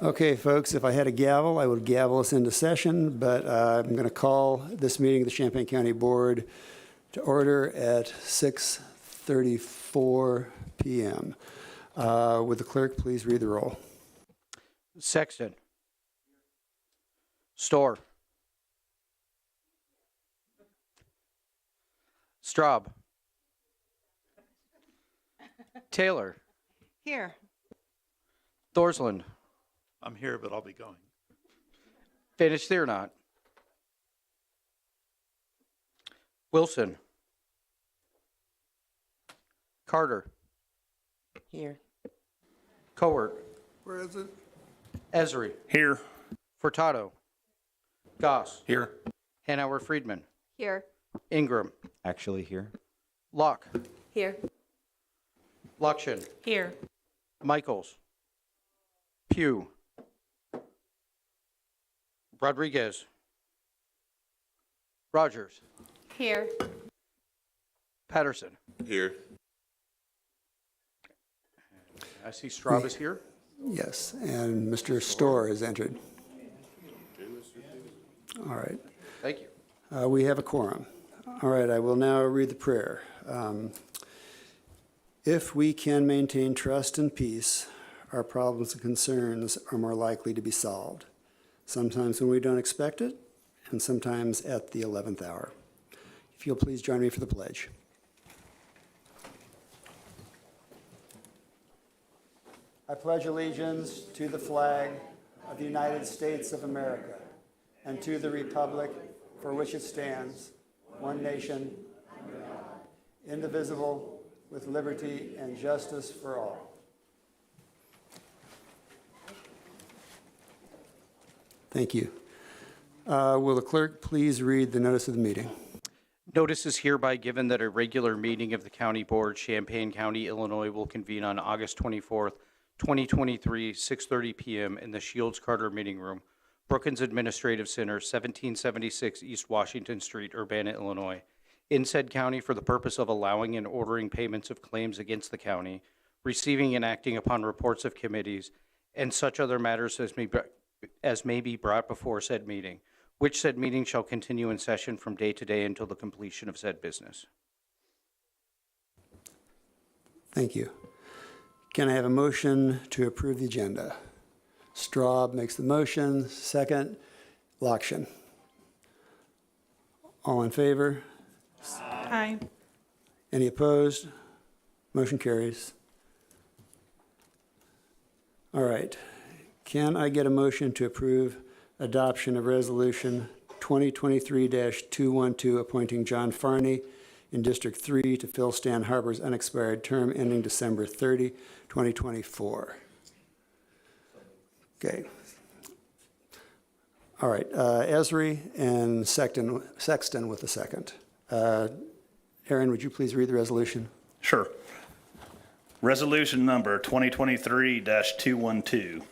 Okay, folks, if I had a gavel, I would gavel us into session, but I'm going to call this meeting of the Champaign County Board to order at 6:34 p.m. Would the clerk please read the roll? Sexton. Storr. Straub. Taylor. Here. Thorsland. I'm here, but I'll be going. Finish there not. Wilson. Carter. Here. Cowart. Where is it? Esri. Here. Furtado. Goss. Here. Hanauer Friedman. Here. Ingram. Actually here. Locke. Here. Lakshan. Here. Michaels. Pugh. Rodriguez. Rogers. Here. Patterson. Here. I see Straub is here. Yes, and Mr. Storr has entered. All right. Thank you. We have a quorum. All right, I will now read the prayer. If we can maintain trust and peace, our problems and concerns are more likely to be solved, sometimes when we don't expect it, and sometimes at the 11th hour. If you'll please join me for the pledge. I pledge allegiance to the flag of the United States of America and to the republic for which it stands, one nation, indivisible, with liberty and justice for all. Thank you. Will the clerk please read the notice of the meeting? Notice is hereby given that a regular meeting of the County Board, Champaign County, Illinois, will convene on August 24th, 2023, 6:30 p.m. in the Shields Carter Meeting Room, Brookins Administrative Center, 1776 East Washington Street, Urbana, Illinois, in said county for the purpose of allowing and ordering payments of claims against the county, receiving and acting upon reports of committees, and such other matters as may be brought before said meeting, which said meeting shall continue in session from day to day until the completion of said business. Thank you. Can I have a motion to approve the agenda? Straub makes the motion. Second, Lakshan. All in favor? Aye. Any opposed? Motion carries. All right. Can I get a motion to approve adoption of Resolution 2023-212 appointing John Farney in District 3 to fill Stan Harper's unexpired term ending December 30, 2024? Okay. All right. Esri and Sexton with the second. Aaron, would you please read the resolution? Sure. Resolution number 2023-212.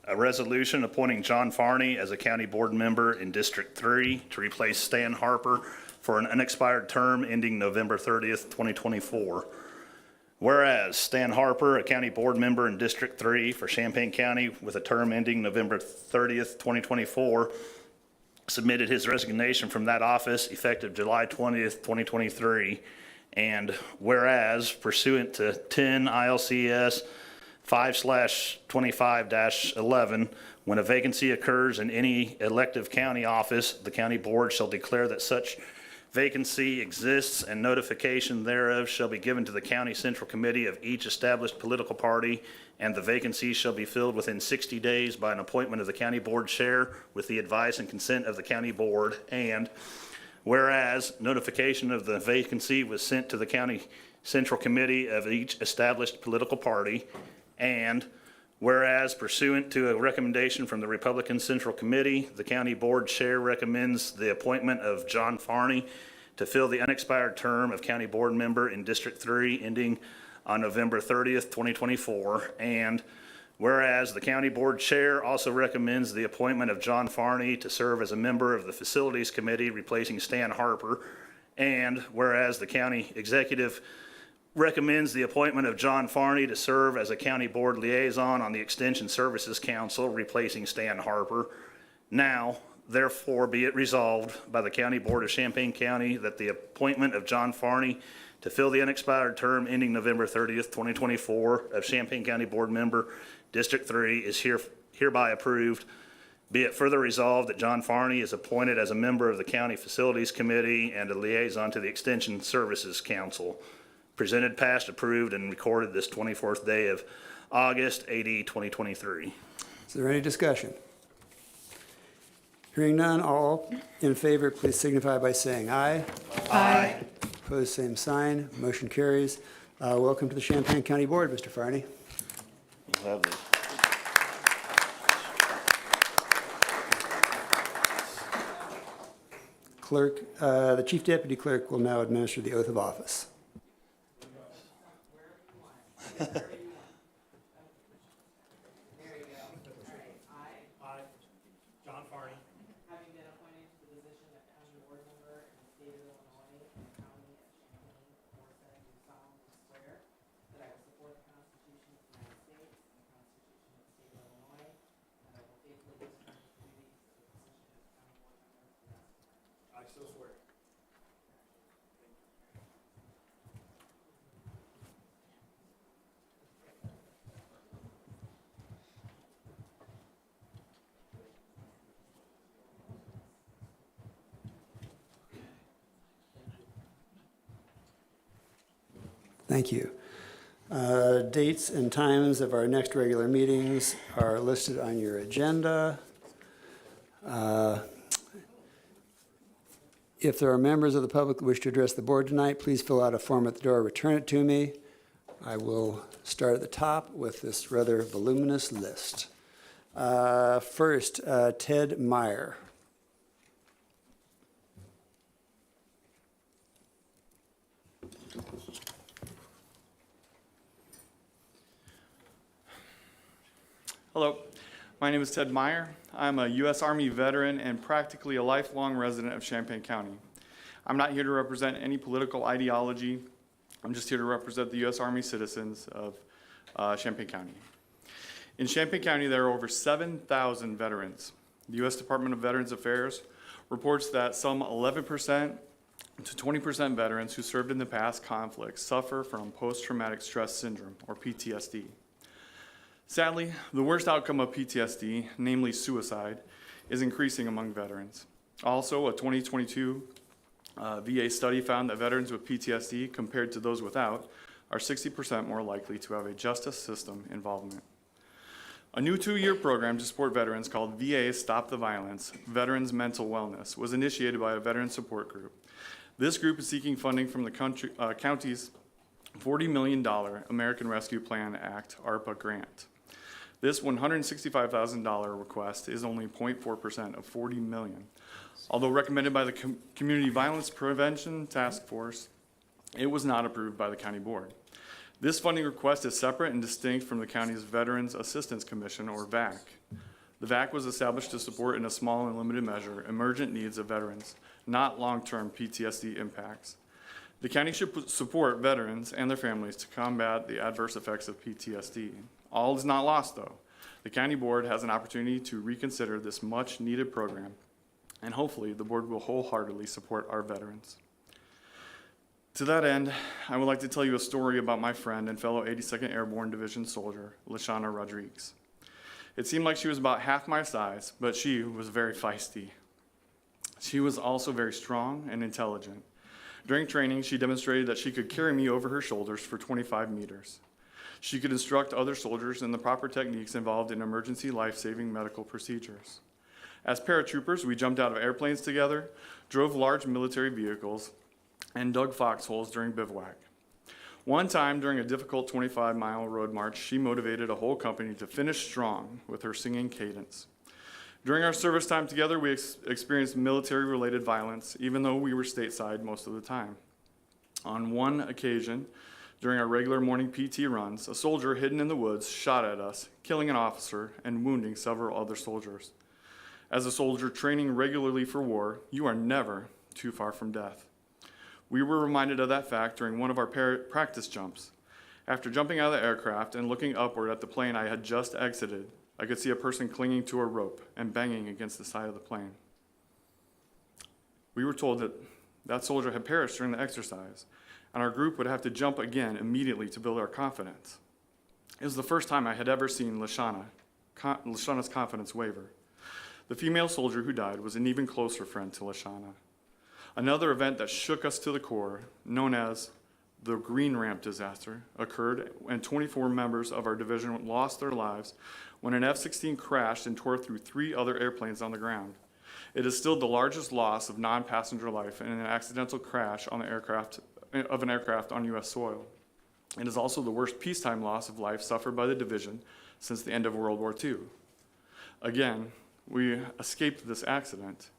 A resolution appointing John Farney as a county board member in District 3 to replace Stan Harper for an unexpired term ending November 30th, 2024. Whereas Stan Harper, a county board member in District 3 for Champaign County with a term ending November 30th, 2024, submitted his resignation from that office effective July 20th, 2023. And whereas pursuant to 10 ILCS 5/25-11, when a vacancy occurs in any elective county office, the county board shall declare that such vacancy exists and notification thereof shall be given to the county central committee of each established political party, and the vacancy shall be filled within 60 days by an appointment of the county board chair with the advice and consent of the county board. And whereas notification of the vacancy was sent to the county central committee of each established political party, and whereas pursuant to a recommendation from the Republican Central Committee, the county board chair recommends the appointment of John Farney to fill the unexpired term of county board member in District 3 ending on November 30th, 2024. And whereas the county board chair also recommends the appointment of John Farney to serve as a member of the Facilities Committee replacing Stan Harper. And whereas the county executive recommends the appointment of John Farney to serve as a county board liaison on the Extension Services Council, replacing Stan Harper. Now, therefore, be it resolved by the County Board of Champaign County that the appointment of John Farney to fill the unexpired term ending November 30th, 2024 of Champaign County Board Member, District 3 is hereby approved. Be it further resolved that John Farney is appointed as a member of the County Facilities Committee and a liaison to the Extension Services Council. Presented, passed, approved, and recorded this 24th day of August, AD 2023. Is there any discussion? Hearing none, all in favor, please signify by saying aye. Aye. Opposed, same sign. Motion carries. Welcome to the Champaign County Board, Mr. Farney. You'll have this. Clerk, the Chief Deputy Clerk will now administer the oath of office. John Farney, Having been appointed to the position of county board member in the state of Illinois and the county of Champaign, aforesaid, do solemnly swear that I will support the Constitution of the United States and the Constitution of the state of Illinois, and I will faithfully discharge the duties of the position of county board member to the best of my ability. I so swear. Thank you. Dates and times of our next regular meetings are listed on your agenda. If there are members of the public who wish to address the board tonight, please fill out a form at the door, return it to me. I will start at the top with this rather voluminous list. First, Ted Meyer. Hello, my name is Ted Meyer. I'm a U.S. Army veteran and practically a lifelong resident of Champaign County. I'm not here to represent any political ideology. I'm just here to represent the U.S. Army citizens of Champaign County. In Champaign County, there are over 7,000 veterans. The U.S. Department of Veterans Affairs reports that some 11% to 20% veterans who served in the past conflicts suffer from post-traumatic stress syndrome, or PTSD. Sadly, the worst outcome of PTSD, namely suicide, is increasing among veterans. Also, a 2022 VA study found that veterans with PTSD, compared to those without, are 60% more likely to have a justice system involvement. A new 2-year program to support veterans called VA Stop the Violence, Veterans Mental Wellness, was initiated by a veteran support group. This group is seeking funding from the county's $40 million American Rescue Plan Act ARPA grant. This $165,000 request is only 0.4% of $40 million. Although recommended by the Community Violence Prevention Task Force, it was not approved by the county board. This funding request is separate and distinct from the county's Veterans Assistance Commission, or VAC. The VAC was established to support, in a small and limited measure, emergent needs of veterans, not long-term PTSD impacts. The county should support veterans and their families to combat the adverse effects of PTSD. All is not lost, though. The county board has an opportunity to reconsider this much-needed program, and hopefully the board will wholeheartedly support our veterans. To that end, I would like to tell you a story about my friend and fellow 82nd Airborne Division soldier, Lashana Rodriguez. It seemed like she was about half my size, but she was very feisty. She was also very strong and intelligent. During training, she demonstrated that she could carry me over her shoulders for 25 meters. She could instruct other soldiers in the proper techniques involved in emergency life-saving medical procedures. As paratroopers, we jumped out of airplanes together, drove large military vehicles, and dug foxholes during bivouac. One time, during a difficult 25-mile road march, she motivated a whole company to finish strong with her singing cadence. During our service time together, we experienced military-related violence, even though we were stateside most of the time. On one occasion, during our regular morning PT runs, a soldier hidden in the woods shot at us, killing an officer and wounding several other soldiers. As a soldier training regularly for war, you are never too far from death. We were reminded of that fact during one of our practice jumps. After jumping out of the aircraft and looking upward at the plane I had just exited, I could see a person clinging to a rope and banging against the side of the plane. We were told that that soldier had perished during the exercise, and our group would have to jump again immediately to build our confidence. It was the first time I had ever seen Lashana's confidence waver. The female soldier who died was an even closer friend to Lashana. Another event that shook us to the core, known as the Green Ramp disaster, occurred, and 24 members of our division lost their lives when an F-16 crashed and tore through 3 other airplanes on the ground. It is still the largest loss of non-passenger life in an accidental crash on an aircraft on U.S. soil. It is also the worst peacetime loss of life suffered by the division since the end of World War II. Again, we escaped this accident.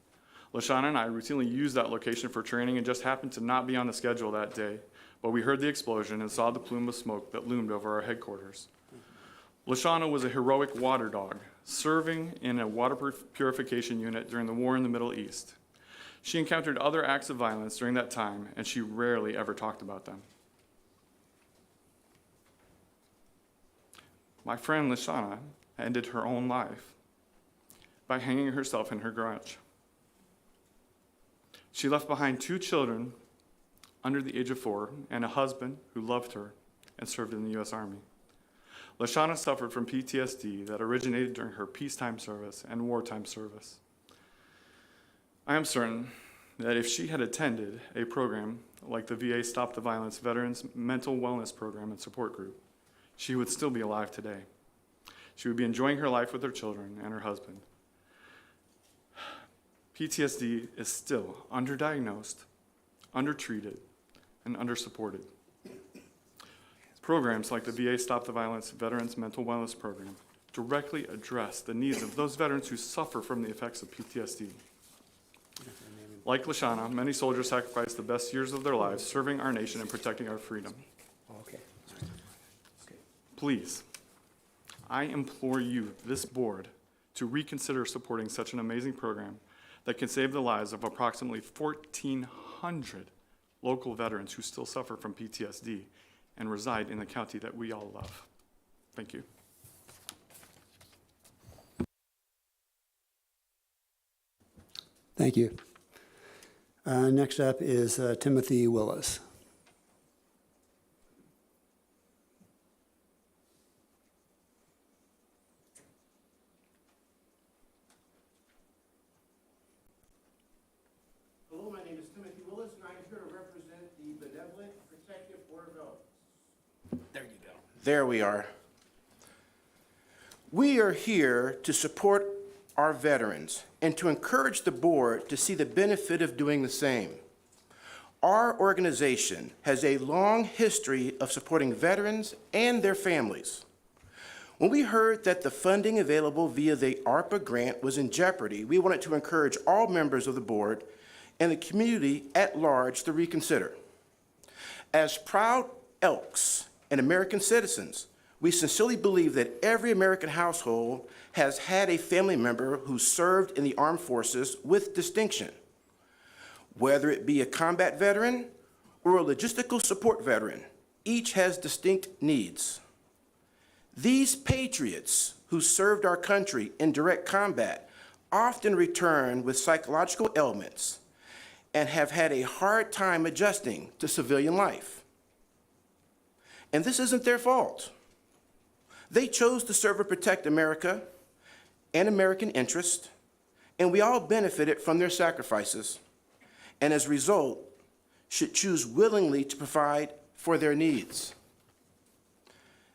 Lashana and I routinely use that location for training and just happened to not be on the schedule that day, but we heard the explosion and saw the plume of smoke that loomed over our headquarters. Lashana was a heroic water dog, serving in a water purification unit during the war in the Middle East. She encountered other acts of violence during that time, and she rarely ever talked about them. My friend Lashana ended her own life by hanging herself in her garage. She left behind 2 children under the age of 4 and a husband who loved her and served in the U.S. Army. Lashana suffered from PTSD that originated during her peacetime service and wartime service. I am certain that if she had attended a program like the VA Stop the Violence Veterans Mental Wellness Program and Support Group, she would still be alive today. She would be enjoying her life with her children and her husband. PTSD is still underdiagnosed, undertreated, and undersupported. Programs like the VA Stop the Violence Veterans Mental Wellness Program directly address the needs of those veterans who suffer from the effects of PTSD. Like Lashana, many soldiers sacrifice the best years of their lives serving our nation and protecting our freedom. Okay. Please, I implore you, this board, to reconsider supporting such an amazing program that can save the lives of approximately 1,400 local veterans who still suffer from PTSD and reside in the county that we all love. Thank you. Thank you. Next up is Timothy Willis. Hello, my name is Timothy Willis, and I'm here to represent the Benevolent Protective Order of Elders. There you go. There we are. We are here to support our veterans and to encourage the board to see the benefit of doing the same. Our organization has a long history of supporting veterans and their families. When we heard that the funding available via the ARPA grant was in jeopardy, we wanted to encourage all members of the board and the community at large to reconsider. As proud Elks and American citizens, we sincerely believe that every American household has had a family member who served in the armed forces with distinction. Whether it be a combat veteran or a logistical support veteran, each has distinct needs. These patriots who served our country in direct combat often return with psychological ailments and have had a hard time adjusting to civilian life. And this isn't their fault. They chose to serve and protect America and American interests, and we all benefited from their sacrifices, and as a result, should choose willingly to provide for their needs.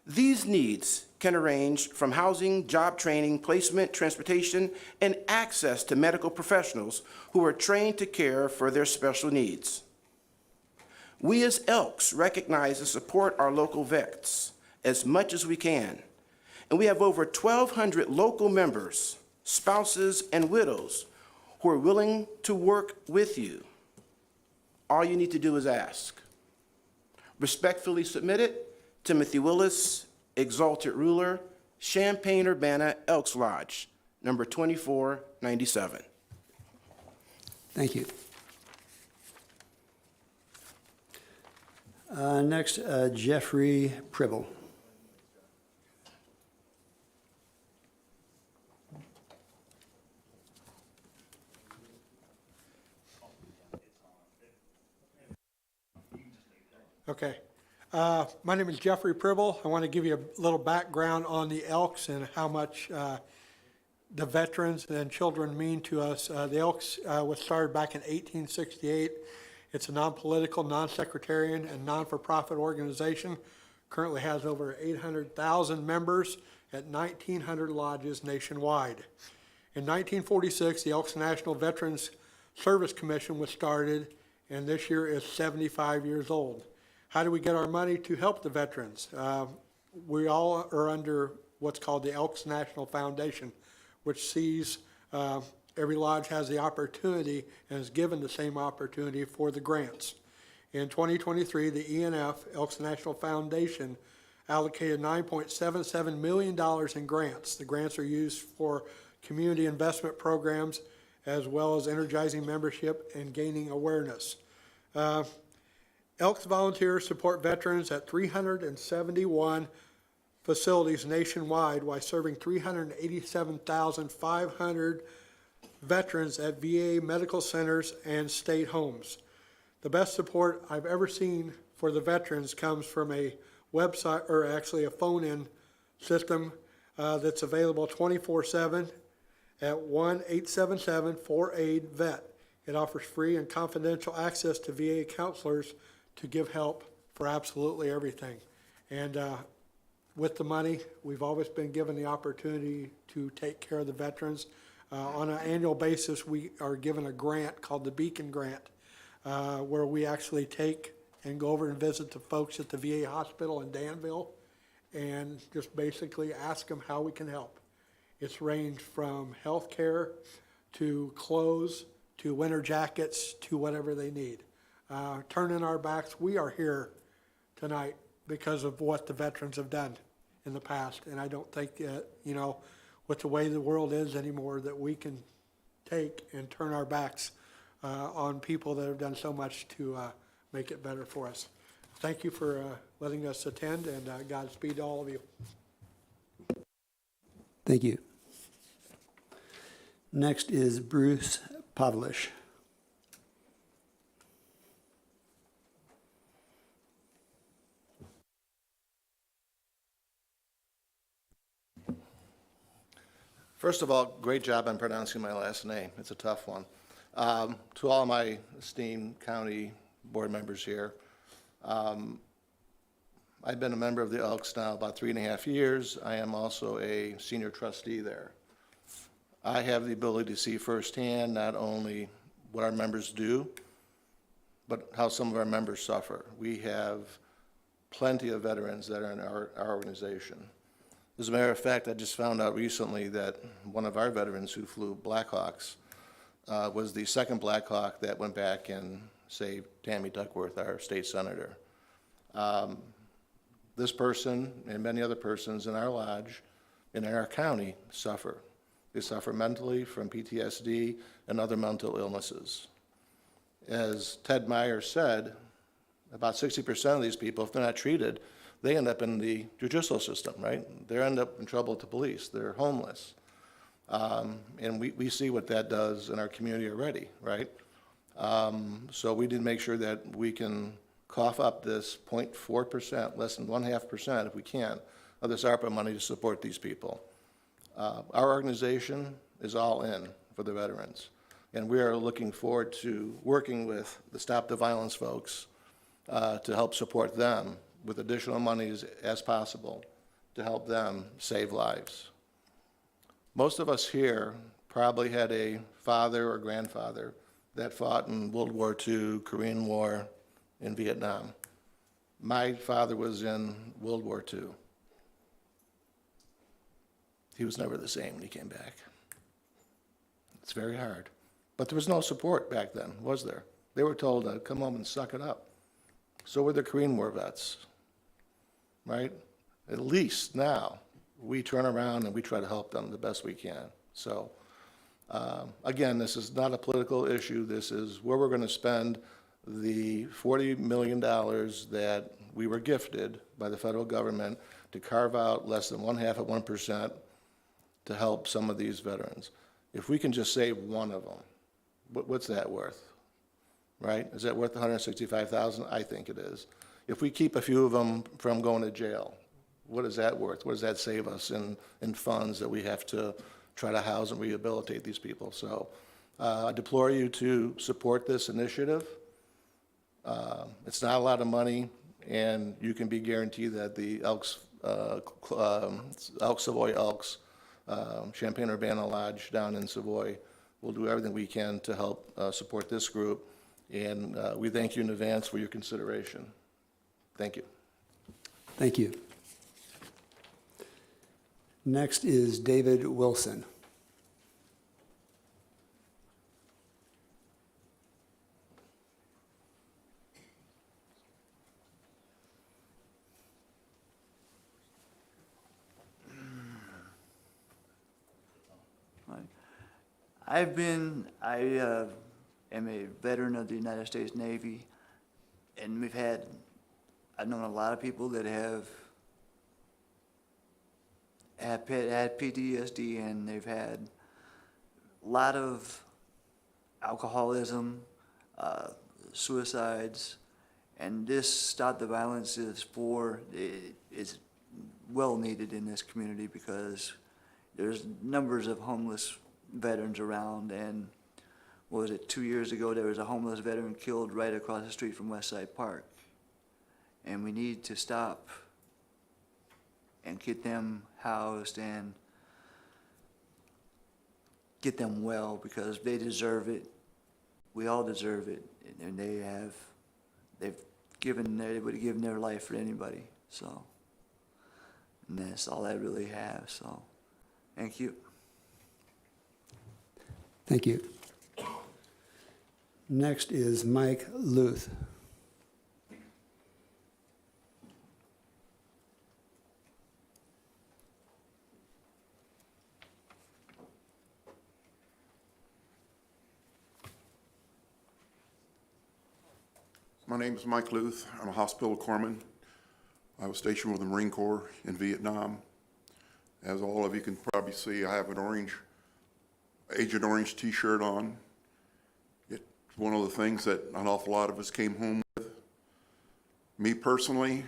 These needs can range from housing, job training, placement, transportation, and access to medical professionals who are trained to care for their special needs. We as Elks recognize and support our local vets as much as we can, and we have over 1,200 local members, spouses, and widows who are willing to work with you. All you need to do is ask. Respectfully submitted, Timothy Willis, Exalted Ruler, Champaign-Urbana Elks Lodge, number 2497. Thank you. Next, Jeffrey Pribble. Okay. My name is Jeffrey Pribble. I want to give you a little background on the Elks and how much the veterans and children mean to us. The Elks was started back in 1868. It's a non-political, non-sectarian, and non-for-profit organization. Currently has over 800,000 members at 1,900 lodges nationwide. In 1946, the Elks National Veterans Service Commission was started, and this year is 75 years old. How do we get our money to help the veterans? We all are under what's called the Elks National Foundation, which sees every lodge has the opportunity and is given the same opportunity for the grants. In 2023, the ENF, Elks National Foundation, allocated $9.77 million in grants. The grants are used for community investment programs as well as energizing membership and gaining awareness. Elks volunteers support veterans at 371 facilities nationwide while serving 387,500 veterans at VA medical centers and state homes. The best support I've ever seen for the veterans comes from a website, or actually a phone-in system that's available 24/7 at 1-877-4AID-VET. It offers free and confidential access to VA counselors to give help for absolutely everything. And with the money, we've always been given the opportunity to take care of the veterans. On an annual basis, we are given a grant called the Beacon Grant, where we actually take and go over and visit the folks at the VA hospital in Danville and just basically ask them how we can help. It's ranged from health care to clothes to winter jackets to whatever they need. Turning our backs, we are here tonight because of what the veterans have done in the past. And I don't think that, with the way the world is anymore, that we can take and turn our backs on people that have done so much to make it better for us. Thank you for letting us attend, and Godspeed to all of you. Thank you. Next is Bruce Pavlish. First of all, great job on pronouncing my last name. It's a tough one. To all my esteemed county board members here, I've been a member of the Elks now about 3.5 years. I am also a senior trustee there. I have the ability to see firsthand not only what our members do, but how some of our members suffer. We have plenty of veterans that are in our organization. As a matter of fact, I just found out recently that one of our veterans who flew Blackhawks was the second Black Hawk that went back and saved Tammy Duckworth, our state senator. This person and many other persons in our lodge and in our county suffer. They suffer mentally from PTSD and other mental illnesses. As Ted Meyer said, about 60% of these people, if they're not treated, they end up in the judicial system, right? They end up in trouble with the police. They're homeless. And we see what that does in our community already, right? So we did make sure that we can cough up this 0.4%, less than 0.5% if we can, of this ARPA money to support these people. Our organization is all in for the veterans, and we are looking forward to working with the Stop the Violence folks to help support them with additional monies as possible to help them save lives. Most of us here probably had a father or grandfather that fought in World War II, Korean War, in Vietnam. My father was in World War II. He was never the same when he came back. It's very hard. But there was no support back then, was there? They were told to come home and suck it up. So were the Korean War vets, right? At least now, we turn around and we try to help them the best we can. So, again, this is not a political issue. This is where we're going to spend the $40 million that we were gifted by the federal government to carve out less than 0.5% to help some of these veterans. If we can just save one of them, what's that worth? Right? Is that worth $165,000? I think it is. If we keep a few of them from going to jail, what is that worth? What does that save us in funds that we have to try to house and rehabilitate these people? So I deplore you to support this initiative. It's not a lot of money, and you can be guaranteed that the Elks, Savoy Elks, Champaign-Urbana Lodge down in Savoy will do everything we can to help support this group, and we thank you in advance for your consideration. Thank you. Thank you. Next is David Wilson. I am a veteran of the United States Navy, and I've known a lot of people that have had PTSD, and they've had a lot of alcoholism, suicides, and this Stop the Violence is well needed in this community because there's numbers of homeless veterans around, and what was it, 2 years ago there was a homeless veteran killed right across the street from Westside Park, and we need to stop and get them housed and get them well because they deserve it. We all deserve it, and they would have given their life for anybody. So, and that's all I really have. So, thank you. Thank you. Next is Mike Luth. My name is Mike Luth. I'm a hospital corpsman. I was stationed with the Marine Corps in Vietnam. As all of you can probably see, I have an Agent Orange t-shirt on. It's one of the things that an awful lot of us came home with. Me personally,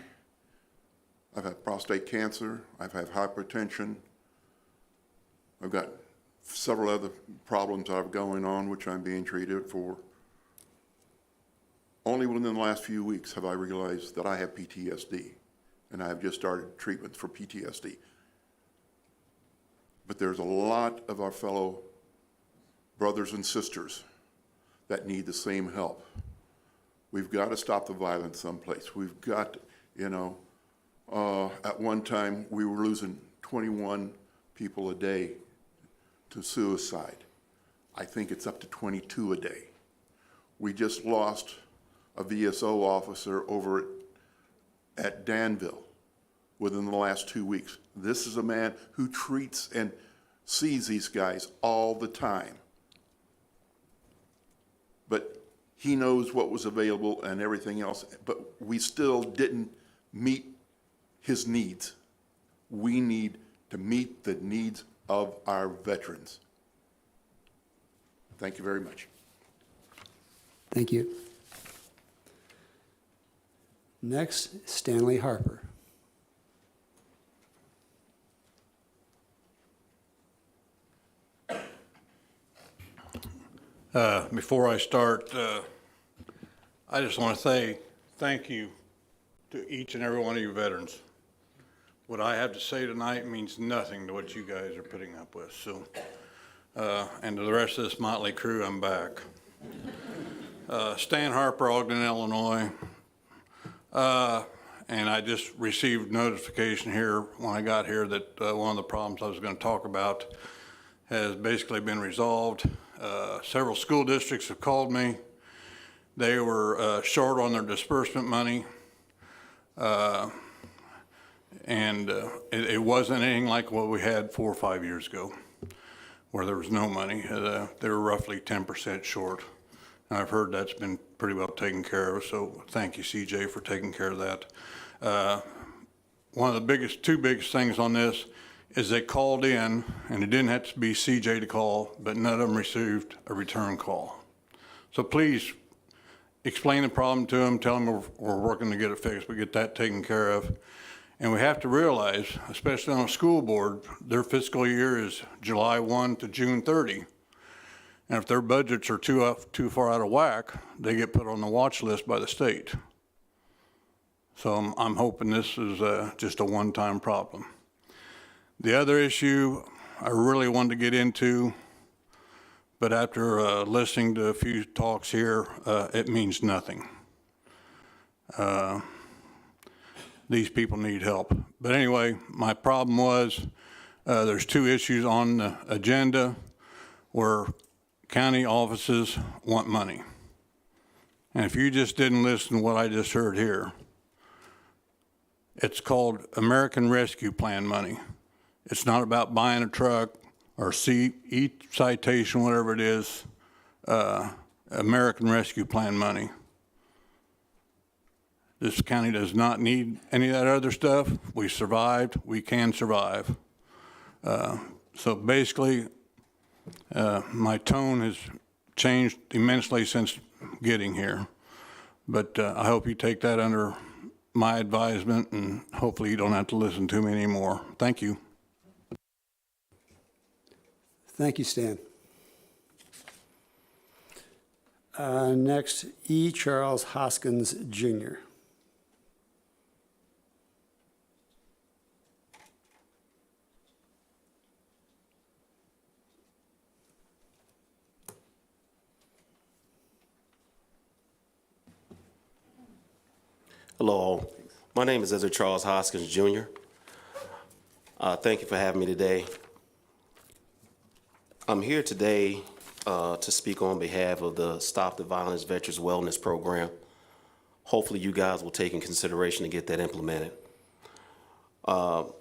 I've had prostate cancer, I've had hypertension, I've got several other problems I've going on which I'm being treated for. Only within the last few weeks have I realized that I have PTSD, and I have just started treatment for PTSD. But there's a lot of our fellow brothers and sisters that need the same help. We've got to stop the violence someplace. We've got, at one time we were losing 21 people a day to suicide. I think it's up to 22 a day. We just lost a VSO officer over at Danville within the last 2 weeks. This is a man who treats and sees these guys all the time. But he knows what was available and everything else, but we still didn't meet his needs. We need to meet the needs of our veterans. Thank you very much. Thank you. Next, Stanley Harper. Before I start, I just want to say thank you to each and every one of you veterans. What I have to say tonight means nothing to what you guys are putting up with. So, and to the rest of this motley crew, I'm back. Stan Harper, Ogden, Illinois. And I just received notification here when I got here that one of the problems I was going to talk about has basically been resolved. Several school districts have called me. They were short on their disbursement money. And it wasn't anything like what we had 4 or 5 years ago, where there was no money. They were roughly 10% short. And I've heard that's been pretty well taken care of, so thank you, CJ, for taking care of that. One of the two biggest things on this is they called in, and it didn't have to be CJ to call, but none of them received a return call. So please explain the problem to them, tell them we're working to get it fixed, but get that taken care of. And we have to realize, especially on a school board, their fiscal year is July 1 to June 30. And if their budgets are too far out of whack, they get put on the watch list by the state. So I'm hoping this is just a one-time problem. The other issue I really wanted to get into, but after listening to a few talks here, it means nothing. These people need help. But anyway, my problem was there's two issues on the agenda where county offices want money. And if you just didn't listen to what I just heard here, it's called American Rescue Plan money. It's not about buying a truck or citation, whatever it is, American Rescue Plan money. This county does not need any of that other stuff. We survived, we can survive. So basically, my tone has changed immensely since getting here. But I hope you take that under my advisement, and hopefully you don't have to listen to me anymore. Thank you. Thank you, Stan. Next, E. Charles Hoskins, Jr. Hello, my name is Ezra Charles Hoskins, Jr. Thank you for having me today. I'm here today to speak on behalf of the Stop the Violence Veterans Wellness Program. Hopefully you guys will take in consideration to get that implemented. I'm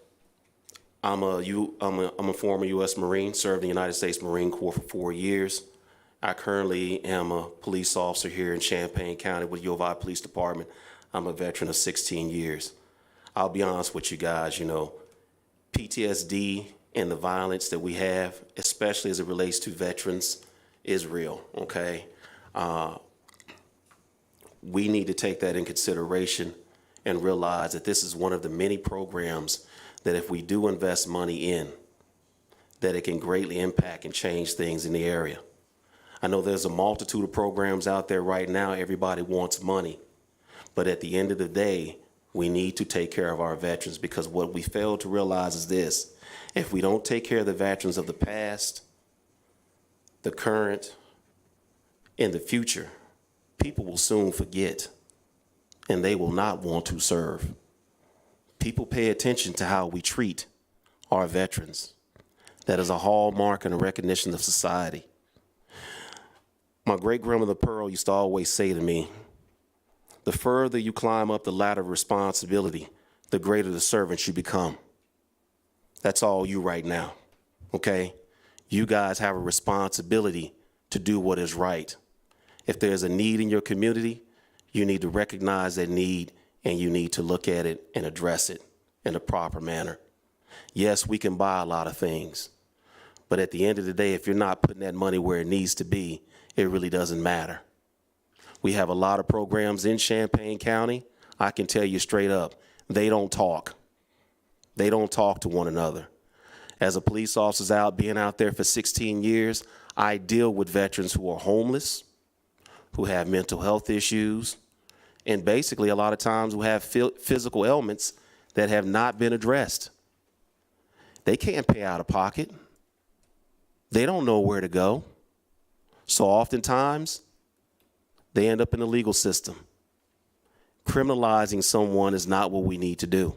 a former U.S. Marine, served in the United States Marine Corps for 4 years. I currently am a police officer here in Champaign County with U of I Police Department. I'm a veteran of 16 years. I'll be honest with you guys, you know, PTSD and the violence that we have, especially as it relates to veterans, is real, okay? We need to take that in consideration and realize that this is one of the many programs that if we do invest money in, that it can greatly impact and change things in the area. I know there's a multitude of programs out there right now. Everybody wants money. But at the end of the day, we need to take care of our veterans, because what we fail to realize is this: if we don't take care of the veterans of the past, the current, and the future, people will soon forget, and they will not want to serve. People pay attention to how we treat our veterans. That is a hallmark and a recognition of society. My great-grandmother Pearl used to always say to me, the further you climb up the ladder of responsibility, the greater the servant you become. That's all you right now, okay? You guys have a responsibility to do what is right. If there's a need in your community, you need to recognize that need, and you need to look at it and address it in a proper manner. Yes, we can buy a lot of things, but at the end of the day, if you're not putting that money where it needs to be, it really doesn't matter. We have a lot of programs in Champaign County. I can tell you straight up, they don't talk. They don't talk to one another. As a police officer being out there for 16 years, I deal with veterans who are homeless, who have mental health issues, and basically a lot of times who have physical ailments that have not been addressed. They can't pay out of pocket. They don't know where to go. So oftentimes, they end up in the legal system. Criminalizing someone is not what we need to do.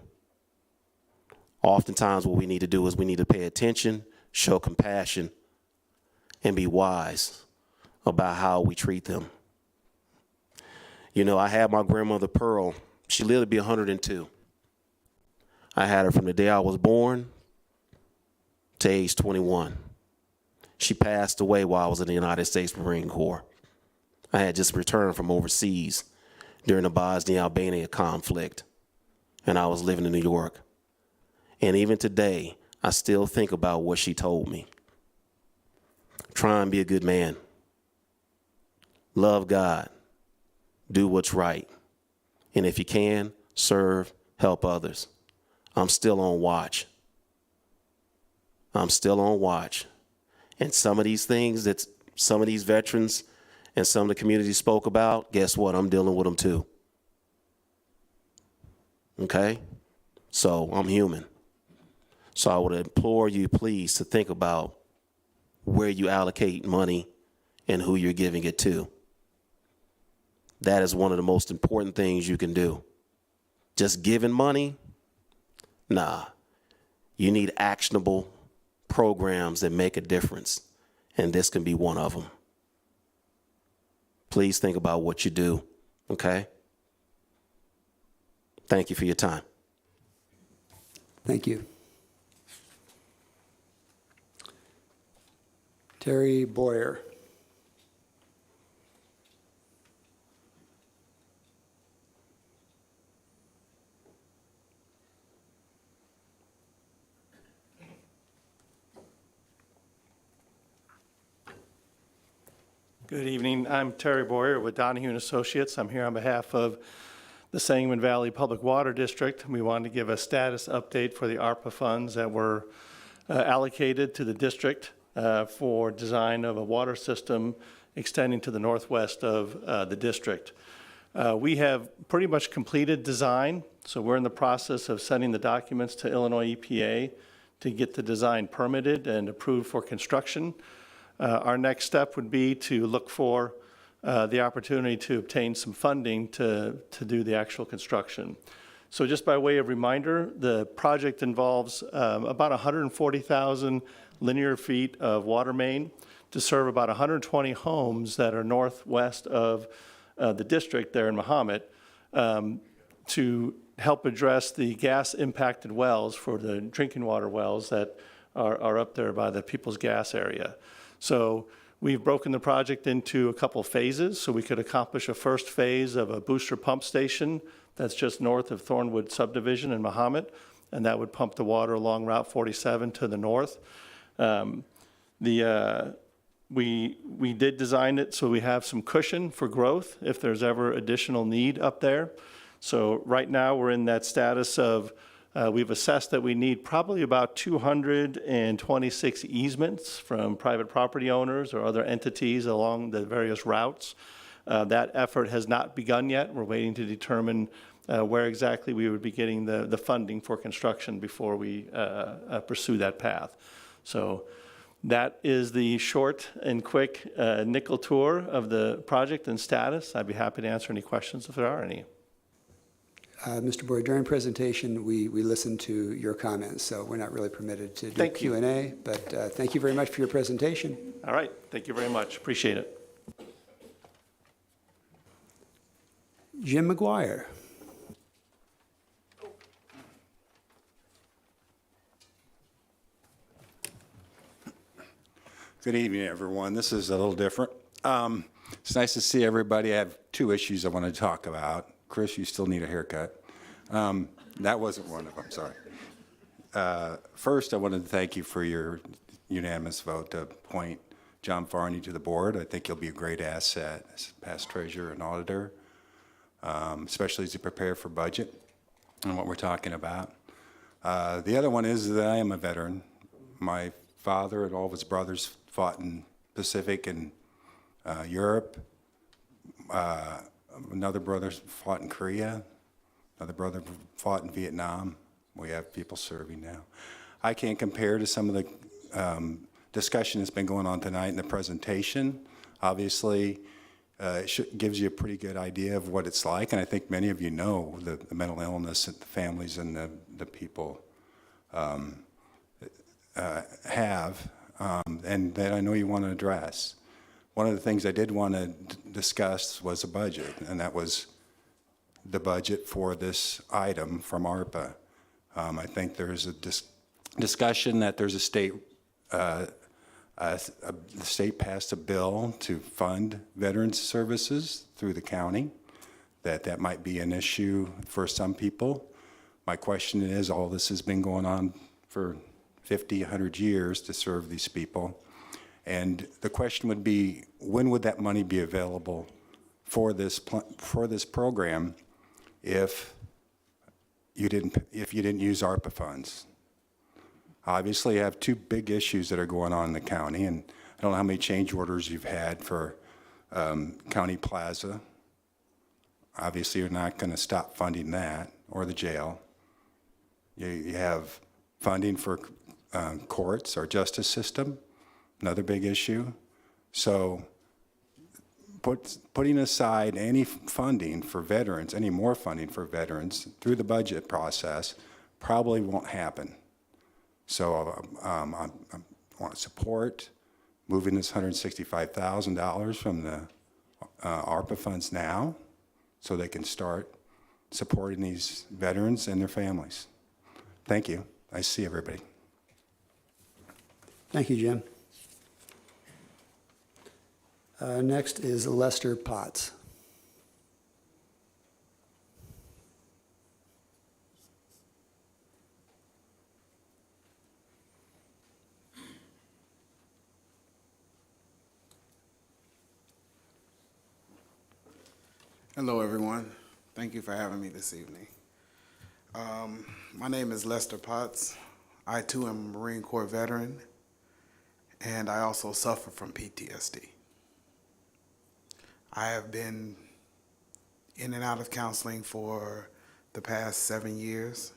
Oftentimes what we need to do is we need to pay attention, show compassion, and be wise about how we treat them. You know, I had my grandmother Pearl. She lived to be 102. I had her from the day I was born to age 21. She passed away while I was in the United States Marine Corps. I had just returned from overseas during the Bosnia-Albania conflict, and I was living in New York. And even today, I still think about what she told me. Try and be a good man. Love God. Do what's right. And if you can, serve, help others. I'm still on watch. I'm still on watch. And some of these things that some of these veterans and some of the community spoke about, guess what? I'm dealing with them too. Okay? So I'm human. So I would implore you, please, to think about where you allocate money and who you're giving it to. That is one of the most important things you can do. Just giving money? Nah. You need actionable programs that make a difference, and this can be one of them. Please think about what you do, okay? Thank you for your time. Thank you. Terry Boyer. Good evening. I'm Terry Boyer with Donahue & Associates. I'm here on behalf of the Sangamon Valley Public Water District. We wanted to give a status update for the ARPA funds that were allocated to the district for design of a water system extending to the northwest of the district. We have pretty much completed design, so we're in the process of sending the documents to Illinois EPA to get the design permitted and approved for construction. Our next step would be to look for the opportunity to obtain some funding to do the actual construction. So just by way of reminder, the project involves about 140,000 linear feet of water main to serve about 120 homes that are northwest of the district there in Mahomet, to help address the gas impacted wells for the drinking water wells that are up there by the People's Gas area. So we've broken the project into a couple phases so we could accomplish a first phase of a booster pump station that's just north of Thornwood subdivision in Mahomet, and that would pump the water along Route 47 to the north. We did design it so we have some cushion for growth if there's ever additional need up there. So right now we're in that status of we've assessed that we need probably about 226 easements from private property owners or other entities along the various routes. That effort has not begun yet. We're waiting to determine where exactly we would be getting the funding for construction before we pursue that path. So that is the short and quick nickel tour of the project and status. I'd be happy to answer any questions if there are any. Mr. Boyer, during presentation, we listened to your comments, so we're not really permitted to do Q&A, but thank you very much for your presentation. All right. Thank you very much. Appreciate it. Jim McGuire. Good evening, everyone. This is a little different. It's nice to see everybody. I have two issues I want to talk about. Chris, you still need a haircut. That wasn't one of them, sorry. First, I wanted to thank you for your unanimous vote to appoint John Farney to the board. I think he'll be a great asset as past treasurer and auditor, especially as you prepare for budget and what we're talking about. The other one is that I am a veteran. My father and all of his brothers fought in Pacific and Europe. Another brother fought in Korea. Another brother fought in Vietnam. We have people serving now. I can't compare to some of the discussion that's been going on tonight in the presentation. Obviously, it gives you a pretty good idea of what it's like, and I think many of you know the mental illness that the families and the people have, and that I know you want to address. One of the things I did want to discuss was a budget, and that was the budget for this item from ARPA. I think there's a discussion that there's a state The state passed a bill to fund veterans services through the county, that might be an issue for some people. My question is, all this has been going on for 50, 100 years to serve these people. And the question would be, when would that money be available for this program if you didn't use ARPA funds? Obviously, you have two big issues that are going on in the county, and I don't know how many change orders you've had for County Plaza. Obviously, you're not going to stop funding that, or the jail. You have funding for courts, our justice system, another big issue. So putting aside any funding for veterans, any more funding for veterans through the budget process probably won't happen. So I want to support moving this $165,000 from the ARPA funds now so they can start supporting these veterans and their families. Thank you. I see everybody. Thank you, Jim. Next is Lester Potts. Hello, everyone. Thank you for having me this evening. My name is Lester Potts. I, too, am a Marine Corps veteran, and I also suffer from PTSD. I have been in and out of counseling for the past 7 years,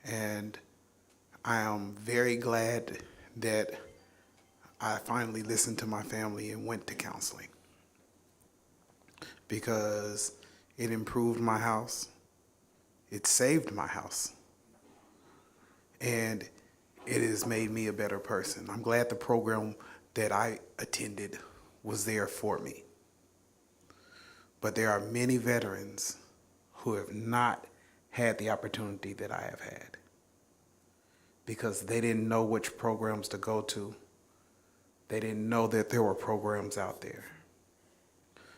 and I am very glad that I finally listened to my family and went to counseling, because it improved my house, it saved my house, and it has made me a better person. I'm glad the program that I attended was there for me. But there are many veterans who have not had the opportunity that I have had because they didn't know which programs to go to. They didn't know that there were programs out there.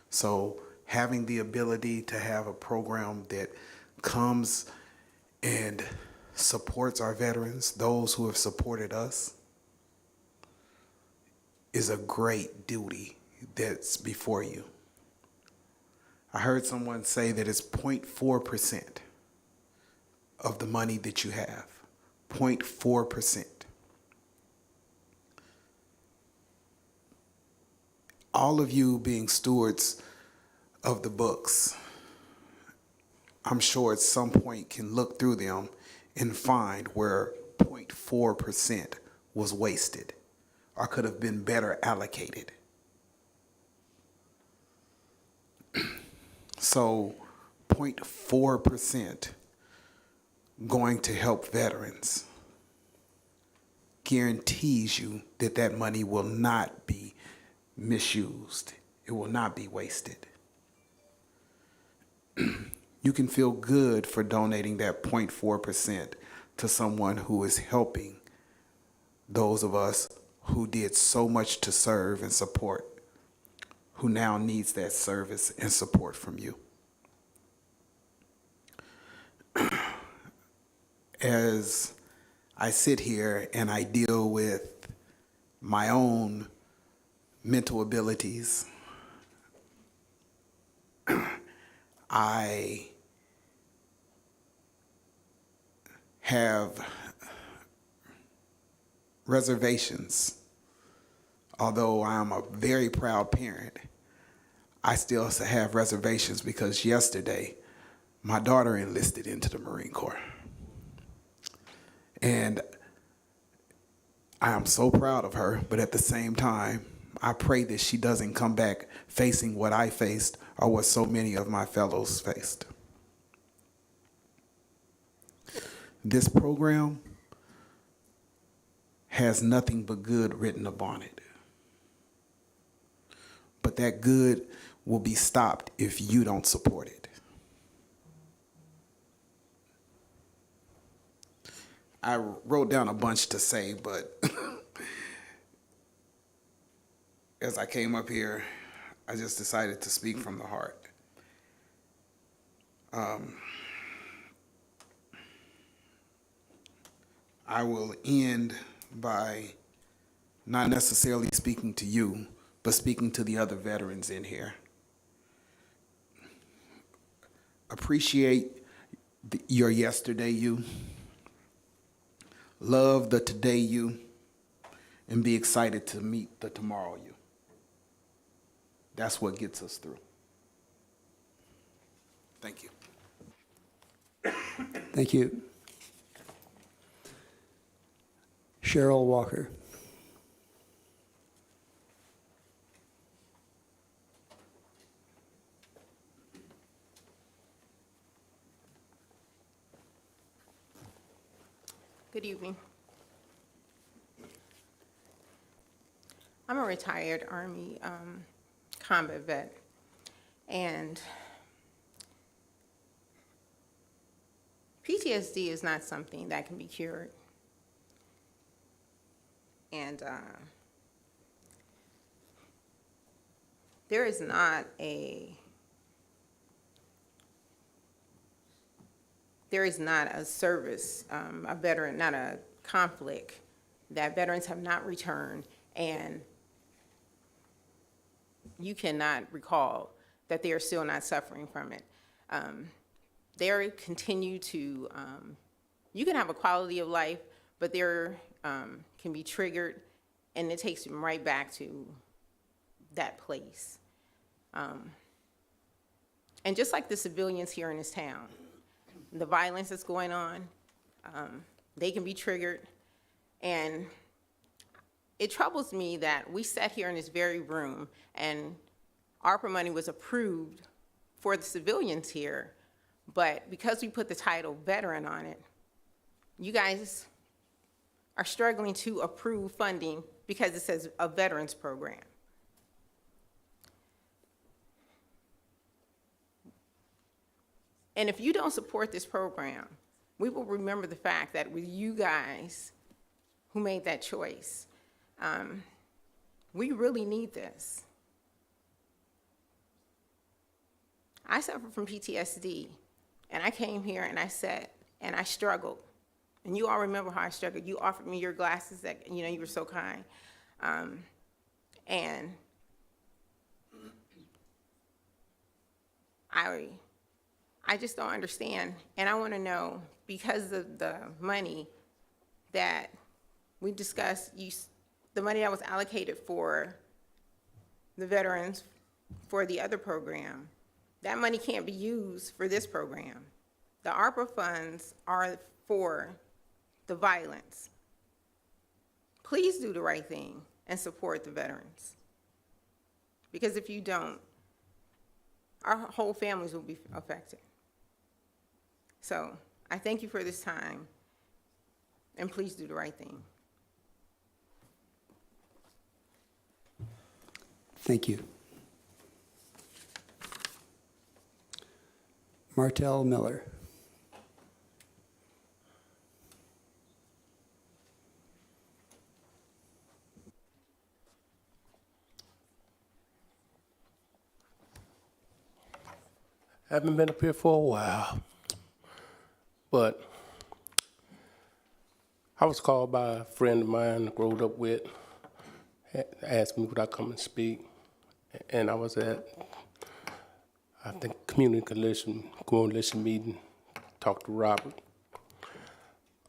So having the ability to have a program that comes and supports our veterans, those who have supported us, is a great duty that's before you. I heard someone say that it's 0.4% of the money that you have. 0.4%. All of you being stewards of the books, I'm sure at some point can look through them and find where 0.4% was wasted or could have been better allocated. So 0.4% going to help veterans guarantees you that that money will not be misused. It will not be wasted. You can feel good for donating that 0.4% to someone who is helping those of us who did so much to serve and support, who now needs that service and support from you. As I sit here and I deal with my own mental abilities, I have reservations. Although I am a very proud parent, I still have reservations because yesterday my daughter enlisted into the Marine Corps. And I am so proud of her, but at the same time, I pray that she doesn't come back facing what I faced or what so many of my fellows faced. This program has nothing but good written upon it. But that good will be stopped if you don't support it. I wrote down a bunch to say, but as I came up here, I just decided to speak from the heart. I will end by not necessarily speaking to you, but speaking to the other veterans in here. Appreciate your yesterday you, love the today you, and be excited to meet the tomorrow you. That's what gets us through. Thank you. Thank you. Cheryl Walker. Good evening. I'm a retired Army combat vet, and PTSD is not something that can be cured. And there is not a service, a veteran, not a conflict that veterans have not returned, and you cannot recall that they are still not suffering from it. They continue to, you can have a quality of life, but there can be triggered, and it takes them right back to that place. And just like the civilians here in this town, the violence that's going on, they can be triggered. And it troubles me that we sat here in this very room and ARPA money was approved for the civilians here, but because we put the title veteran on it, you guys are struggling to approve funding because it says a veterans program. And if you don't support this program, we will remember the fact that it was you guys who made that choice. We really need this. I suffer from PTSD, and I came here and I sat and I struggled. And you all remember how I struggled. You offered me your glasses that, you know, you were so kind. And I just don't understand. And I want to know, because of the money that we discussed, the money that was allocated for the veterans for the other program, that money can't be used for this program. The ARPA funds are for the violence. Please do the right thing and support the veterans. Because if you don't, our whole families will be affected. So I thank you for this time, and please do the right thing. Thank you. Martell Miller. Haven't been up here for a while, but I was called by a friend of mine I grew up with, asked me would I come and speak, and I was at, I think, community coalition meeting, talked to Robert.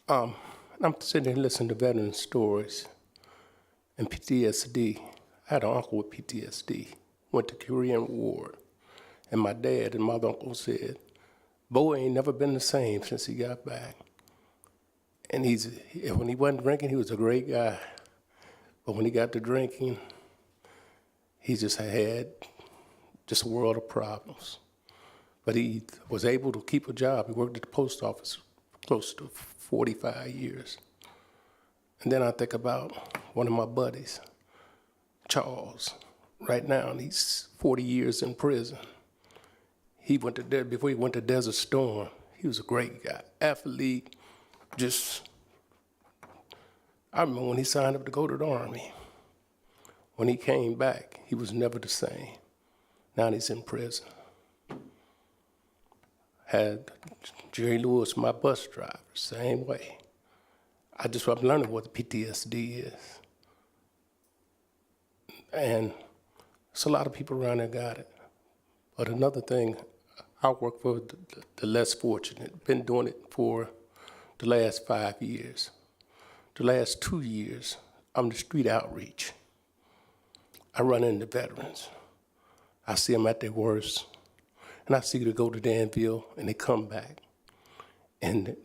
And I'm sitting here listening to veteran stories and PTSD. I had an uncle with PTSD, went to Korean War. And my dad and my uncle said, Bo ain't never been the same since he got back. And when he wasn't drinking, he was a great guy. But when he got to drinking, he just had just a world of problems. But he was able to keep a job. He worked at the post office close to 45 years. And then I think about one of my buddies, Charles. Right now, he's 40 years in prison. He went to before he went to Desert Storm. He was a great guy, athlete. I remember when he signed up to go to the Army. When he came back, he was never the same. Now he's in prison. Had Jerry Lewis, my bus driver, same way. I'm learning what the PTSD is. And it's a lot of people around there got it. But another thing, I work for the less fortunate. Been doing it for the last 5 years. The last 2 years, I'm the street outreach. I run into veterans. I see them at their worst. And I see them go to Danville and they come back. And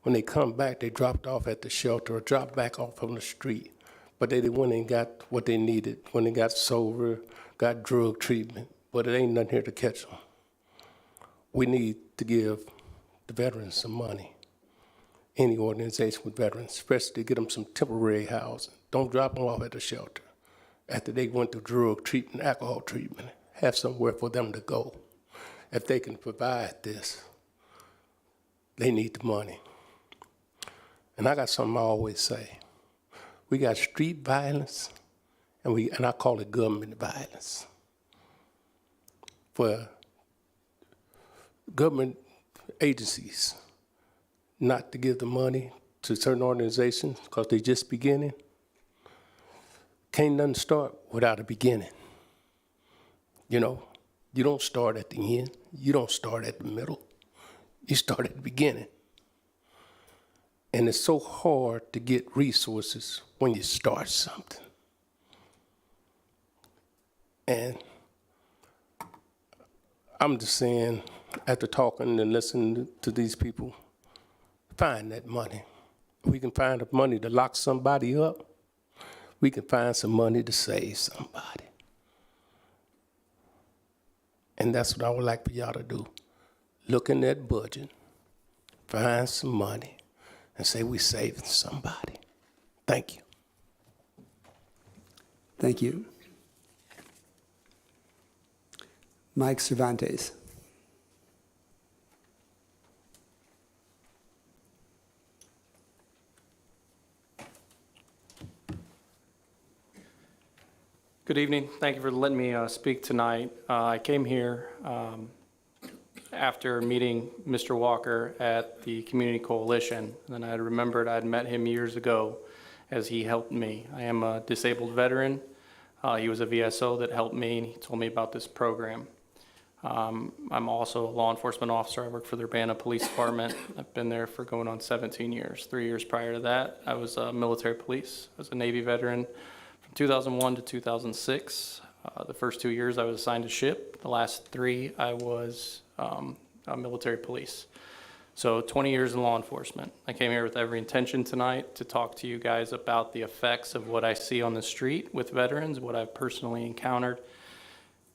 when they come back, they dropped off at the shelter or dropped back off on the street. But they went and got what they needed. When they got sober, got drug treatment. But it ain't nothing here to catch them. We need to give the veterans some money. Any organization with veterans, especially to get them some temporary housing. Don't drop them off at the shelter. After they went through drug treatment, alcohol treatment, have somewhere for them to go. If they can provide this, they need the money. And I got something I always say. We got street violence, and I call it government violence. For government agencies not to give the money to certain organizations because they're just beginning, can't nothing start without a beginning. You know, you don't start at the end. You don't start at the middle. You start at the beginning. And it's so hard to get resources when you start something. And I'm just saying, after talking and listening to these people, find that money. If we can find the money to lock somebody up, we can find some money to save somebody. And that's what I would like for y'all to do. Look in that budget, find some money, and say we're saving somebody. Thank you. Thank you. Mike Cervantes. Good evening. Thank you for letting me speak tonight. I came here after meeting Mr. Walker at the Community Coalition, and I remembered I'd met him years ago as he helped me. I am a disabled veteran. He was a VSO that helped me, and he told me about this program. I'm also a law enforcement officer. I work for the Urbana Police Department. I've been there for going on 17 years. 3 years prior to that, I was military police. I was a Navy veteran. 2001 to 2006. The first 2 years I was assigned to ship. The last 3 I was a military police. So 20 years in law enforcement. I came here with every intention tonight to talk to you guys about the effects of what I see on the street with veterans, what I've personally encountered,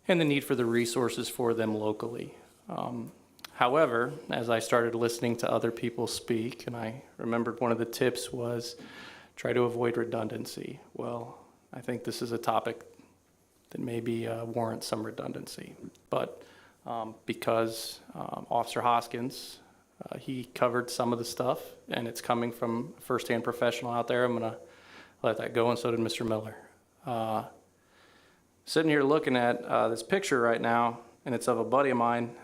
and the need for the resources for them locally. However, as I started listening to other people speak, and I remembered one of the tips was try to avoid redundancy. Well, I think this is a topic that maybe warrants some redundancy. But because Officer Hoskins, he covered some of the stuff, and it's coming from a firsthand professional out there, I'm gonna let that go, and so did Mr. Miller. Sitting here looking at this picture right now, and it's of a buddy of mine,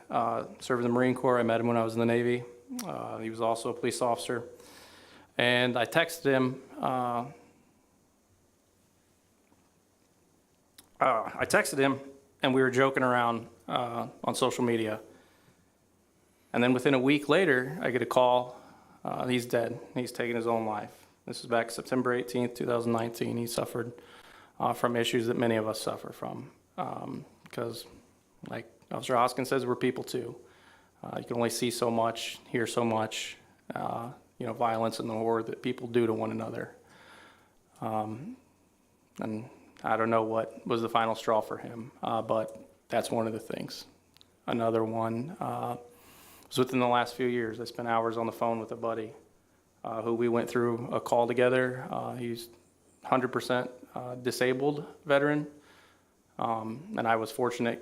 served in the Marine Corps. I met him when I was in the Navy. He was also a police officer. And I texted him, and we were joking around on social media. And then within a week later, I get a call. He's dead. He's taken his own life. This is back September 18th, 2019. He suffered from issues that many of us suffer from. Because, like Officer Hoskins says, we're people too. You can only see so much, hear so much, violence and the horror that people do to one another. And I don't know what was the final straw for him, but that's one of the things. Another one was within the last few years. I spent hours on the phone with a buddy who we went through a call together. He's 100% disabled veteran, and I was fortunate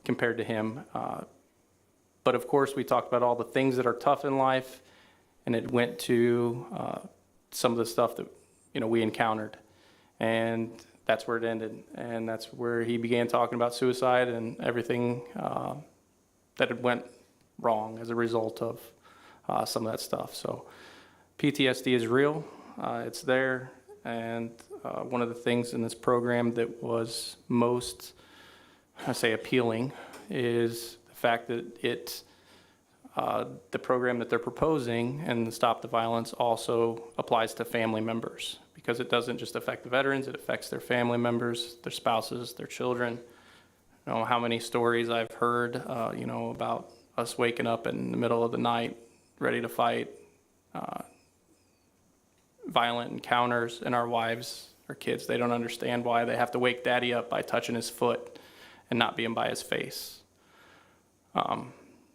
compared to him. But of course, we talked about all the things that are tough in life, and it went to some of the stuff that we encountered. And that's where it ended. And that's where he began talking about suicide and everything that had went wrong as a result of some of that stuff. So PTSD is real. It's there. And one of the things in this program that was most, I say, appealing is the fact that the program that they're proposing and the Stop the Violence also applies to family members, because it doesn't just affect the veterans, it affects their family members, their spouses, their children. You know, how many stories I've heard, about us waking up in the middle of the night, ready to fight, violent encounters, and our wives, our kids, they don't understand why they have to wake daddy up by touching his foot and not being by his face.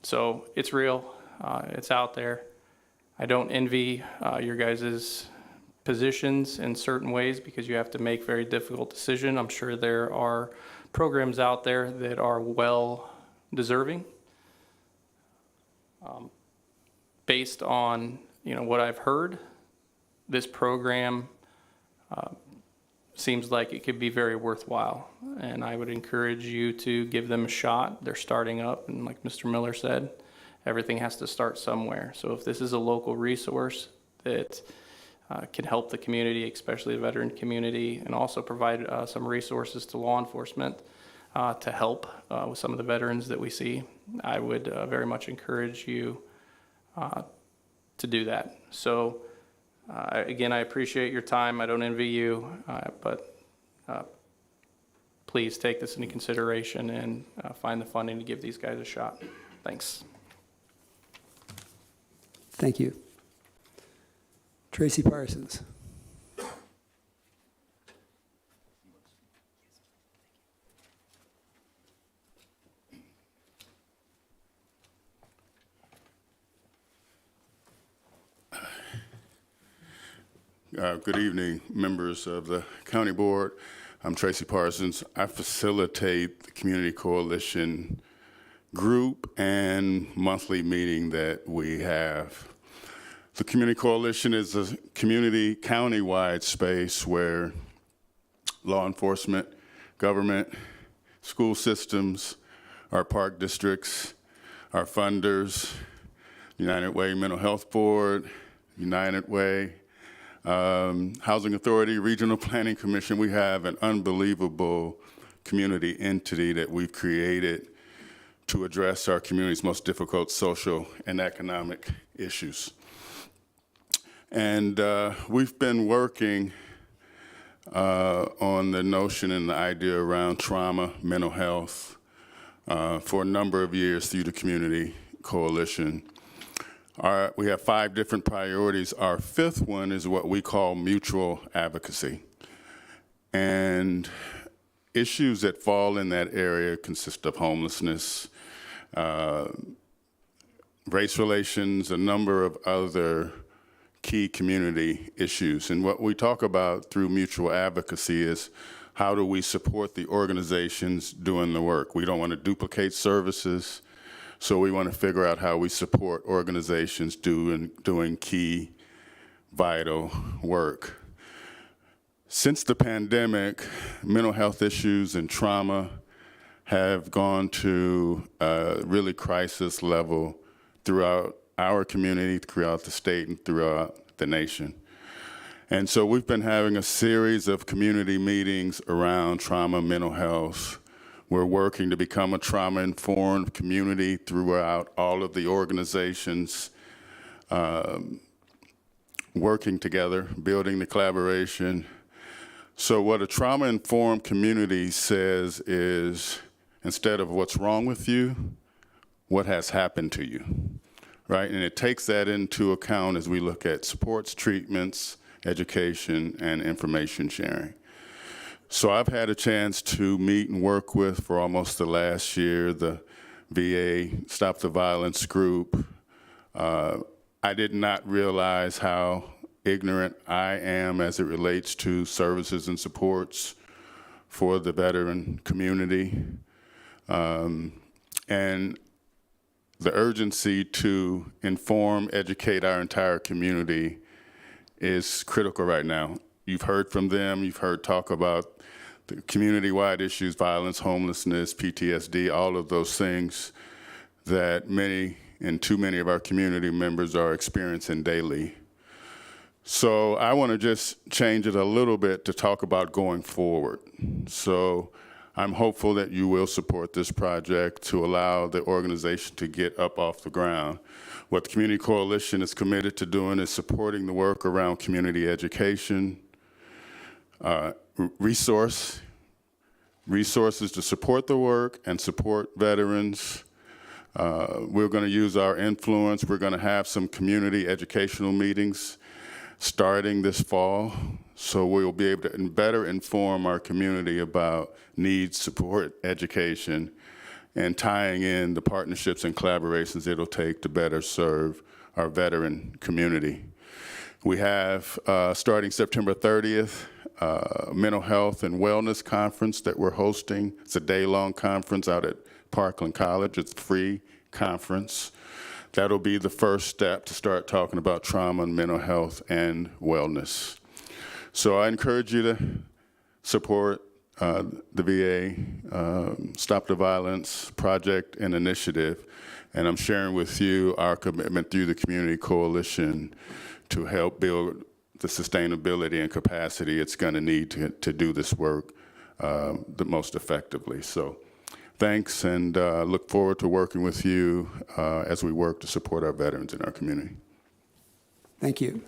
So it's real, it's out there. I don't envy your guys' positions in certain ways, because you have to make very difficult decisions. I'm sure there are programs out there that are well deserving. Based on what I've heard, this program seems like it could be very worthwhile, and I would encourage you to give them a shot. They're starting up, and like Mr. Miller said, everything has to start somewhere. So if this is a local resource that can help the community, especially the veteran community, and also provide some resources to law enforcement to help with some of the veterans that we see, I would very much encourage you to do that. So again, I appreciate your time. I don't envy you, but please take this into consideration and find the funding to give these guys a shot. Thanks. Thank you. Tracy Parsons. Good evening, members of the County Board. I'm Tracy Parsons. I facilitate the Community Coalition group and monthly meeting that we have. The Community Coalition is a community county-wide space where law enforcement, government, school systems, our park districts, our funders, United Way Mental Health Board, United Way, Housing Authority, Regional Planning Commission, we have an unbelievable community entity that we've created to address our community's most difficult social and economic issues. And we've been working on the notion and the idea around trauma, mental health, for a number of years through the Community Coalition. We have 5 different priorities. Our 5th one is what we call mutual advocacy. And issues that fall in that area consist of homelessness, race relations, a number of other key community issues. And what we talk about through mutual advocacy is how do we support the organizations doing the work. We don't want to duplicate services. So we want to figure out how we support organizations doing key, vital work. Since the pandemic, mental health issues and trauma have gone to really crisis level throughout our community, throughout the state, and throughout the nation. And so we've been having a series of community meetings around trauma, mental health. We're working to become a trauma-informed community throughout all of the organizations, working together, building the collaboration. So what a trauma-informed community says is, instead of what's wrong with you, what has happened to you, right? And it takes that into account as we look at supports, treatments, education, and information sharing. So I've had a chance to meet and work with, for almost the last year, the VA Stop the Violence group. I did not realize how ignorant I am as it relates to services and supports for the veteran community. And the urgency to inform, educate our entire community is critical right now. you've heard from them, you've heard talk about the community-wide issues, violence, homelessness, PTSD, all of those things that many and too many of our community members are experiencing daily. So I want to just change it a little bit to talk about going forward. So I'm hopeful that you will support this project to allow the organization to get up off the ground. What the Community Coalition is committed to doing is supporting the work around community education, resources to support the work and support veterans. We're going to use our influence. We're going to have some community educational meetings starting this fall, so we'll be able to better inform our community about needs, support, education, and tying in the partnerships and collaborations it'll take to better serve our veteran community. We have, starting September 30th, Mental Health and Wellness Conference that we're hosting. It's a day-long conference out at Parkland College. It's a free conference. That'll be the first step to start talking about trauma and mental health and wellness. So I encourage you to support the VA Stop the Violence project and initiative. And I'm sharing with you our commitment through the Community Coalition to help build the sustainability and capacity it's going to need to do this work the most effectively. So thanks, and look forward to working with you as we work to support our veterans in our community. Thank you.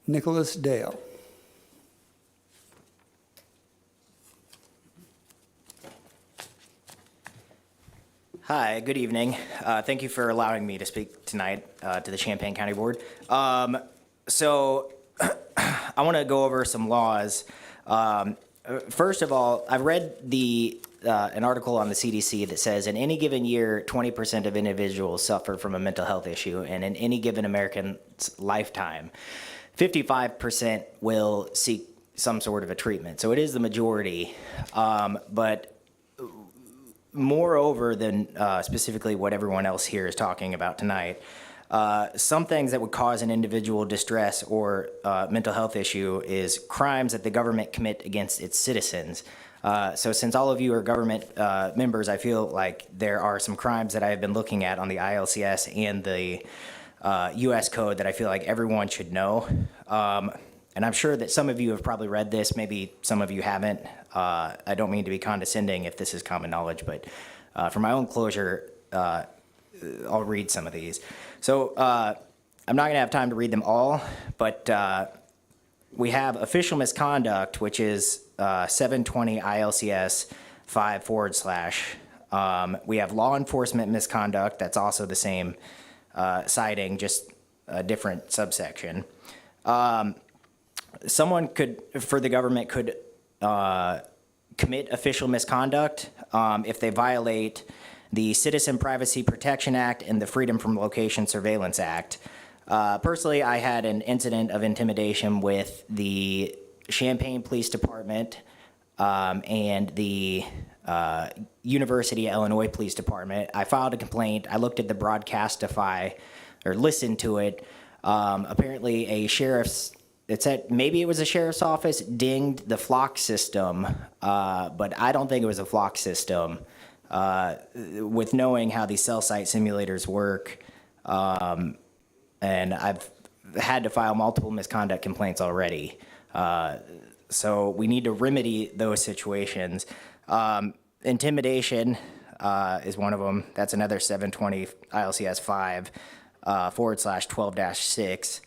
Nicholas Dale. Hi, good evening. Thank you for allowing me to speak tonight to the Champaign County Board. So I want to go over some laws. First of all, I've read an article on the CDC that says in any given year, 20% of individuals suffer from a mental health issue, and in any given American's lifetime, 55% will seek some sort of a treatment. So it is the majority, but moreover than specifically what everyone else here is talking about tonight, some things that would cause an individual distress or mental health issue is crimes that the government commit against its citizens. So since all of you are government members, I feel like there are some crimes that I have been looking at on the ILCS and the U.S. Code that I feel like everyone should know. And I'm sure that some of you have probably read this, maybe some of you haven't. I don't mean to be condescending if this is common knowledge, but for my own closure, I'll read some of these. So I'm not going to have time to read them all, but we have official misconduct, which is 720 ILCS 5/. We have law enforcement misconduct. That's also the same citing, just a different subsection. Someone could, for the government, could commit official misconduct if they violate the Citizen Privacy Protection Act and the Freedom from Location Surveillance Act. Personally, I had an incident of intimidation with the Champaign Police Department and the University of Illinois Police Department. I filed a complaint. I looked at the Broadcastify, or listened to it. Apparently, a sheriff's, it said maybe it was a sheriff's office, dinged the flock system, but I don't think it was a flock system. With knowing how these cell site simulators work, and I've had to file multiple misconduct complaints already. So we need to remedy those situations. Intimidation is one of them. That's another 720 ILCS 5/12-6.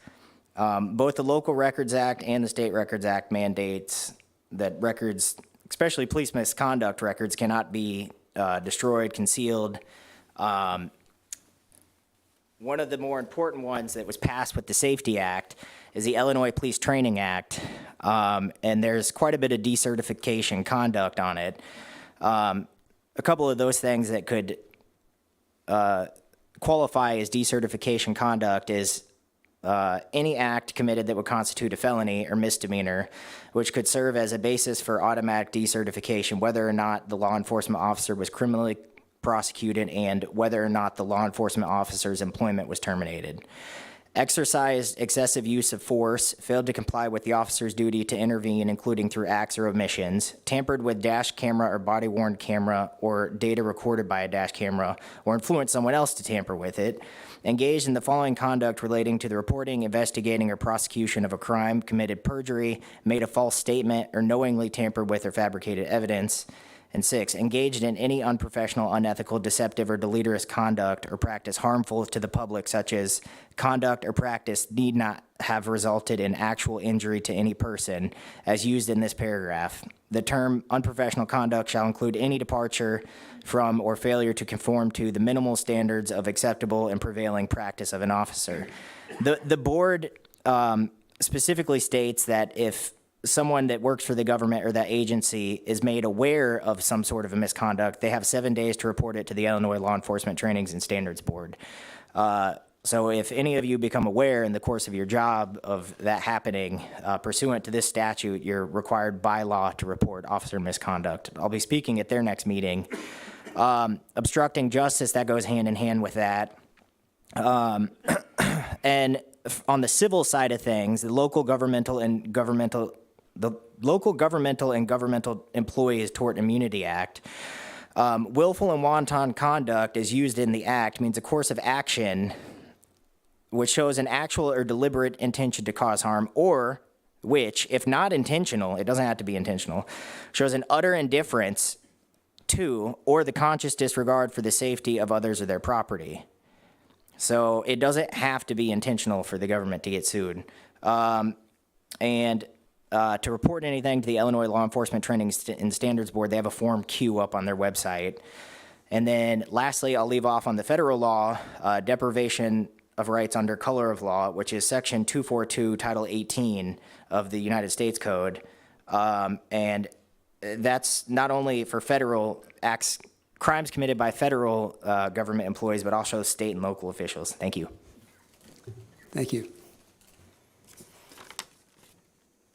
Both the Local Records Act and the State Records Act mandates that records, especially police misconduct records, cannot be destroyed, concealed. One of the more important ones that was passed with the Safety Act is the Illinois Police Training Act, and there's quite a bit of decertification conduct on it. A couple of those things that could qualify as decertification conduct is any act committed that would constitute a felony or misdemeanor, which could serve as a basis for automatic decertification, whether or not the law enforcement officer was criminally prosecuted and whether or not the law enforcement officer's employment was terminated. exercised excessive use of force, failed to comply with the officer's duty to intervene, including through acts or omissions, tampered with dash camera or body-worn camera or data recorded by a dash camera, or influenced someone else to tamper with it, engaged in the following conduct relating to the reporting, investigating, or prosecution of a crime, committed perjury, made a false statement, or knowingly tampered with or fabricated evidence. And 6, engaged in any unprofessional, unethical, deceptive, or deleterious conduct or practice harmful to the public, such as conduct or practice need not have resulted in actual injury to any person, as used in this paragraph. The term unprofessional conduct shall include any departure from or failure to conform to the minimal standards of acceptable and prevailing practice of an officer. The board specifically states that if someone that works for the government or that agency is made aware of some sort of a misconduct, they have 7 days to report it to the Illinois Law Enforcement Trainings and Standards Board. So if any of you become aware in the course of your job of that happening, pursuant to this statute, you're required by law to report officer misconduct. I'll be speaking at their next meeting. Obstructing justice, that goes hand in hand with that. And on the civil side of things, the Local Governmental and Governmental Employees Tort Immunity Act, willful and wanton conduct as used in the act means a course of action which shows an actual or deliberate intention to cause harm, or which, if not intentional, it doesn't have to be intentional, shows an utter indifference to or the conscious disregard for the safety of others or their property. So it doesn't have to be intentional for the government to get sued. To report anything to the Illinois Law Enforcement Training and Standards Board, they have a Form Q up on their website. And then lastly, I'll leave off on the federal law, deprivation of rights under color of law, which is Section 242, Title 18 of the United States Code. And that's not only for federal acts, crimes committed by federal government employees, but also state and local officials. Thank you. Thank you.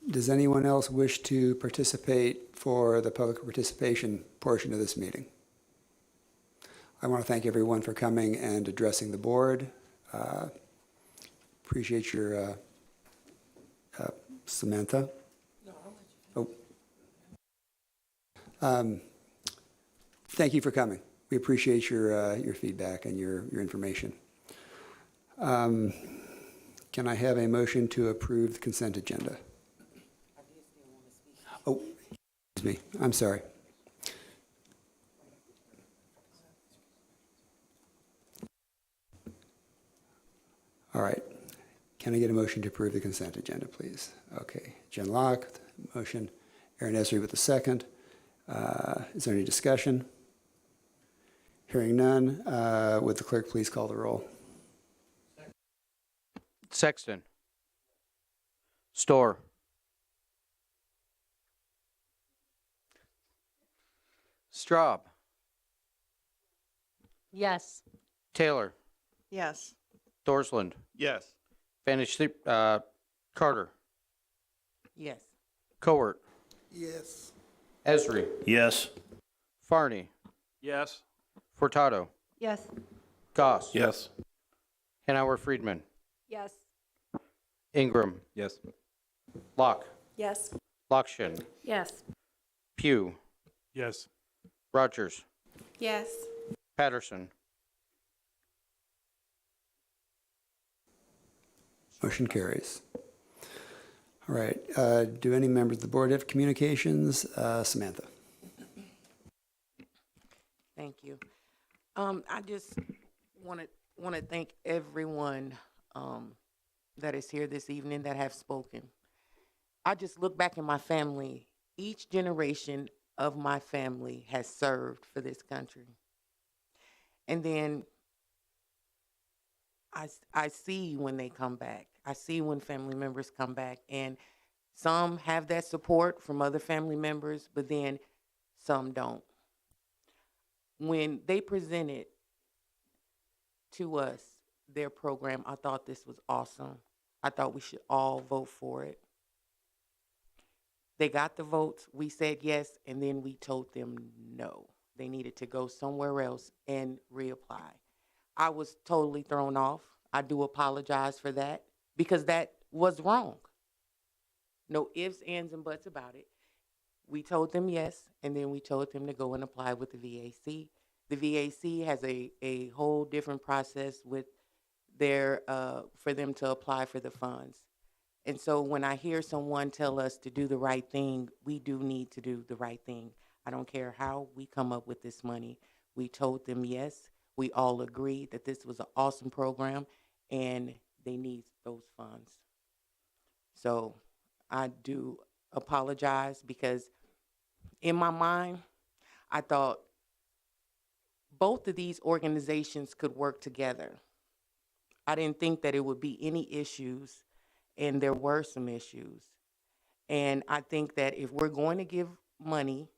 Does anyone else wish to participate for the public participation portion of this meeting? I want to thank everyone for coming and addressing the board. Appreciate your, Samantha. Thank you for coming. We appreciate your feedback and your information. Can I have a motion to approve the consent agenda? Oh, excuse me. I'm sorry. All right. Can I get a motion to approve the consent agenda, please? Okay. Jen Locke, motion. Aaron Esri with the second. Is there any discussion? Hearing none, would the clerk please call the roll? Sexton. Storr. Straub. Yes. Taylor. Yes. Thorsland. Yes. Vanish, Carter. Yes. Cowart. Yes. Esri. Yes. Farney. Yes. Furtado. Yes. Goss. Yes. Hanauer Friedman. Yes. Ingram. Yes. Locke. Yes. Lockshin. Yes. Pugh. Yes. Rogers. Yes. Patterson. Motion carries. All right. Do any members of the board have communications? Samantha. Thank you. I just want to thank everyone that is here this evening that have spoken. I just look back in my family. Each generation of my family has served for this country. And then I see when they come back. I see when family members come back. And some have that support from other family members, but then some don't. When they presented to us their program, I thought this was awesome. I thought we should all vote for it. They got the votes, we said yes, and then we told them no. They needed to go somewhere else and reapply. I was totally thrown off. I do apologize for that because that was wrong. No ifs, ands, and buts about it. We told them yes, and then we told them to go and apply with the VAC. The VAC has a whole different process with their, for them to apply for the funds. And so when I hear someone tell us to do the right thing, we do need to do the right thing. I don't care how we come up with this money. We told them yes. We all agreed that this was an awesome program and they need those funds. So I do apologize because in my mind, I thought both of these organizations could work together. I didn't think that it would be any issues, and there were some issues. And I think that if we're going to give money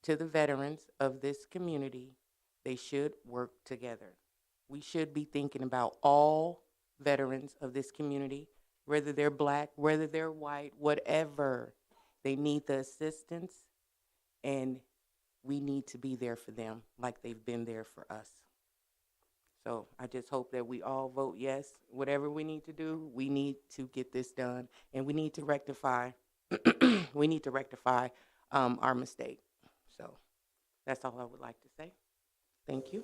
to the veterans of this community, they should work together. We should be thinking about all veterans of this community, whether they're black, whether they're white, whatever. They need the assistance, and we need to be there for them like they've been there for us. So I just hope that we all vote yes. Whatever we need to do, we need to get this done, and we need to rectify. We need to rectify our mistake. So that's all I would like to say. Thank you.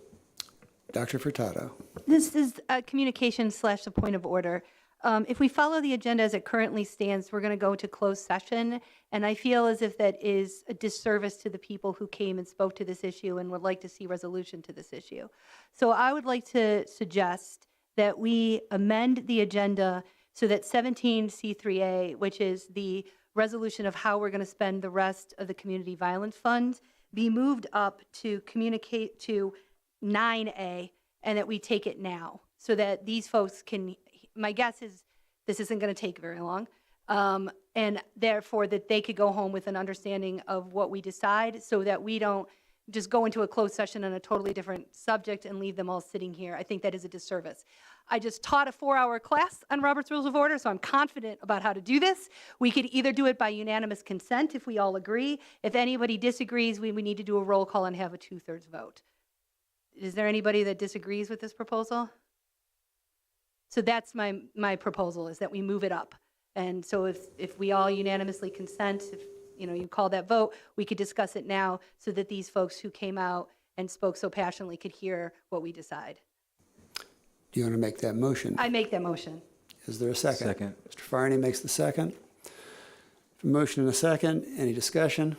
Dr. Furtado. This is a communication / a point of order. If we follow the agenda as it currently stands, we're going to go to closed session, and I feel as if that is a disservice to the people who came and spoke to this issue and would like to see resolution to this issue. So I would like to suggest that we amend the agenda so that 17C3A, which is the resolution of how we're going to spend the rest of the Community Violence Fund, be moved up to communicate to 9A, and that we take it now so that these folks can, my guess is this isn't going to take very long, and therefore that they could go home with an understanding of what we decide so that we don't just go into a closed session on a totally different subject and leave them all sitting here. I think that is a disservice. I just taught a 4-hour class on Robert's Rules of Order, so I'm confident about how to do this. We could either do it by unanimous consent if we all agree. If anybody disagrees, we need to do a roll call and have a 2/3 vote. Is there anybody that disagrees with this proposal? So that's my proposal, is that we move it up. And so if we all unanimously consent, if you call that vote, we could discuss it now so that these folks who came out and spoke so passionately could hear what we decide. Do you want to make that motion? I make that motion. Is there a second? Second. Mr. Farney makes the second. A motion and a second. Any discussion?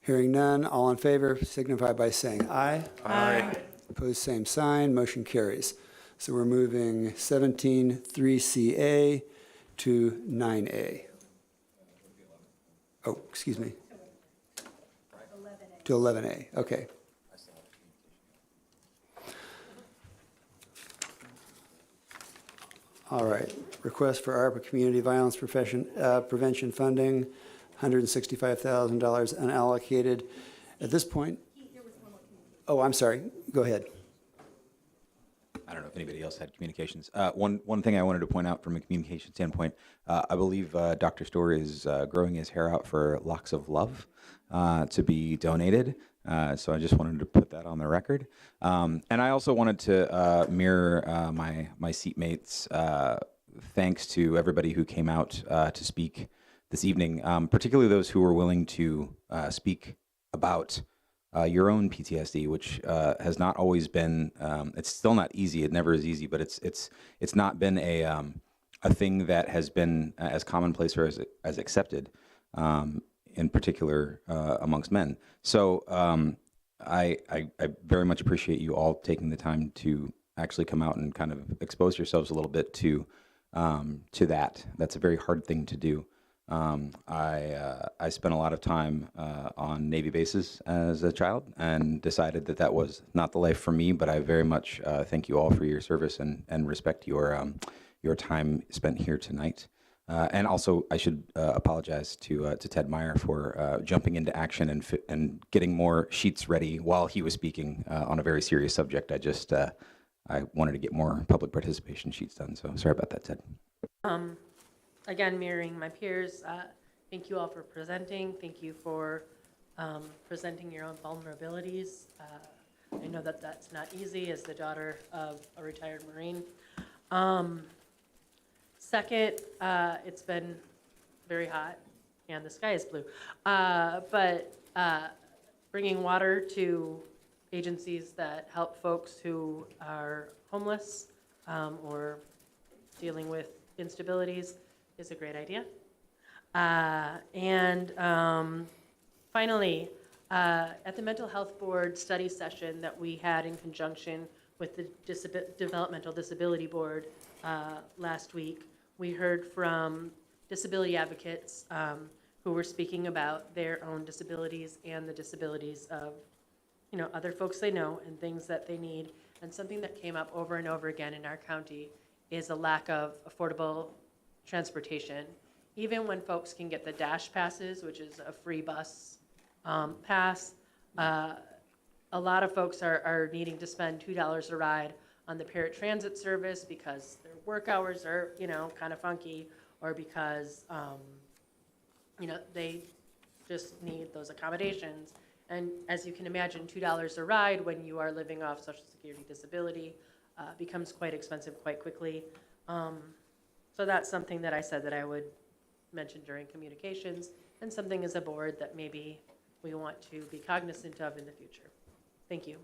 Hearing none, all in favor signify by saying aye. Aye. Opposed, same sign. Motion carries. So we're moving 17-3CA to 9A. Oh, excuse me. To 11A. Okay. All right. Request for ARPA Community Violence Prevention Funding, $165,000 unallocated. At this point, oh, I'm sorry. Go ahead. I don't know if anybody else had communications. One thing I wanted to point out from a communication standpoint, I believe Dr. Storr is growing his hair out for Locks of Love to be donated. So I just wanted to put that on the record. And I also wanted to mirror my seatmates' thanks to everybody who came out to speak this evening, particularly those who were willing to speak about your own PTSD, which has not always been. It's still not easy. It never is easy, but it's not been a thing that has been as commonplace or as accepted, in particular amongst men. So I very much appreciate you all taking the time to actually come out and kind of expose yourselves a little bit to that. That's a very hard thing to do. I spent a lot of time on Navy bases as a child and decided that that was not the life for me, but I very much thank you all for your service and respect your time spent here tonight. And also, I should apologize to Ted Meyer for jumping into action and getting more sheets ready while he was speaking on a very serious subject. I wanted to get more public participation sheets done, so sorry about that, Ted. Again, mirroring my peers, thank you all for presenting. Thank you for presenting your own vulnerabilities. I know that that's not easy as the daughter of a retired Marine. Second, it's been very hot and the sky is blue. But bringing water to agencies that help folks who are homeless or dealing with instabilities is a great idea. Finally, at the Mental Health Board study session that we had in conjunction with the Developmental Disability Board last week, we heard from disability advocates who were speaking about their own disabilities and the disabilities of, other folks they know and things that they need. And something that came up over and over again in our county is a lack of affordable transportation. Even when folks can get the Dash passes, which is a free bus pass, a lot of folks are needing to spend $2 a ride on the Parrot Transit service because their work hours are, kind of funky, or because, they just need those accommodations. And as you can imagine, $2 a ride when you are living off Social Security disability becomes quite expensive quite quickly. So that's something that I said that I would mention during communications, and something as a board that maybe we want to be cognizant of in the future. Thank you.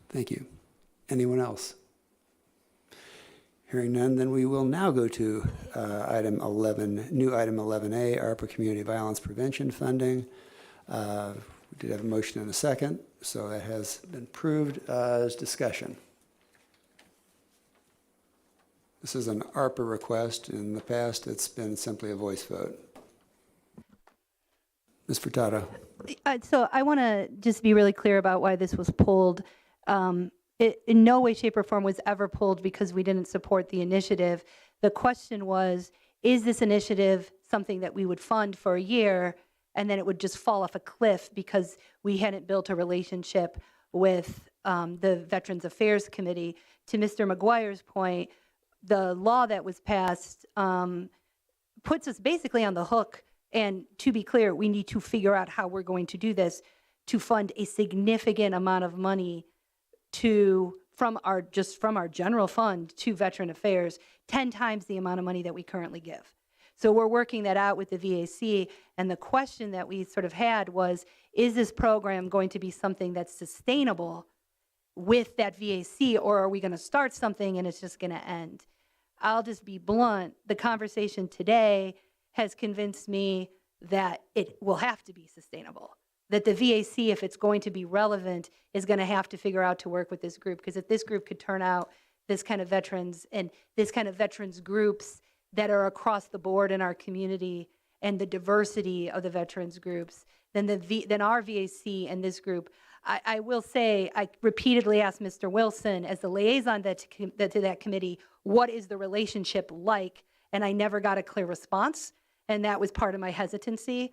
Thank you. Anyone else? Hearing none, then we will now go to item 11, new item 11A, ARPA Community Violence Prevention Funding. We did have a motion and a second, so that has been approved as discussion. This is an ARPA request. In the past, it's been simply a voice vote. Ms. Furtado. So I want to just be really clear about why this was pulled. It in no way, shape, or form was ever pulled because we didn't support the initiative. The question was, is this initiative something that we would fund for a year and then it would just fall off a cliff because we hadn't built a relationship with the Veterans Affairs Committee? To Mr. McGuire's point, the law that was passed puts us basically on the hook. And to be clear, we need to figure out how we're going to do this to fund a significant amount of money from our general fund to Veteran Affairs, 10 times the amount of money that we currently give. So we're working that out with the VAC, and the question that we sort of had was, is this program going to be something that's sustainable with that VAC, or are we going to start something and it's just going to end? I'll just be blunt. The conversation today has convinced me that it will have to be sustainable, that the VAC, if it's going to be relevant, is going to have to figure out to work with this group, because if this group could turn out this kind of veterans and this kind of veterans groups that are across the board in our community and the diversity of the veterans groups, then our VAC and this group, I will say, I repeatedly asked Mr. Wilson as the liaison to that committee, what is the relationship like? And I never got a clear response, and that was part of my hesitancy.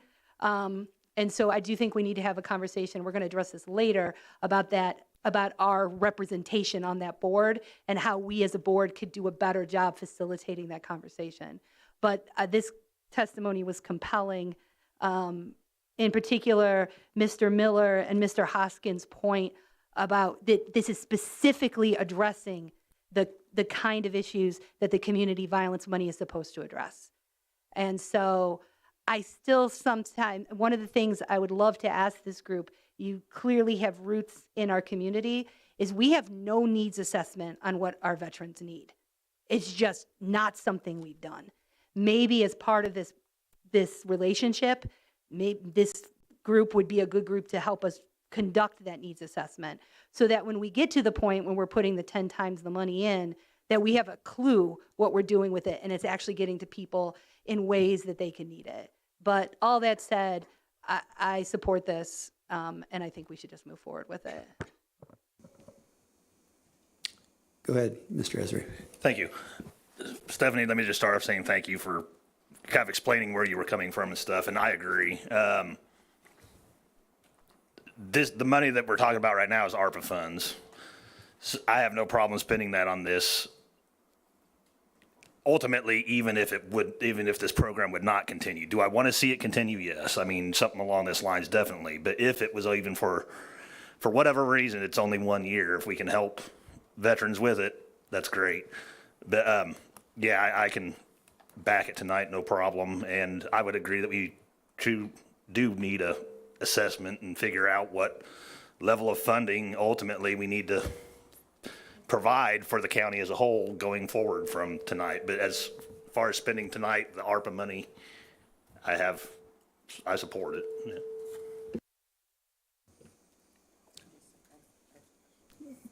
And so I do think we need to have a conversation. We're going to address this later about that, about our representation on that board and how we as a board could do a better job facilitating that conversation. But this testimony was compelling. In particular, Mr. Miller and Mr. Hoskins' point about that this is specifically addressing the kind of issues that the community violence money is supposed to address. And so I still sometimes, one of the things I would love to ask this group, you clearly have roots in our community, is we have no needs assessment on what our veterans need. It's just not something we've done. Maybe as part of this relationship, maybe this group would be a good group to help us conduct that needs assessment, so that when we get to the point when we're putting the 10 times the money in, that we have a clue what we're doing with it and it's actually getting to people in ways that they can need it. But all that said, I support this, and I think we should just move forward with it. Go ahead, Mr. Esri. Thank you. Stephanie, let me just start off saying thank you for kind of explaining where you were coming from and stuff, and I agree. The money that we're talking about right now is ARPA funds. So I have no problem spending that on this. Ultimately, even if this program would not continue, do I want to see it continue? Yes. I mean, something along this lines, definitely. But if it was even for whatever reason, it's only 1 year, if we can help veterans with it, that's great. But, yeah, I can back it tonight, no problem. And I would agree that we do need a assessment and figure out what level of funding ultimately we need to provide for the county as a whole going forward from tonight. But as far as spending tonight, the ARPA money, I support it. Yeah.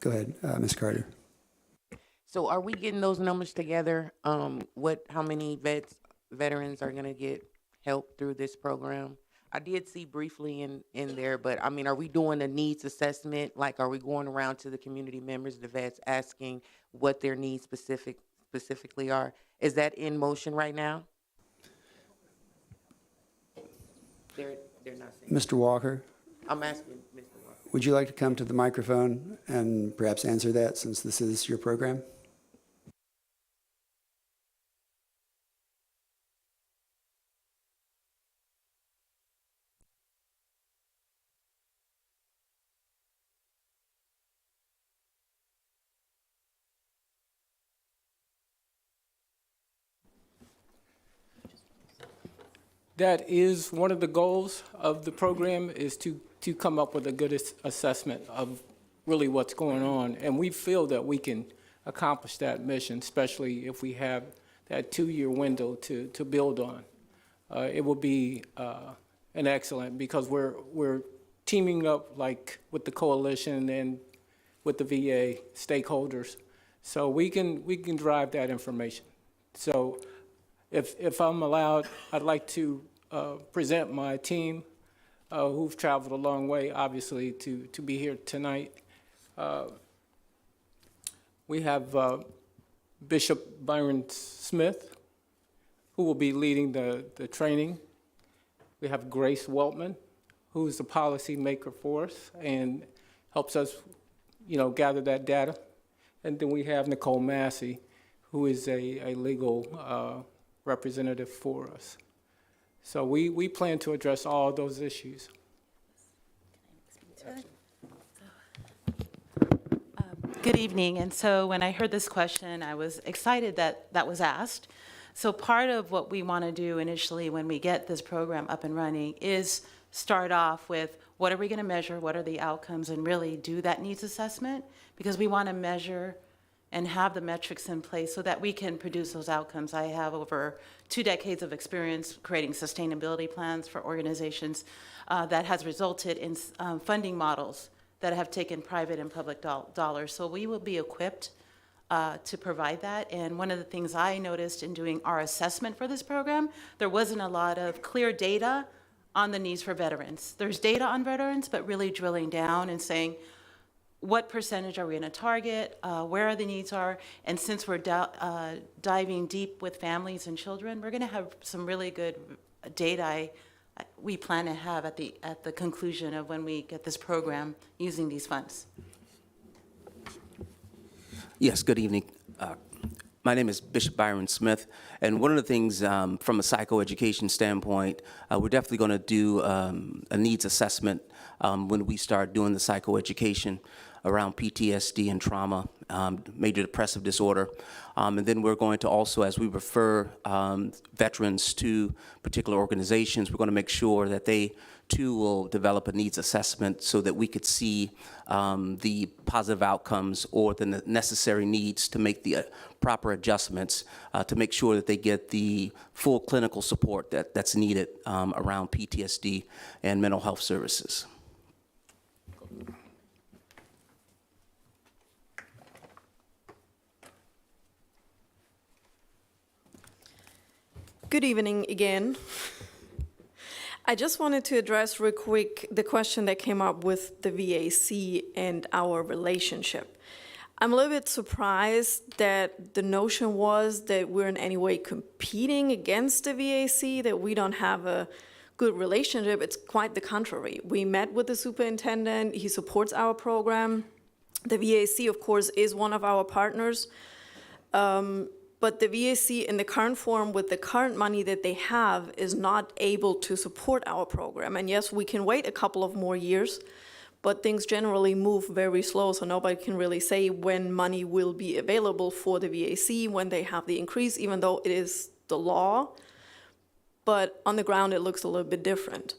Go ahead, Ms. Carter. So are we getting those numbers together? How many veterans are gonna get help through this program? I did see briefly in there, but I mean, are we doing a needs assessment? Like, are we going around to the community members, the vets, asking what their needs specifically are? Is that in motion right now? They're not saying. Mr. Walker, I'm asking Mr. Walker. would you like to come to the microphone and perhaps answer that since this is your program? That is one of the goals of the program, is to come up with a good assessment of really what's going on. And we feel that we can accomplish that mission, especially if we have that 2-year window to build on. It will be an excellent, because we're teaming up like with the coalition and with the VA stakeholders, so we can drive that information. So if I'm allowed, I'd like to present my team who've traveled a long way, obviously, to be here tonight. We have Bishop Byron Smith, who will be leading the training. We have Grace Weltman, who is the policy maker for us and helps us, gather that data. And then we have Nicole Massey, who is a legal representative for us. So we plan to address all those issues. Good evening. And so when I heard this question, I was excited that that was asked. So part of what we want to do initially when we get this program up and running is start off with what are we going to measure, what are the outcomes, and really do that needs assessment, because we want to measure and have the metrics in place so that we can produce those outcomes. I have over 2 decades of experience creating sustainability plans for organizations that has resulted in funding models that have taken private and public dollars. So we will be equipped to provide that. And one of the things I noticed in doing our assessment for this program, there wasn't a lot of clear data on the needs for veterans. There's data on veterans, but really drilling down and saying, what percentage are we going to target, where the needs are, and since we're diving deep with families and children, we're going to have some really good data we plan to have at the conclusion of when we get this program using these funds. Yes, good evening. My name is Bishop Byron Smith, and one of the things from a psychoeducation standpoint, we're definitely going to do a needs assessment when we start doing the psychoeducation around PTSD and trauma, major depressive disorder. And then we're going to also, as we refer veterans to particular organizations, we're going to make sure that they too will develop a needs assessment so that we could see the positive outcomes or the necessary needs to make the proper adjustments to make sure that they get the full clinical support that's needed around PTSD and mental health services. Good evening again. I just wanted to address real quick the question that came up with the VAC and our relationship. I'm a little bit surprised that the notion was that we're in any way competing against the VAC, that we don't have a good relationship. It's quite the contrary. We met with the superintendent. He supports our program. The VAC, of course, is one of our partners. But the VAC in the current form with the current money that they have is not able to support our program. And yes, we can wait a couple of more years, but things generally move very slow, so nobody can really say when money will be available for the VAC, when they have the increase, even though it is the law. But on the ground, it looks a little bit different.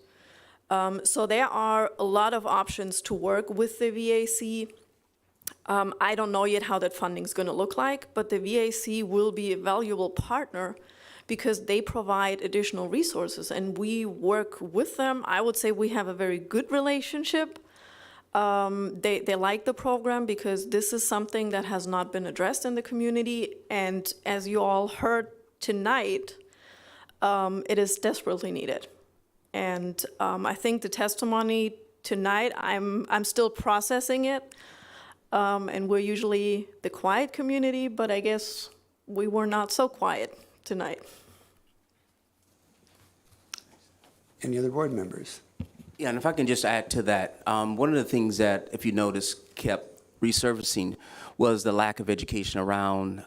So there are a lot of options to work with the VAC. I don't know yet how that funding is going to look like, but the VAC will be a valuable partner because they provide additional resources and we work with them. I would say we have a very good relationship. They like the program because this is something that has not been addressed in the community. And as you all heard tonight, it is desperately needed. And I think the testimony tonight, I'm still processing it. And we're usually the quiet community, but I guess we were not so quiet tonight. Any other board members? Yeah, and if I can just add to that, one of the things that, if you notice, kept resurfacing was the lack of education around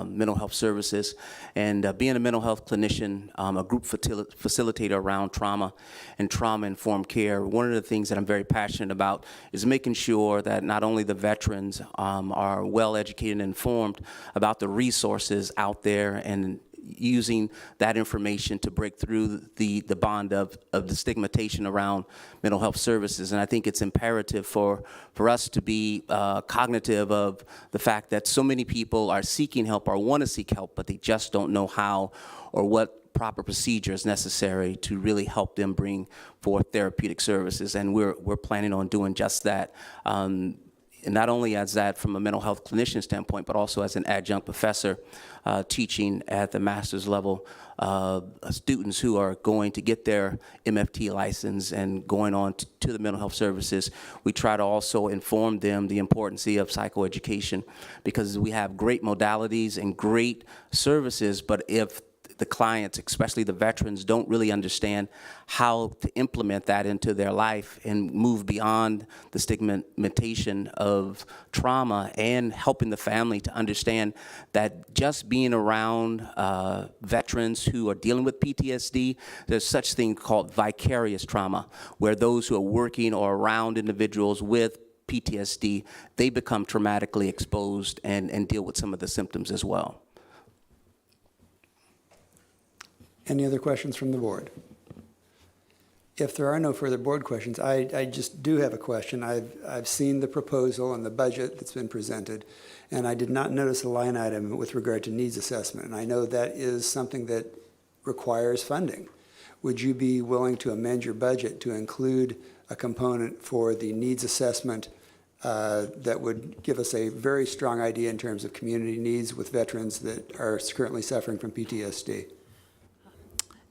mental health services. And being a mental health clinician, a group facilitator around trauma and trauma-informed care, one of the things that I'm very passionate about is making sure that not only the veterans are well-educated and informed about the resources out there and using that information to break through the bond of the stigmatization around mental health services. And I think it's imperative for us to be cognitive of the fact that so many people are seeking help or want to seek help, but they just don't know how or what proper procedure is necessary to really help them bring forth therapeutic services. And we're planning on doing just that. And not only as that from a mental health clinician standpoint, but also as an adjunct professor teaching at the master's level, students who are going to get their MFT license and going on to the mental health services. We try to also inform them the importance of psychoeducation because we have great modalities and great services, but if the clients, especially the veterans, don't really understand how to implement that into their life and move beyond the stigmatization of trauma and helping the family to understand that just being around veterans who are dealing with PTSD, there's such thing called vicarious trauma, where those who are working or around individuals with PTSD, they become traumatically exposed and deal with some of the symptoms as well. Any other questions from the board? If there are no further board questions, I just do have a question. I've seen the proposal and the budget that's been presented, and I did not notice a line item with regard to needs assessment. And I know that is something that requires funding. Would you be willing to amend your budget to include a component for the needs assessment that would give us a very strong idea in terms of community needs with veterans that are currently suffering from PTSD?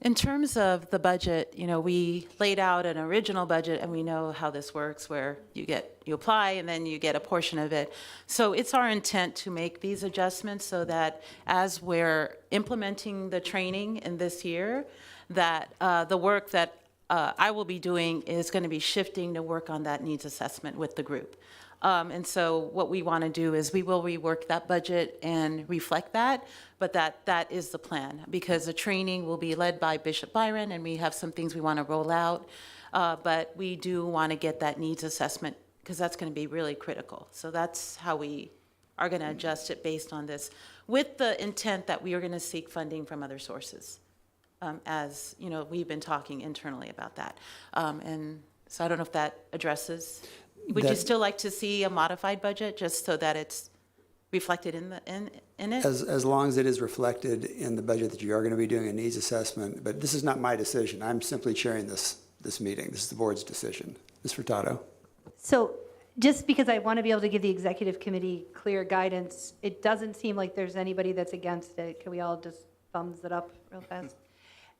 In terms of the budget, you know, we laid out an original budget and we know how this works where you apply and then you get a portion of it. So it's our intent to make these adjustments so that as we're implementing the training in this year, that the work that I will be doing is going to be shifting to work on that needs assessment with the group. And so what we want to do is we will rework that budget and reflect that, but that is the plan because the training will be led by Bishop Byron and we have some things we want to roll out, but we do want to get that needs assessment because that's going to be really critical. So that's how we are going to adjust it based on this with the intent that we are going to seek funding from other sources. As you know, we've been talking internally about that. And so I don't know if that addresses. Would you still like to see a modified budget just so that it's reflected in it? As long as it is reflected in the budget that you are going to be doing a needs assessment, but this is not my decision. I'm simply chairing this meeting. This is the board's decision. Ms. Furtado. So just because I want to be able to give the executive committee clear guidance, it doesn't seem like there's anybody that's against it. Can we all just thumbs it up real fast?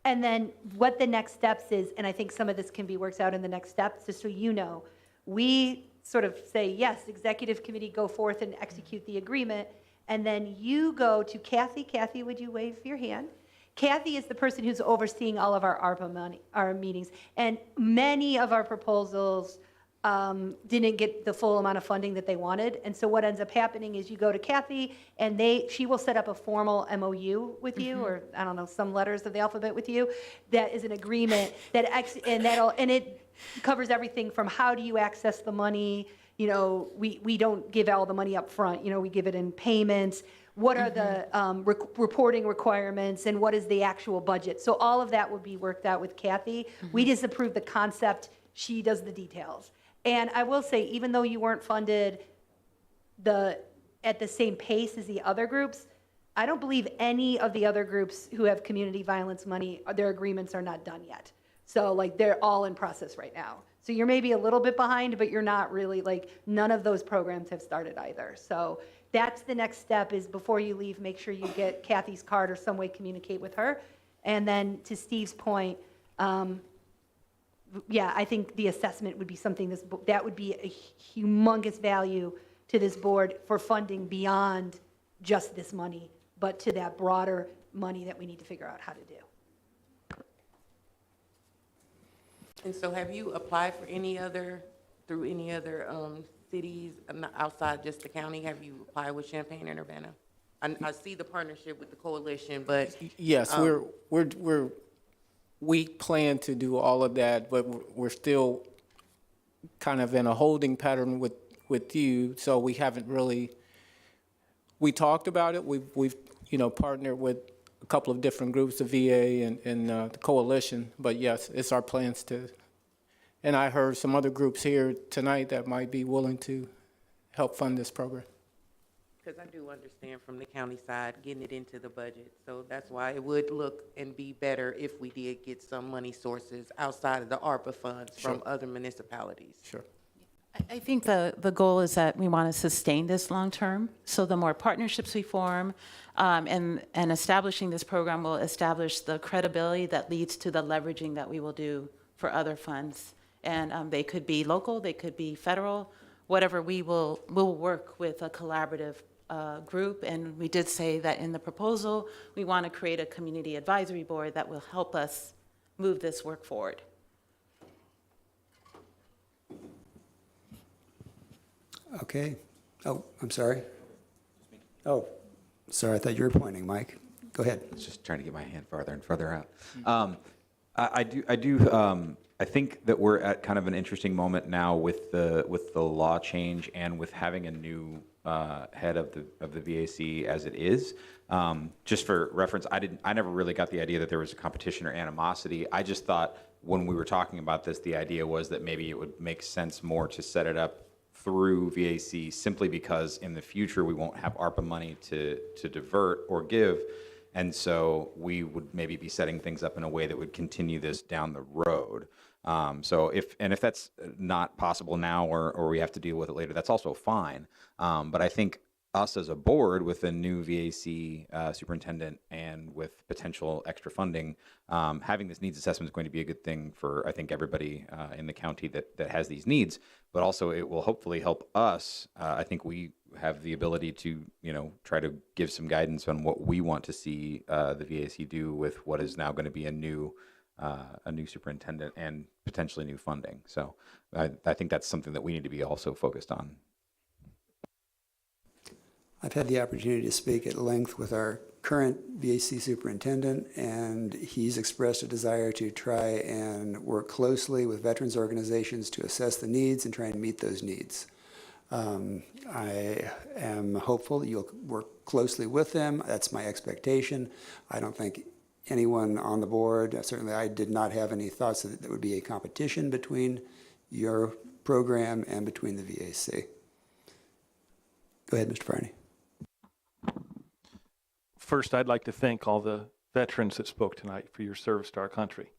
And then what the next steps is, and I think some of this can be worked out in the next steps, just so you know, we sort of say, yes, executive committee, go forth and execute the agreement. And then you go to Kathy. Kathy, would you wave your hand? Kathy is the person who's overseeing all of our ARPA money, our meetings. And many of our proposals didn't get the full amount of funding that they wanted. And so what ends up happening is you go to Kathy and she will set up a formal MOU with you, or I don't know, some letters of the alphabet with you. That is an agreement that covers everything from how do you access the money, you know, we don't give all the money up front, you know, we give it in payments. What are the reporting requirements and what is the actual budget? So all of that would be worked out with Kathy. We just approve the concept, she does the details. And I will say, even though you weren't funded at the same pace as the other groups, I don't believe any of the other groups who have community violence money, their agreements are not done yet. So like they're all in process right now. So you're maybe a little bit behind, but you're not really, like, none of those programs have started either. So that's the next step, is before you leave, make sure you get Kathy's card or some way communicate with her. And then to Steve's point, yeah, I think the assessment would be something that would be a humongous value to this board for funding beyond just this money, but to that broader money that we need to figure out how to do. And so have you applied for through any other cities outside just the county? Have you applied with Champaign and Urbana? I see the partnership with the coalition, but. Yes, we plan to do all of that, but we're still kind of in a holding pattern with you, so we haven't really, we talked about it, we've you know, partnered with a couple of different groups, the VA and the coalition, but yes, it's our plans to, and I heard some other groups here tonight that might be willing to help fund this program. Because I do understand from the county side, getting it into the budget. So that's why it would look and be better if we did get some money sources outside of the ARPA funds from other municipalities. Sure. I think the goal is that we want to sustain this long-term. So the more partnerships we form and establishing this program will establish the credibility that leads to the leveraging that we will do for other funds. And they could be local, they could be federal, whatever. We'll work with a collaborative group. And we did say that in the proposal, we want to create a community advisory board that will help us move this work forward. Okay. Oh, I'm sorry. Oh, sorry, I thought you were pointing, Mike. Go ahead. I was just trying to get my hand farther and farther out. I think that we're at kind of an interesting moment now with the law change and with having a new head of the VAC as it is. Just for reference, I never really got the idea that there was a competition or animosity. I just thought when we were talking about this, the idea was that maybe it would make sense more to set it up through VAC, simply because in the future we won't have ARPA money to divert or give, and so we would maybe be setting things up in a way that would continue this down the road. So if that's not possible now, or we have to deal with it later, that's also fine. But I think us as a board with a new VAC superintendent and with potential extra funding, having this needs assessment is going to be a good thing for, I think, everybody in the county that has these needs, but also it will hopefully help us. I think we have the ability to, try to give some guidance on what we want to see the VAC do with what is now going to be a new superintendent and potentially new funding. So I think that's something that we need to be also focused on. I've had the opportunity to speak at length with our current VAC superintendent, and he's expressed a desire to try and work closely with veterans organizations to assess the needs and try and meet those needs. I am hopeful that you'll work closely with them. That's my expectation. I don't think anyone on the board, certainly I did not have any thoughts that there would be a competition between your program and between the VAC. Go ahead, Mr. Barney. First, I'd like to thank all the veterans that spoke tonight for your service to our country.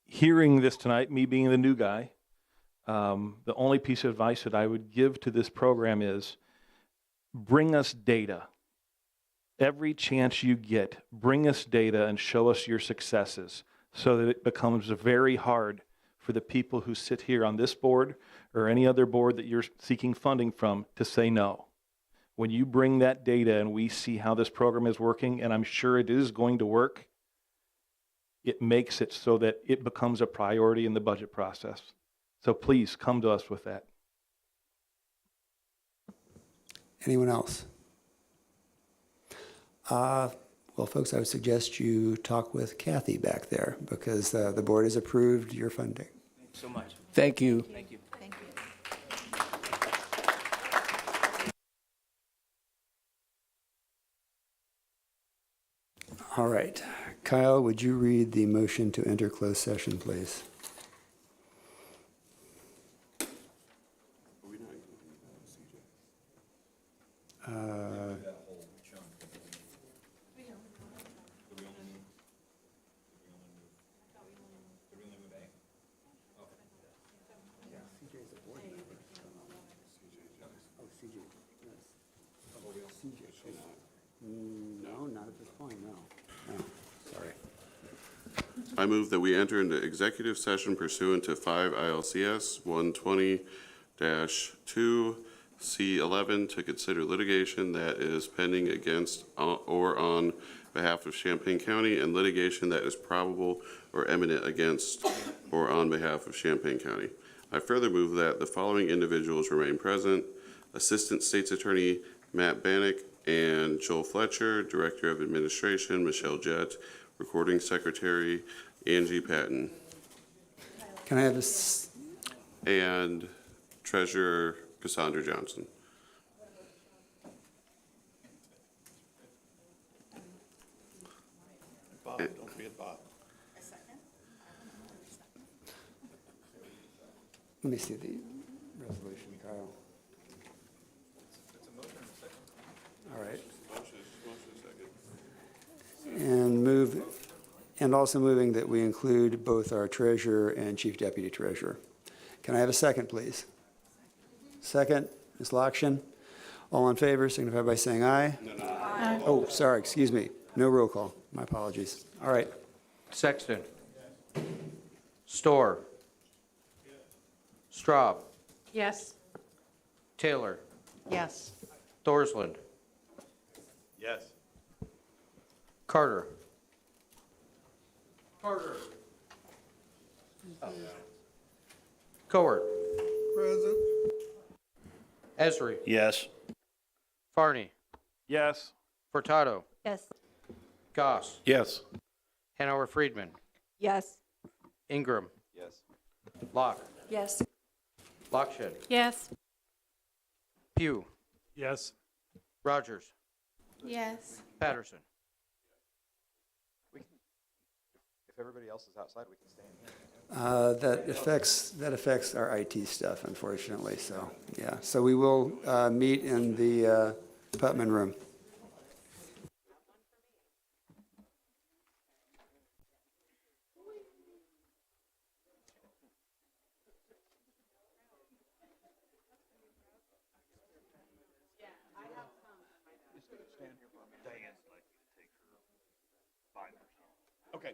Hearing this tonight, me being the new guy, the only piece of advice that I would give to this program is bring us data. Every chance you get, bring us data and show us your successes so that it becomes very hard for the people who sit here on this board or any other board that you're seeking funding from to say no. When you bring that data and we see how this program is working, and I'm sure it is going to work, it makes it so that it becomes a priority in the budget process. So please come to us with that. Anyone else? Well, Well, folks, I would suggest you talk with Kathy back there because the board has approved your funding. So much. Thank you. Thank you. Thank you. All right. Kyle, would you read the motion to enter closed session, please? No, not at this point, no. No, sorry. I move that we enter into executive session pursuant to 5 ILCS 120-2C11 to consider litigation that is pending against or on behalf of Champaign County and litigation that is probable or imminent against or on behalf of Champaign County. I further move that the following individuals remain present: Assistant State's Attorney Matt Bannock and Joel Fletcher, Director of Administration Michelle Jett, Recording Secretary Angie Patton, Can I have and Treasurer Cassandra Johnson. Bob, don't forget Bob. Let me see the resolution, Kyle. All right. And also moving that we include both our treasurer and chief deputy treasurer. Can I have a second, please? Second, Ms. Lokshin. All in favor, signify by saying aye. Aye. Oh, sorry, excuse me. No roll call. My apologies. All right. Sexton. Storr. Straub. Yes. Taylor. Yes. Thorsland. Yes. Carter. Cowart. Present. Esri. Yes. Farney. Yes. Furtado. Yes. Goss. Yes. Hanover Friedman. Yes. Ingram. Yes. Locke. Yes. Lockshed. Yes. Pugh. Yes. Rogers. Yes. Patterson. If everybody else is outside, we can stay in here. That affects our IT stuff, unfortunately, so, yeah. So we will meet in the Putman room. Okay.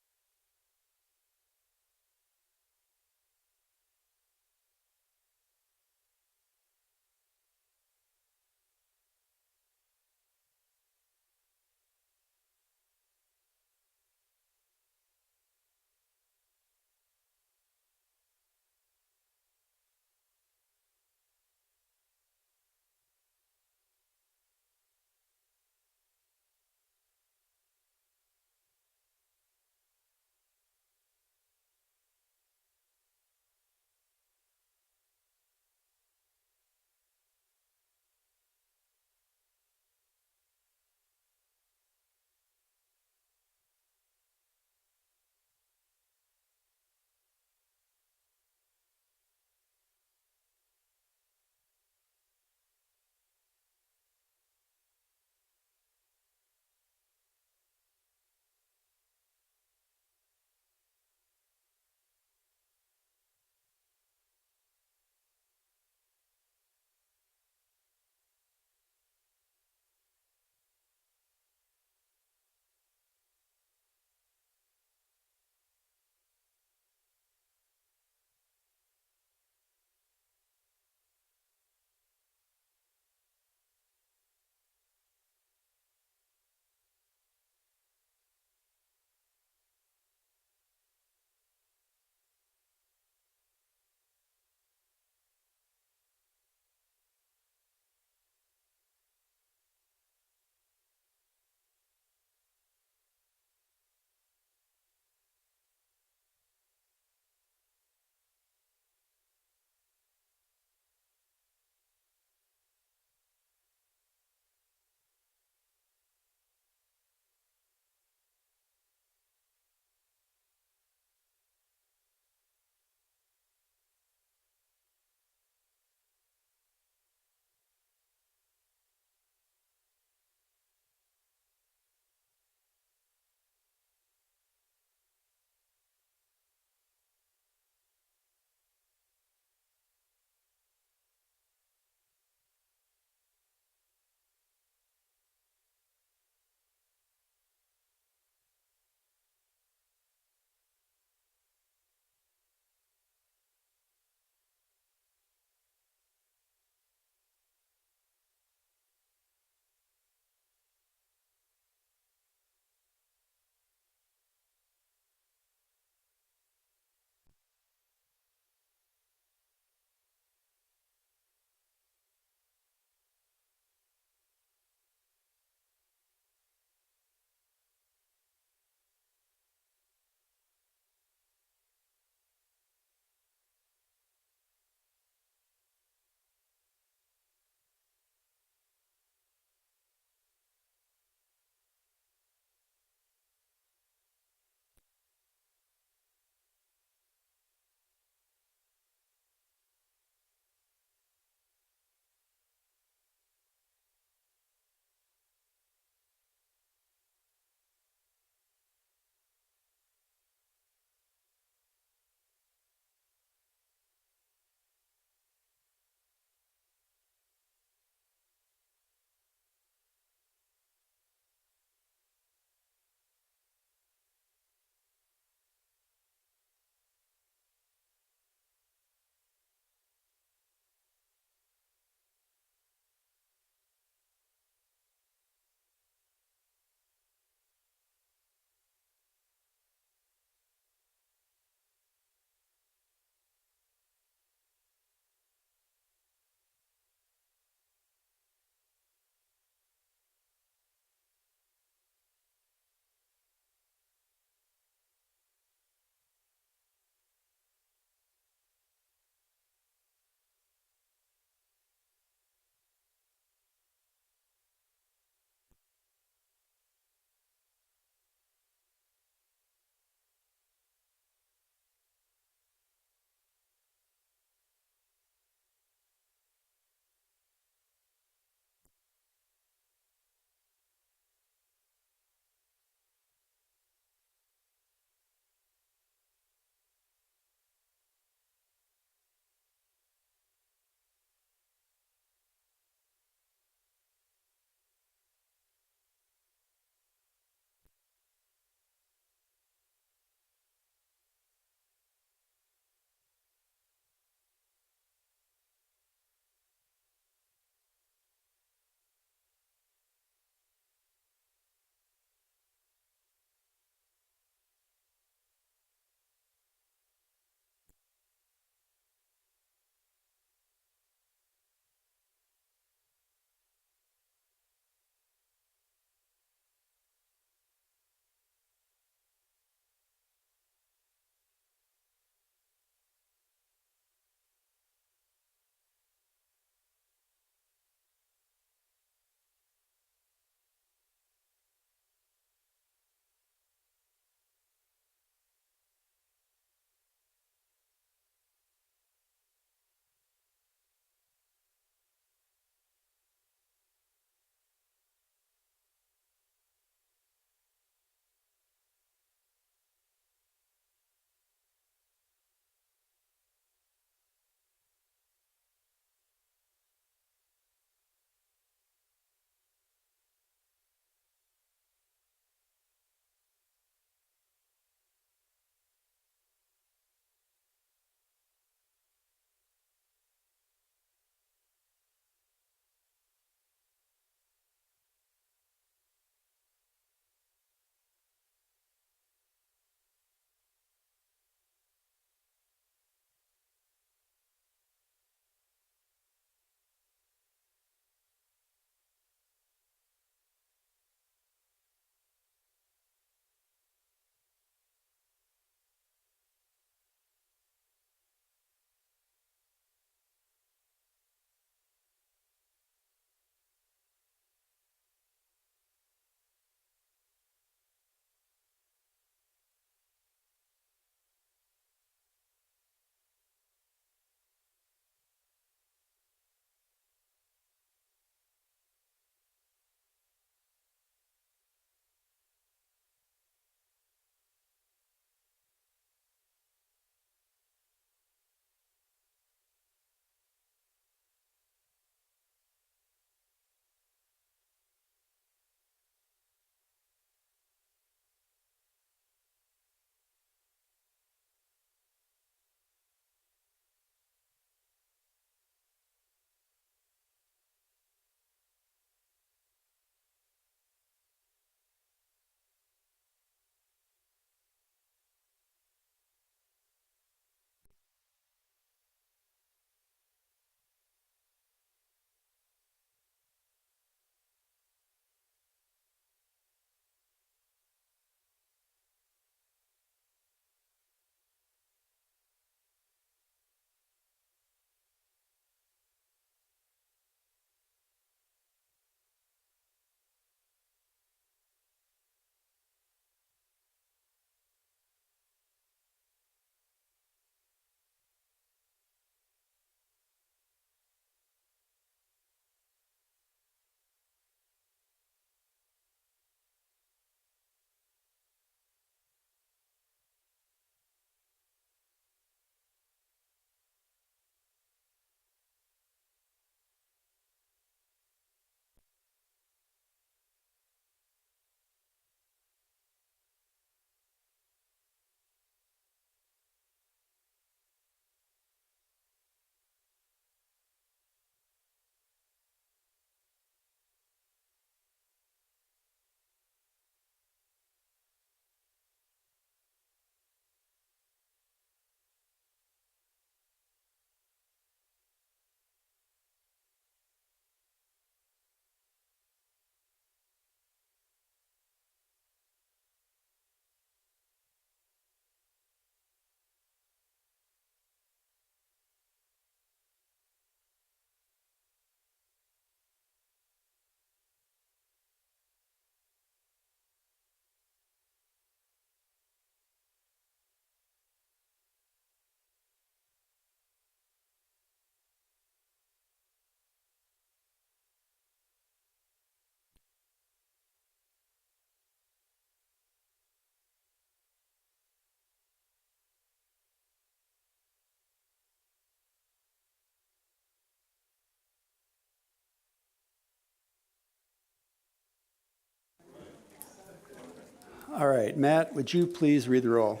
All right, Matt, would you please read the roll?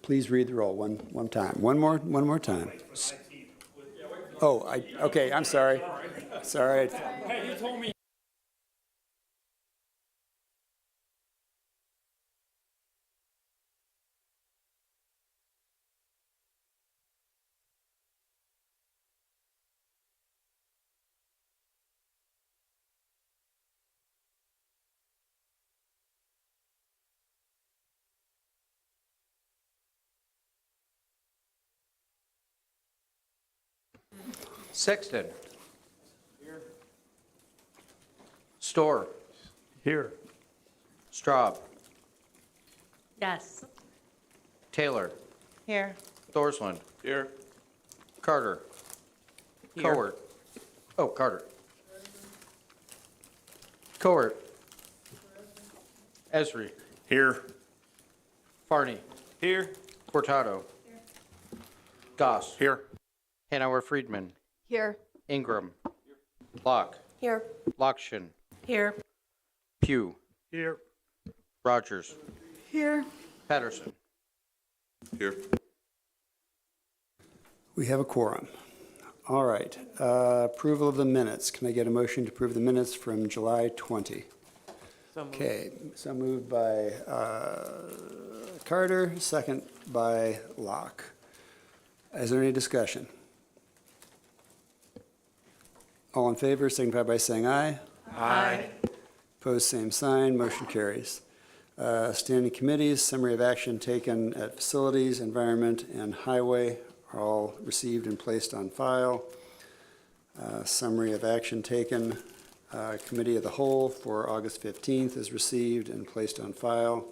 Please read the roll one time. One more time. Oh, okay, I'm sorry. Sorry. Hey, you told me. Sexton. Here. Storr. Here. Straub. Yes. Taylor. Here. Thorsland. Here. Carter. Here. Cowart. Oh, Carter. Cowart. Esri. Here. Farney. Here. Cortado. Goss. Here. Hanauer Friedman. Here. Ingram. Locke. Here. Lockshin. Here. Pugh. Here. Rogers. Here. Patterson. Here. We have a quorum. All right, approval of the minutes. Can I get a motion to approve the minutes from July 20? Okay, so moved by Carter, second by Locke. Is there any discussion? All in favor, signify by saying aye. Aye. Opposed, same sign. Motion carries. Standing committees, summary of action taken at facilities, environment, and highway are all received and placed on file. Summary of action taken, committee of the whole for August 15th is received and placed on file.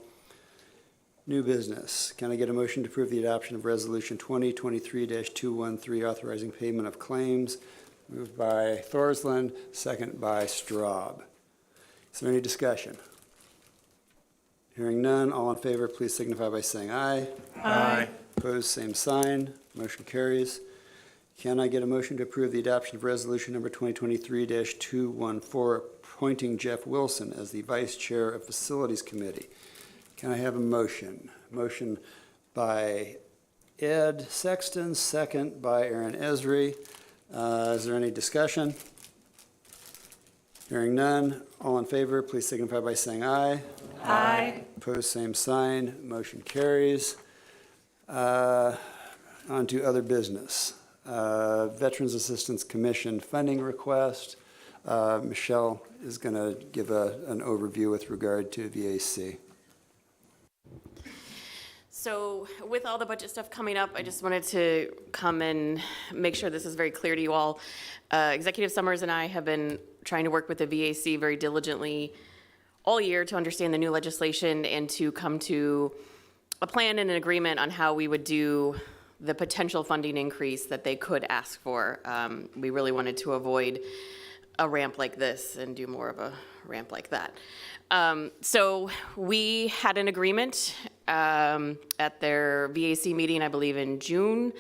New business. Can I get a motion to approve the adoption of Resolution 2023-213 authorizing payment of claims? Moved by Thorsland, second by Straub. Is there any discussion? Hearing none, all in favor, please signify by saying aye. Aye. Opposed, same sign. Motion carries. Can I get a motion to approve the adoption of Resolution Number 2023-214, appointing Jeff Wilson as the Vice Chair of Facilities Committee? Can I have a motion? Motion by Ed Sexton, second by Aaron Esri. Is there any discussion? Hearing none, all in favor, please signify by saying aye. Aye. Opposed, same sign. Motion carries. On to other business. Veterans Assistance Commission funding request. Michelle is going to give an overview with regard to VAC. So with all the budget stuff coming up, I just wanted to come and make sure this is very clear to you all. Executive Summers and I have been trying to work with the VAC very diligently all year to understand the new legislation and to come to a plan and an agreement on how we would do the potential funding increase that they could ask for. We really wanted to avoid a ramp like this and do more of a ramp like that. So we had an agreement at their VAC meeting, I believe in June,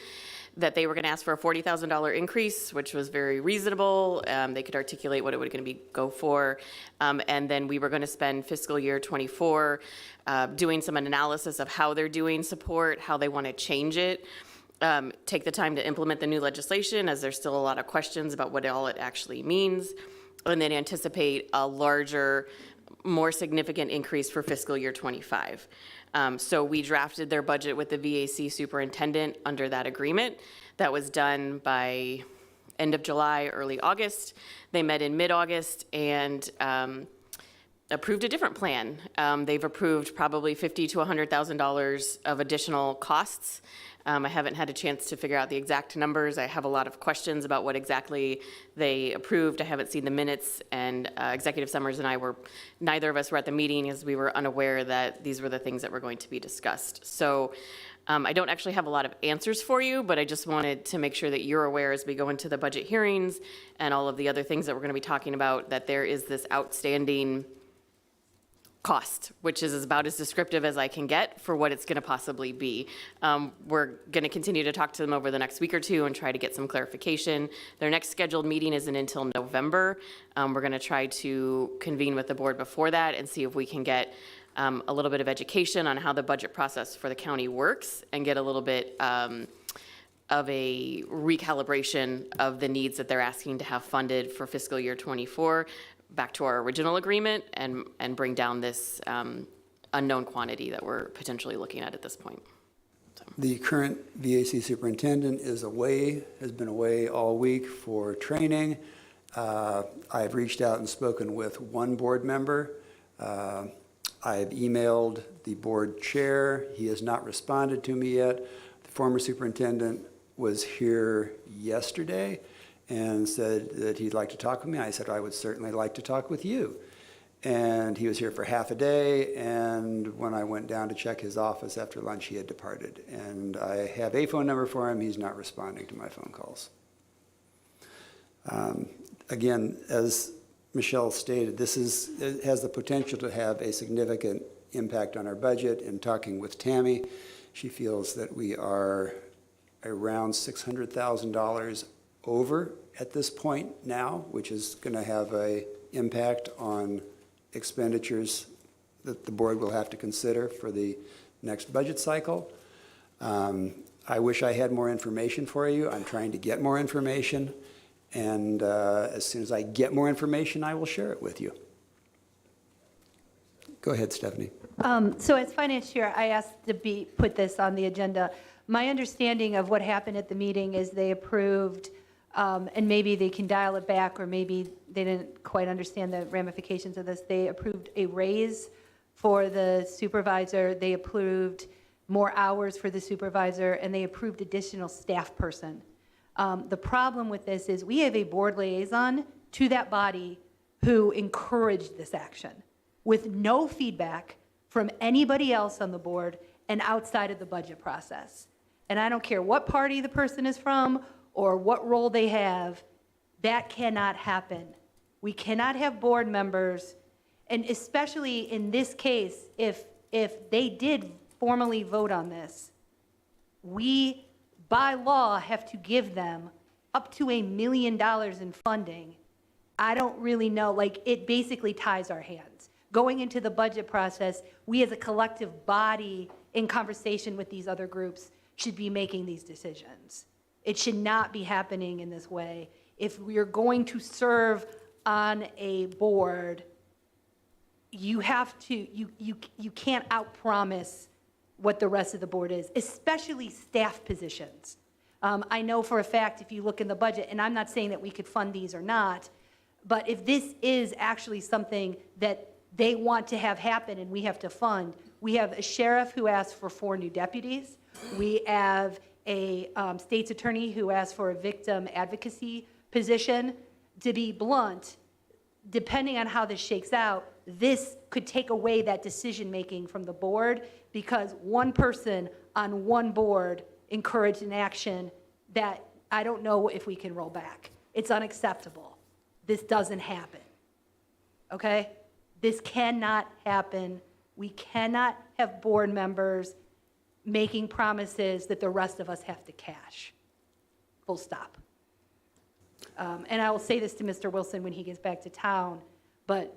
that they were going to ask for a $40,000 increase, which was very reasonable. They could articulate what it was going to go for. And then we were going to spend fiscal year 24 doing some analysis of how they're doing support, how they want to change it. Take the time to implement the new legislation, as there's still a lot of questions about what all it actually means, and then anticipate a larger, more significant increase for fiscal year 25. So we drafted their budget with the VAC superintendent under that agreement. That was done by end of July, early August. They met in mid-August and approved a different plan. They've approved probably $50,000 to $100,000 of additional costs. I haven't had a chance to figure out the exact numbers. I have a lot of questions about what exactly they approved. I haven't seen the minutes, and Executive Summers and I neither of us were at the meeting as we were unaware that these were the things that were going to be discussed. So I don't actually have a lot of answers for you, but I just wanted to make sure that you're aware as we go into the budget hearings and all of the other things that we're going to be talking about, that there is this outstanding cost, which is about as descriptive as I can get for what it's going to possibly be. We're going to continue to talk to them over the next week or two and try to get some clarification. Their next scheduled meeting isn't until November. We're going to try to convene with the board before that and see if we can get a little bit of education on how the budget process for the county works and get a little bit of a recalibration of the needs that they're asking to have funded for fiscal year '24 back to our original agreement and bring down this unknown quantity that we're potentially looking at this point. The current VAC superintendent is away, has been away all week for training. I've reached out and spoken with one board member. I've emailed the board chair. He has not responded to me yet. The former superintendent was here yesterday and said that he'd like to talk with me. I said I would certainly like to talk with you. And he was here for half a day, and when I went down to check his office after lunch, he had departed. And I have a phone number for him. He's not responding to my phone calls. Again, as Michelle stated, it has the potential to have a significant impact on our budget. In talking with Tammy, she feels that we are around $600,000 over at this point now, which is going to have an impact on expenditures that the board will have to consider for the next budget cycle. I wish I had more information for you. I'm trying to get more information, and as soon as I get more information, I will share it with you. Go ahead, Stephanie. So as finance chair, I asked to put this on the agenda. My understanding of what happened at the meeting is they approved, and maybe they can dial it back, or maybe they didn't quite understand the ramifications of this. They approved a raise for the supervisor. They approved more hours for the supervisor, and they approved additional staff person. The problem with this is we have a board liaison to that body who encouraged this action with no feedback from anybody else on the board and outside of the budget process. And I don't care what party the person is from or what role they have, that cannot happen. We cannot have board members, and especially in this case, if they did formally vote on this, we, by law, have to give them up to $1 million in funding. I don't really know, like, it basically ties our hands. Going into the budget process, we as a collective body in conversation with these other groups should be making these decisions. It should not be happening in this way. If we're going to serve on a board, you have to, you can't outpromise what the rest of the board is, especially staff positions. I know for a fact, if you look in the budget, and I'm not saying that we could fund these or not, but if this is actually something that they want to have happen and we have to fund, we have a sheriff who asked for 4 new deputies. We have a state's attorney who asked for a victim advocacy position. To be blunt, depending on how this shakes out, this could take away that decision-making from the board because one person on one board encouraged an action that I don't know if we can roll back. It's unacceptable. This doesn't happen, okay? This cannot happen. We cannot have board members making promises that the rest of us have to cash. Full stop. And I will say this to Mr. Wilson when he gets back to town, but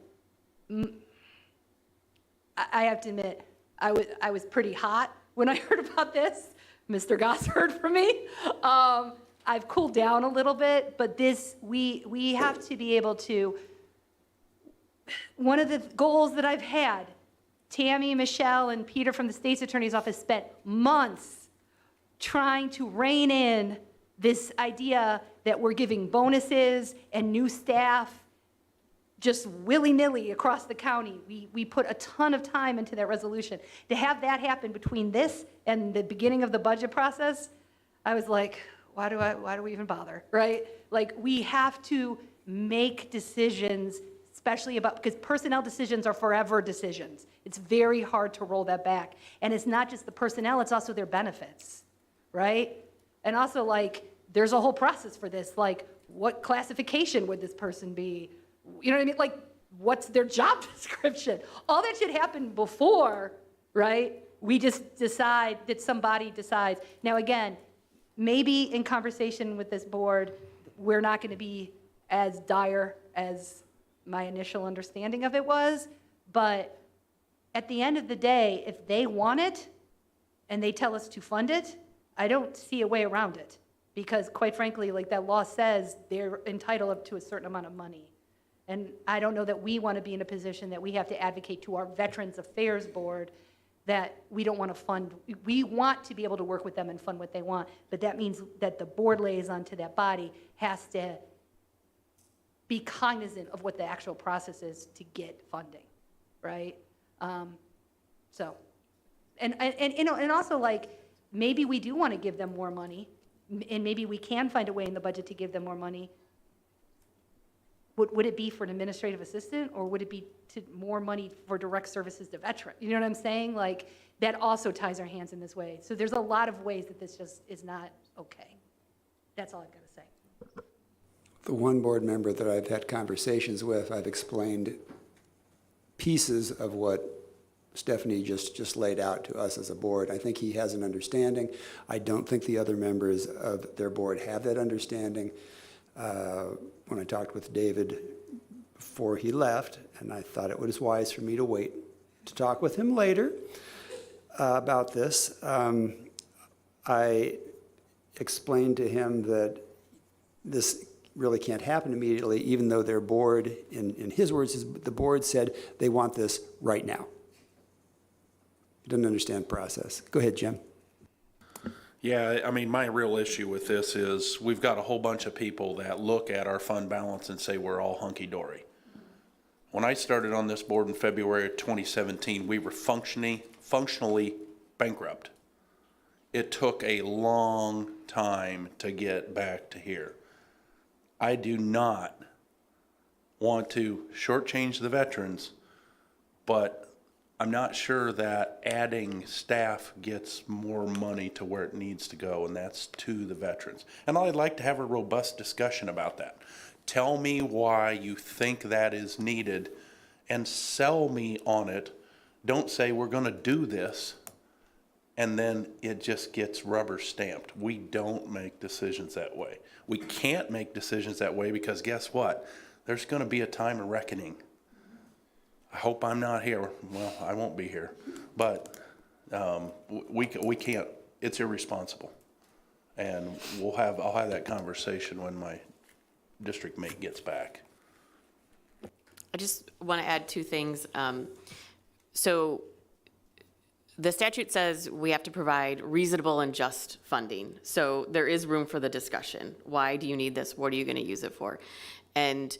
I have to admit, I was pretty hot when I heard about this. Mr. Goss heard from me. I've cooled down a little bit, but this, we have to be able to, one of the goals that I've had, Tammy, Michelle, and Peter from the State's Attorney's Office spent months trying to rein in this idea that we're giving bonuses and new staff just willy-nilly across the county. We put a ton of time into that resolution. To have that happen between this and the beginning of the budget process, I was like, why do we even bother, right? Like, we have to make decisions, especially about, because personnel decisions are forever decisions. It's very hard to roll that back. And it's not just the personnel, it's also their benefits, right? And also, like, there's a whole process for this. Like, what classification would this person be? You know what I mean? Like, what's their job description? All that should happen before, right? We just decide that somebody decides. Now, again, maybe in conversation with this board, we're not going to be as dire as my initial understanding of it was, but at the end of the day, if they want it and they tell us to fund it, I don't see a way around it. Because quite frankly, like that law says, they're entitled up to a certain amount of money. And I don't know that we want to be in a position that we have to advocate to our Veterans Affairs Board that we don't want to fund. We want to be able to work with them and fund what they want, but that means that the board liaison to that body has to be cognizant of what the actual process is to get funding, right? So, and you know, and also like maybe we do want to give them more money, and maybe we can find a way in the budget to give them more money. Would it be for an administrative assistant, or would it be to more money for direct services to veterans? You know what I'm saying? Like, that also ties our hands in this way. So there's a lot of ways that this just is not okay. That's all I've got to say. The one board member that I've had conversations with, I've explained pieces of what Stephanie just laid out to us as a board. I think he has an understanding. I don't think the other members of their board have that understanding. When I talked with David before he left, and I thought it was wise for me to wait to talk with him later about this, I explained to him that this really can't happen immediately, even though their board, in his words, the board said they want this right now. He doesn't understand process. Go ahead, Jim. Yeah, I mean, my real issue with this is we've got a whole bunch of people that look at our fund balance and say we're all hunky-dory. When I started on this board in February of 2017, we were functionally bankrupt. It took a long time to get back to here. I do not want to shortchange the veterans, but I'm not sure that adding staff gets more money to where it needs to go, and that's to the veterans. And I'd like to have a robust discussion about that. Tell me why you think that is needed and sell me on it. Don't say we're going to do this and then it just gets rubber stamped. We don't make decisions that way. We can't make decisions that way because guess what? There's going to be a time of reckoning. I hope I'm not here. Well, I won't be here, but we can't. It's irresponsible, and I'll have that conversation when my district mate gets back. I just want to add two things. So the statute says we have to provide reasonable and just funding. So there is room for the discussion. Why do you need this? What are you going to use it for? And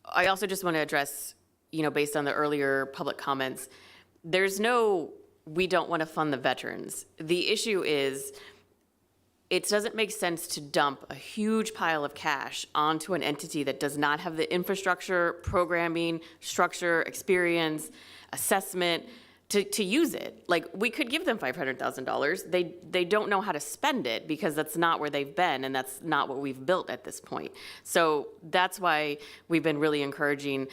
I also just want to address, you know, based on the earlier public comments, there's no, we don't want to fund the veterans. The issue is, it doesn't make sense to dump a huge pile of cash onto an entity that does not have the infrastructure, programming, structure, experience, assessment to use it. Like, we could give them $500,000. They don't know how to spend it because that's not where they've been and that's not what we've built at this point. So that's why we've been really encouraging,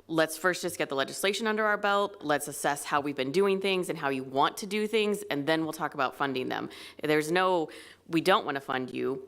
let's first just get the legislation under our belt. Let's assess how we've been doing things and how you want to do things, and then we'll talk about funding them. There's no, we don't want to fund you,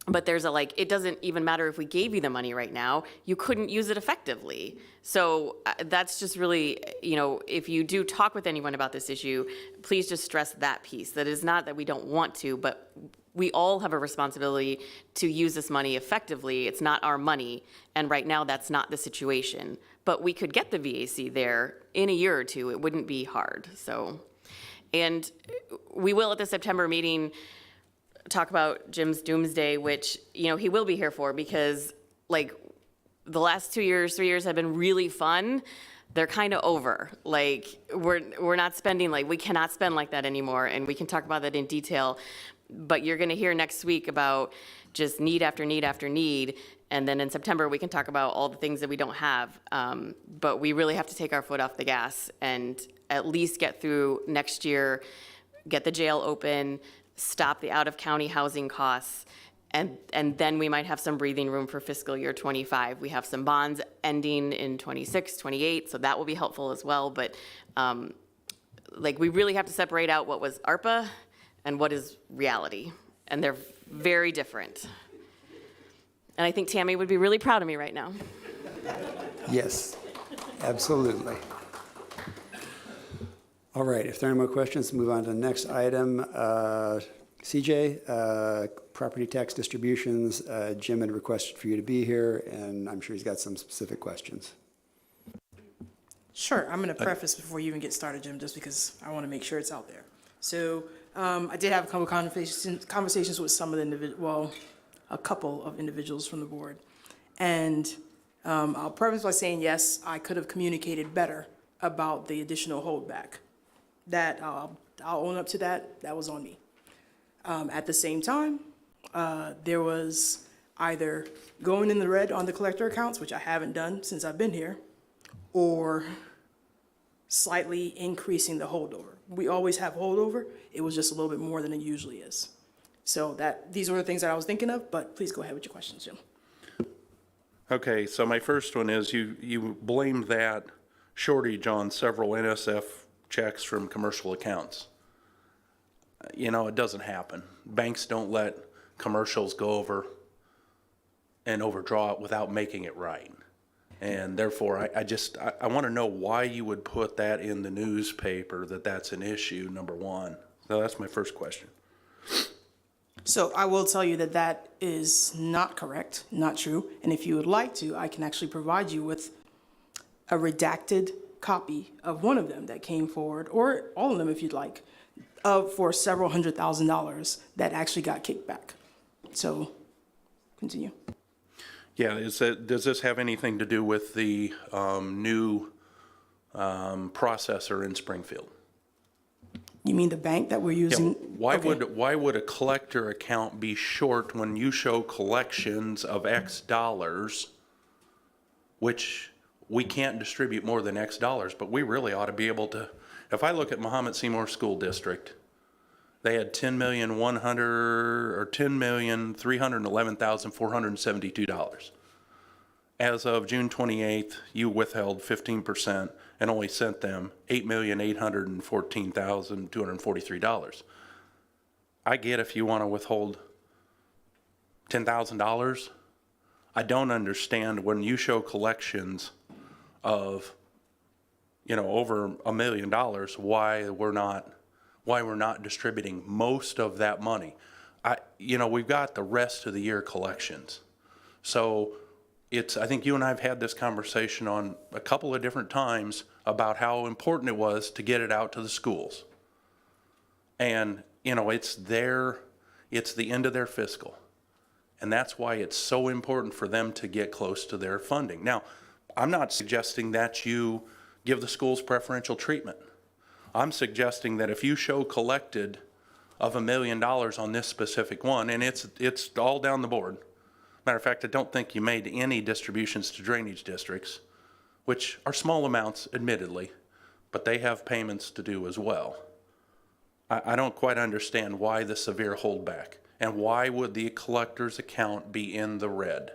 but there's a like, it doesn't even matter if we gave you the money right now, you couldn't use it effectively. So that's just really, you know, if you do talk with anyone about this issue, please just stress that piece. That is not that we don't want to, but we all have a responsibility to use this money effectively. It's not our money, and right now that's not the situation. But we could get the VAC there in a year or two. It wouldn't be hard. So, and we will at the September meeting talk about Jim's doomsday, which, you know, he will be here for, because like the last 2 years, 3 years have been really fun. They're kind of over. Like, we're not spending, like, we cannot spend like that anymore, and we can talk about that in detail. But you're going to hear next week about just need after need after need, and then in September we can talk about all the things that we don't have. But we really have to take our foot off the gas and at least get through next year, get the jail open, stop the out-of-county housing costs, And then we might have some breathing room for fiscal year '25. We have some bonds ending in '26, '28, so that will be helpful as well. But like, we really have to separate out what was ARPA and what is reality. And they're very different. And I think Tammy would be really proud of me right now. Yes, absolutely. All right, if there are no more questions, move on to the next item. CJ, property tax distributions. Jim had requested for you to be here, and I'm sure he's got some specific questions. Sure, I'm going to preface before you even get started, Jim, just because I want to make sure it's out there. So I did have a couple conversations with some of the a couple of individuals from the board. And I'll preface by saying, yes, I could have communicated better about the additional holdback. That I'll own up to that. That was on me. At the same time, there was either going in the red on the collector accounts, which I haven't done since I've been here, or slightly increasing the holdover. We always have holdover. It was just a little bit more than it usually is. So these were the things that I was thinking of, but please go ahead with your questions, Jim. Okay, so my first one is you blamed that shortage on several NSF checks from commercial accounts. You know, it doesn't happen. Banks don't let commercials go over and overdraw it without making it right. And therefore, I want to know why you would put that in the newspaper, that that's an issue, number one. So that's my first question. So I will tell you that that is not correct, not true. And if you would like to, I can actually provide you with a redacted copy of one of them that came forward, or all of them if you'd like, for several $100,000 that actually got kicked back. So continue. Yeah, does this have anything to do with the new processor in Springfield? You mean the bank that we're using? Yeah. Why would a collector account be short when you show collections of X dollars, which we can't distribute more than X dollars, but we really ought to be able to. If I look at Mahomet Seymour School District, they had $10,311,472. As of June 28th, you withheld 15% and only sent them $8,814,243. I get if you want to withhold $10,000. I don't understand when you show collections of, over $1 million, why we're not distributing most of that money. We've got the rest of the year collections. So I think you and I have had this conversation on a couple of different times about how important it was to get it out to the schools. And, it's the end of their fiscal. And that's why it's so important for them to get close to their funding. Now, I'm not suggesting that you give the schools preferential treatment. I'm suggesting that if you show collected of $1 million on this specific one, and it's all down the board. Matter of fact, I don't think you made any distributions to drainage districts, which are small amounts, admittedly, but they have payments to do as well. I don't quite understand why the severe holdback, and why would the collector's account be in the red?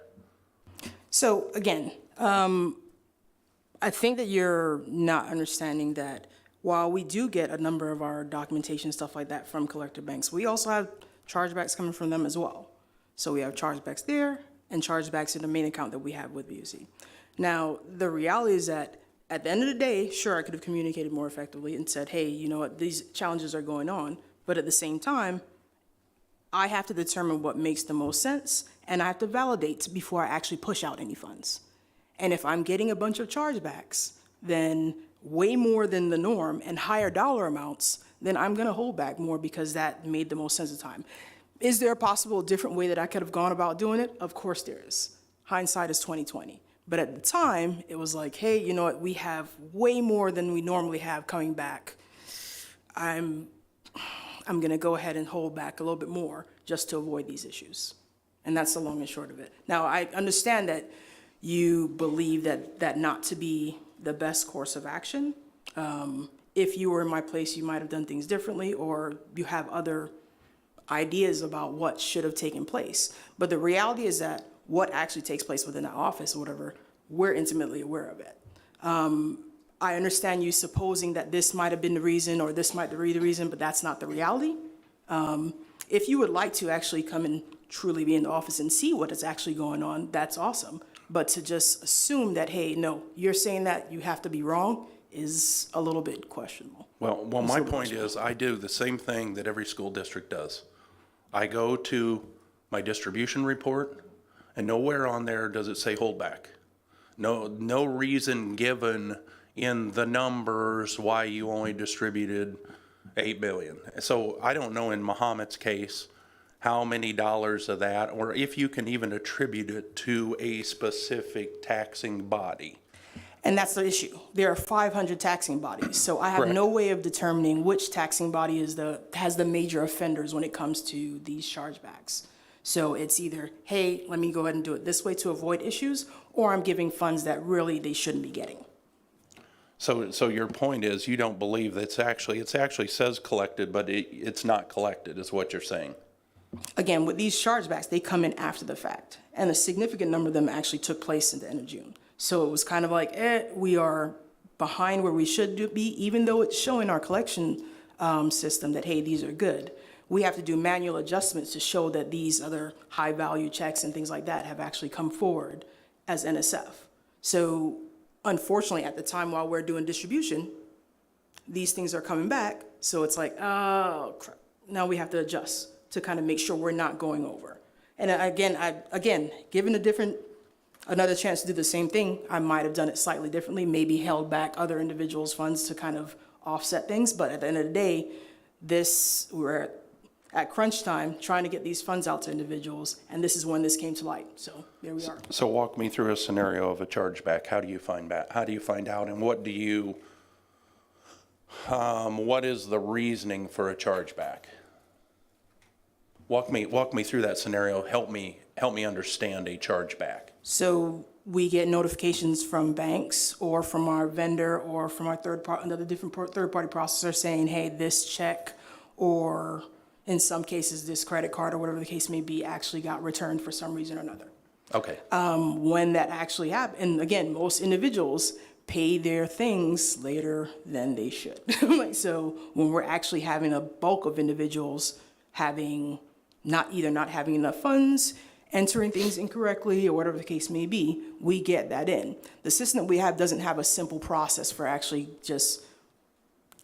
So again, I think that you're not understanding that while we do get a number of our documentation, stuff like that from collector banks, we also have chargebacks coming from them as well. So we have chargebacks there and chargebacks in the main account that we have with BUC. Now, the reality is that at the end of the day, sure, I could have communicated more effectively and said, hey, you know what, these challenges are going on. But at the same time, I have to determine what makes the most sense, and I have to validate before I actually push out any funds. And if I'm getting a bunch of chargebacks, then way more than the norm and higher dollar amounts, then I'm going to hold back more because that made the most sense of the time. Is there a possible different way that I could have gone about doing it? Of course there is. Hindsight is 20/20. But at the time, it was like, hey, you know what? We have way more than we normally have coming back. I'm going to go ahead and hold back a little bit more just to avoid these issues. And that's the long and short of it. Now, I understand that you believe that not to be the best course of action. If you were in my place, you might have done things differently, or you have other ideas about what should have taken place. But the reality is that what actually takes place within the office or whatever, we're intimately aware of it. I understand you supposing that this might have been the reason or this might be the reason, but that's not the reality. If you would like to actually come and truly be in the office and see what is actually going on, that's awesome. But to just assume that, hey, no, you're saying that you have to be wrong is a little bit questionable. Well, my point is, I do the same thing that every school district does. I go to my distribution report, and nowhere on there does it say holdback. No reason given in the numbers why you only distributed $8 billion. So I don't know in Muhammad's case how many dollars of that, or if you can even attribute it to a specific taxing body. And that's the issue. There are 500 taxing bodies, so I have Correct. no way of determining which taxing body has the major offenders when it comes to these chargebacks. So it's either, hey, let me go ahead and do it this way to avoid issues, or I'm giving funds that really they shouldn't be getting. So your point is you don't believe that it actually says collected, but it's not collected, is what you're saying. Again, with these chargebacks, they come in after the fact, and a significant number of them actually took place in the end of June. So it was kind of like, we are behind where we should be, even though it's showing our collection system that, hey, these are good. We have to do manual adjustments to show that these other high-value checks and things like that have actually come forward as NSF. So unfortunately, at the time while we're doing distribution, these things are coming back. So it's like, oh, crap. Now we have to adjust to kind of make sure we're not going over. And again, given another chance to do the same thing, I might have done it slightly differently, maybe held back other individuals' funds to kind of offset things. But at the end of the day, we're at crunch time trying to get these funds out to individuals, and this is when this came to light. So there we are. So walk me through a scenario of a chargeback. How do you find out, and what is the reasoning for a chargeback? Walk me through that scenario. Help me understand a chargeback. So we get notifications from banks or from our vendor or from our another different third-party processor saying, hey, this check, or in some cases, this credit card or whatever the case may be actually got returned for some reason or another. Okay. When that actually happened, and again, most individuals pay their things later than they should. So when we're actually having a bulk of individuals not having enough funds, entering things incorrectly, or whatever the case may be, we get that in. The system that we have doesn't have a simple process for actually just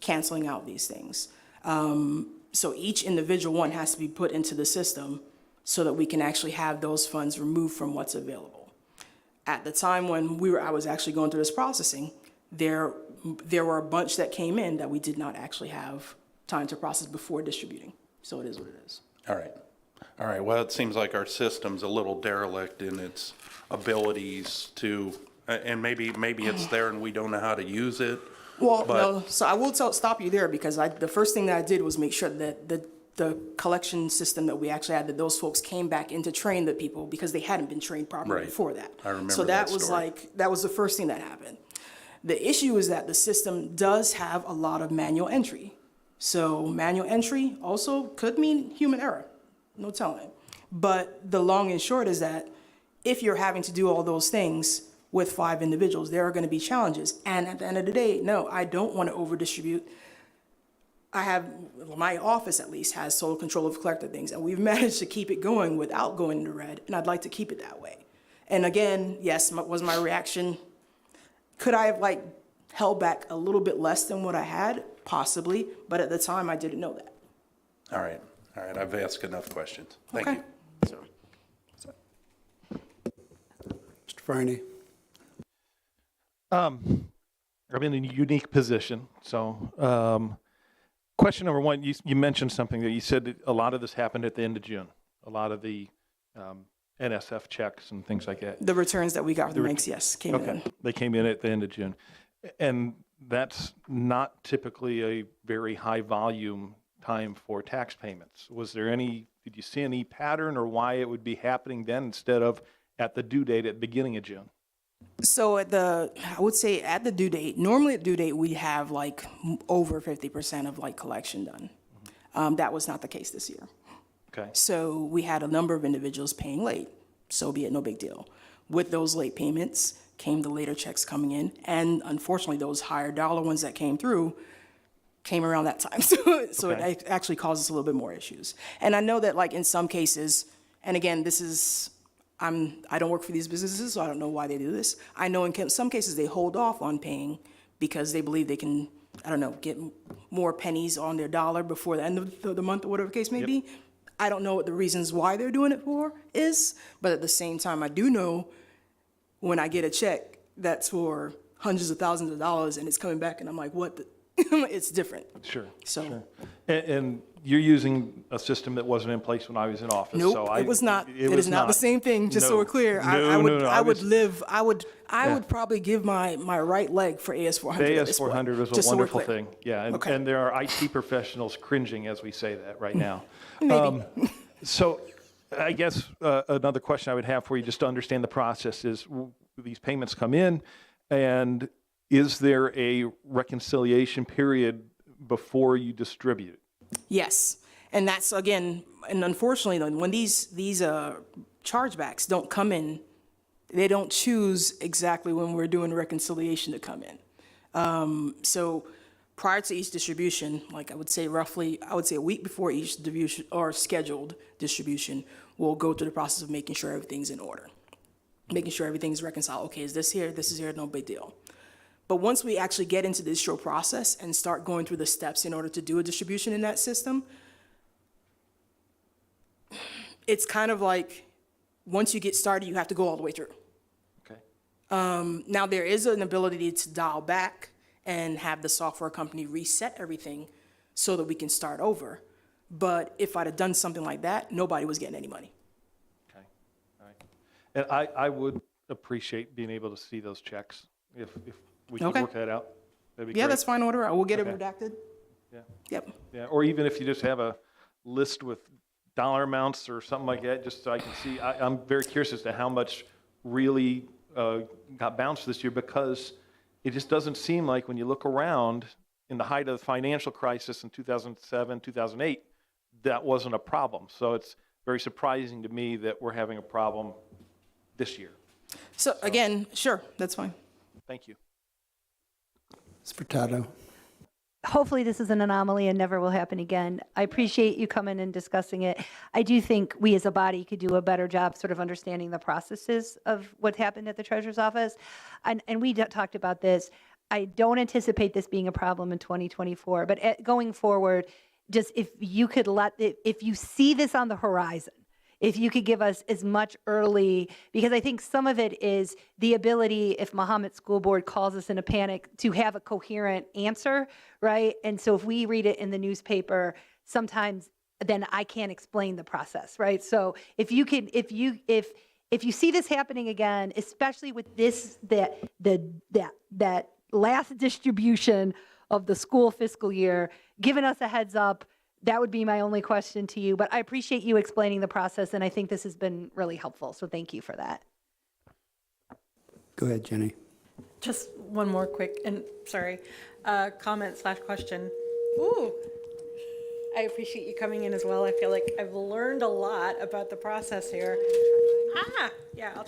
canceling out these things. So each individual one has to be put into the system so that we can actually have those funds removed from what's available. At the time when I was actually going through this processing, there were a bunch that came in that we did not actually have time to process before distributing. So it is what it is. All right. Well, it seems like our system's a little derelict in its abilities to, and maybe it's there and we don't know how to use it. Well, no, so I will stop you there, because the first thing that I did was make sure that the collection system that we actually had, that those folks came back in to train the people, because they hadn't been trained properly before that. I remember so that was story. that was the first thing that happened. The issue is that the system does have a lot of manual entry. So manual entry also could mean human error, no telling. But the long and short is that if you're having to do all those things with 5 individuals, there are going to be challenges. And at the end of the day, no, I don't want to over-distribute. My office at least has sole control of collected things, and we've managed to keep it going without going into red, and I'd like to keep it that way. And again, yes, was my reaction, could I have held back a little bit less than what I had? Possibly, but at the time I didn't know that. All right. I've asked enough questions. Thank you. Mr. Farney. I'm in a unique position. So question number one, you mentioned something that you said that a lot of this happened at the end of June. A lot of the NSF checks and things like that. The returns that we got from the banks, yes, came in. They came in at the end of June. And that's not typically a very high volume time for tax payments. Did you see any pattern or why it would be happening then instead of at the due date at the beginning of June? So I would say at the due date, normally at due date, we have over 50% of collection done. That was not the case this year. Okay. So we had a number of individuals paying late, so be it, no big deal. With those late payments came the later checks coming in, and unfortunately, those higher dollar ones that came through came around that time. So Okay. it actually causes a little bit more issues. And I know that like in some cases, and again, this is, I don't work for these businesses, so I don't know why they do this. I know in some cases they hold off on paying because they believe they can, I don't know, get more pennies on their dollar before the end of the month or whatever the case may be. I don't know what the reasons why they're doing it for is, but at the same time, I do know when I get a check that's for hundreds of thousands of dollars and it's coming back and I'm like, what? It's different. Sure. So. Sure. And you're using a system that wasn't in place when I was in office. Nope, so it was not. It was is not the same thing, just so No. we're clear. No, I would was- live, I would Yeah. probably give my right leg for AS400 The at this point, AS400 was just a so we're wonderful clear. thing. Yeah, and, Okay. and there are IT professionals cringing as we say that right now. Maybe. So I guess another question I would have for you, just to understand the process, is these payments come in, and is there a reconciliation period before you distribute? Yes, and that's, again, and unfortunately, though, when these chargebacks don't come in, they don't choose exactly when we're doing reconciliation to come in. So prior to each distribution, like I would say a week before each distribution or scheduled distribution, we'll go through the process of making sure everything's in order, making sure everything's reconciled. Okay, is this here? This is here, no big deal. But once we actually get into the distro process and start going through the steps in order to do a distribution in that system, it's kind of like, once you get started, you have to go all the way through. Okay. Now, there is an ability to dial back and have the software company reset everything so that we can start over. But if I'd have done something like that, nobody was getting any money. Okay. All right. And I would appreciate being able to see those checks if we could Okay. work that out. That'd be Yeah, great. that's fine, whatever. We'll get Okay. it redacted. Yeah. Yep. Yeah, or even if you just have a list with dollar amounts or something like that, just so I can see. I'm very curious as to how much really got bounced this year, because it just doesn't seem like when you look around in the height of the financial crisis in 2007, 2008, that wasn't a problem. So it's very surprising to me that we're having a problem this year. So again, sure, that's fine. Thank you. Ms. Furtado. Hopefully this is an anomaly and never will happen again. I appreciate you coming and discussing it. I do think we as a body could do a better job sort of understanding the processes of what happened at the treasurer's office. And we talked about this. I don't anticipate this being a problem in 2024, but going forward, just if you could if you see this on the horizon, if you could give us as much early, because I think some of it is the ability, if Mahomet School Board calls us in a panic, to have a coherent answer, right? And so if we read it in the newspaper, sometimes then I can't explain the process, right? So if you see this happening again, especially with that last distribution of the school fiscal year, giving us a heads up, that would be my only question to you. But I appreciate you explaining the process, and I think this has been really helpful. So thank you for that. Go ahead, Jenny. Just one more quick, and sorry, comment / question. Ooh, I appreciate you coming in as well. I feel like I've learned a lot about the process here. Yeah, I'll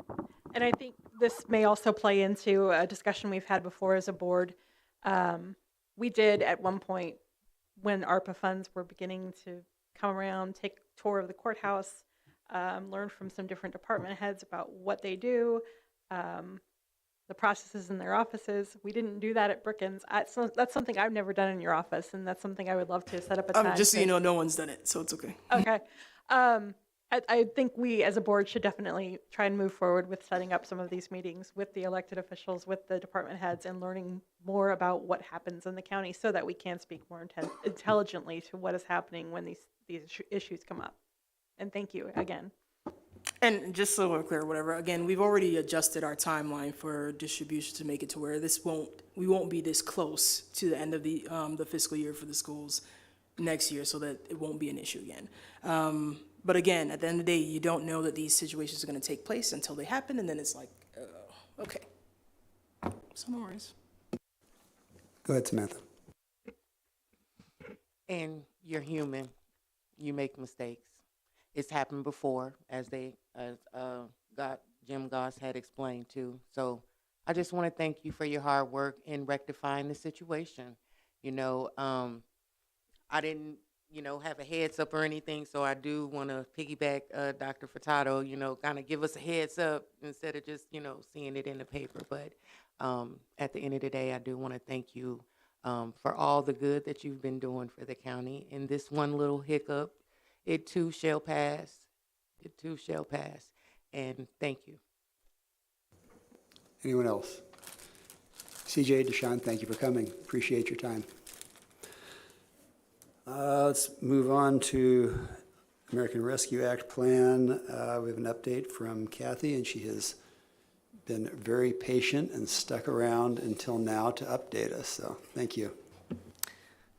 try. And I think this may also play into a discussion we've had before as a board. We did at one point, when ARPA funds were beginning to come around, take a tour of the courthouse, learn from some different department heads about what they do, the processes in their offices. We didn't do that at Brookins. That's something I've never done in your office, and that's something I would love to set up a time. Just so you know, no one's done it, so it's okay. Okay. I think we as a board should definitely try and move forward with setting up some of these meetings with the elected officials, with the department heads, and learning more about what happens in the county so that we can speak more intelligently to what is happening when these issues come up. And thank you again. And just so we're clear, whatever, again, we've already adjusted our timeline for distribution to make it to where we won't be this close to the end of the fiscal year for the schools next year, so that it won't be an issue again. But again, at the end of the day, you don't know that these situations are going to take place until they happen, and then it's like, okay. So no worries. Go ahead, Samantha. And you're human. you make mistakes. It's happened before, as Jim Goss had explained too. So I just want to thank you for your hard work in rectifying the situation. I didn't, have a heads up or anything, so I do want to piggyback Dr. Furtado, kind of give us a heads up instead of just, seeing it in the paper. But at the end of the day, I do want to thank you for all the good that you've been doing for the county. And this one little hiccup, it too shall pass. It too shall pass. And thank you. Anyone else? CJ, Deshawn, thank you for coming. Appreciate your time. Let's move on to American Rescue Act plan. We have an update from Kathy, and she has been very patient and stuck around until now to update us. So thank you.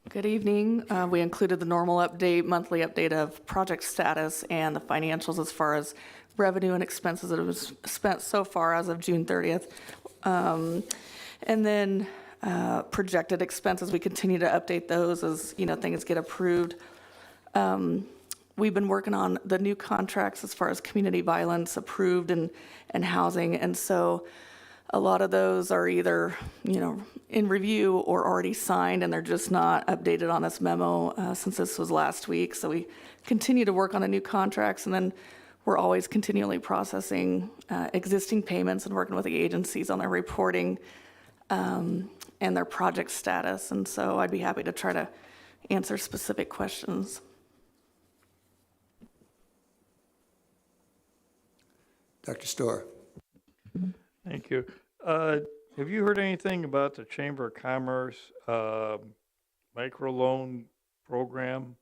Good evening. We included the normal update, monthly update of project status and the financials as far as revenue and expenses that was spent so far as of June 30th. And then projected expenses, we continue to update those as, things get approved. We've been working on the new contracts as far as community violence approved and housing. And so a lot of those are either, in review or already signed, and they're just not updated on this memo since this was last week. So we continue to work on the new contracts, and then we're always continually processing existing payments and working with the agencies on their reporting and their project status. And so I'd be happy to try to answer specific questions. Dr. Storr. Thank you. Have you heard anything about the Chamber of Commerce microloan program?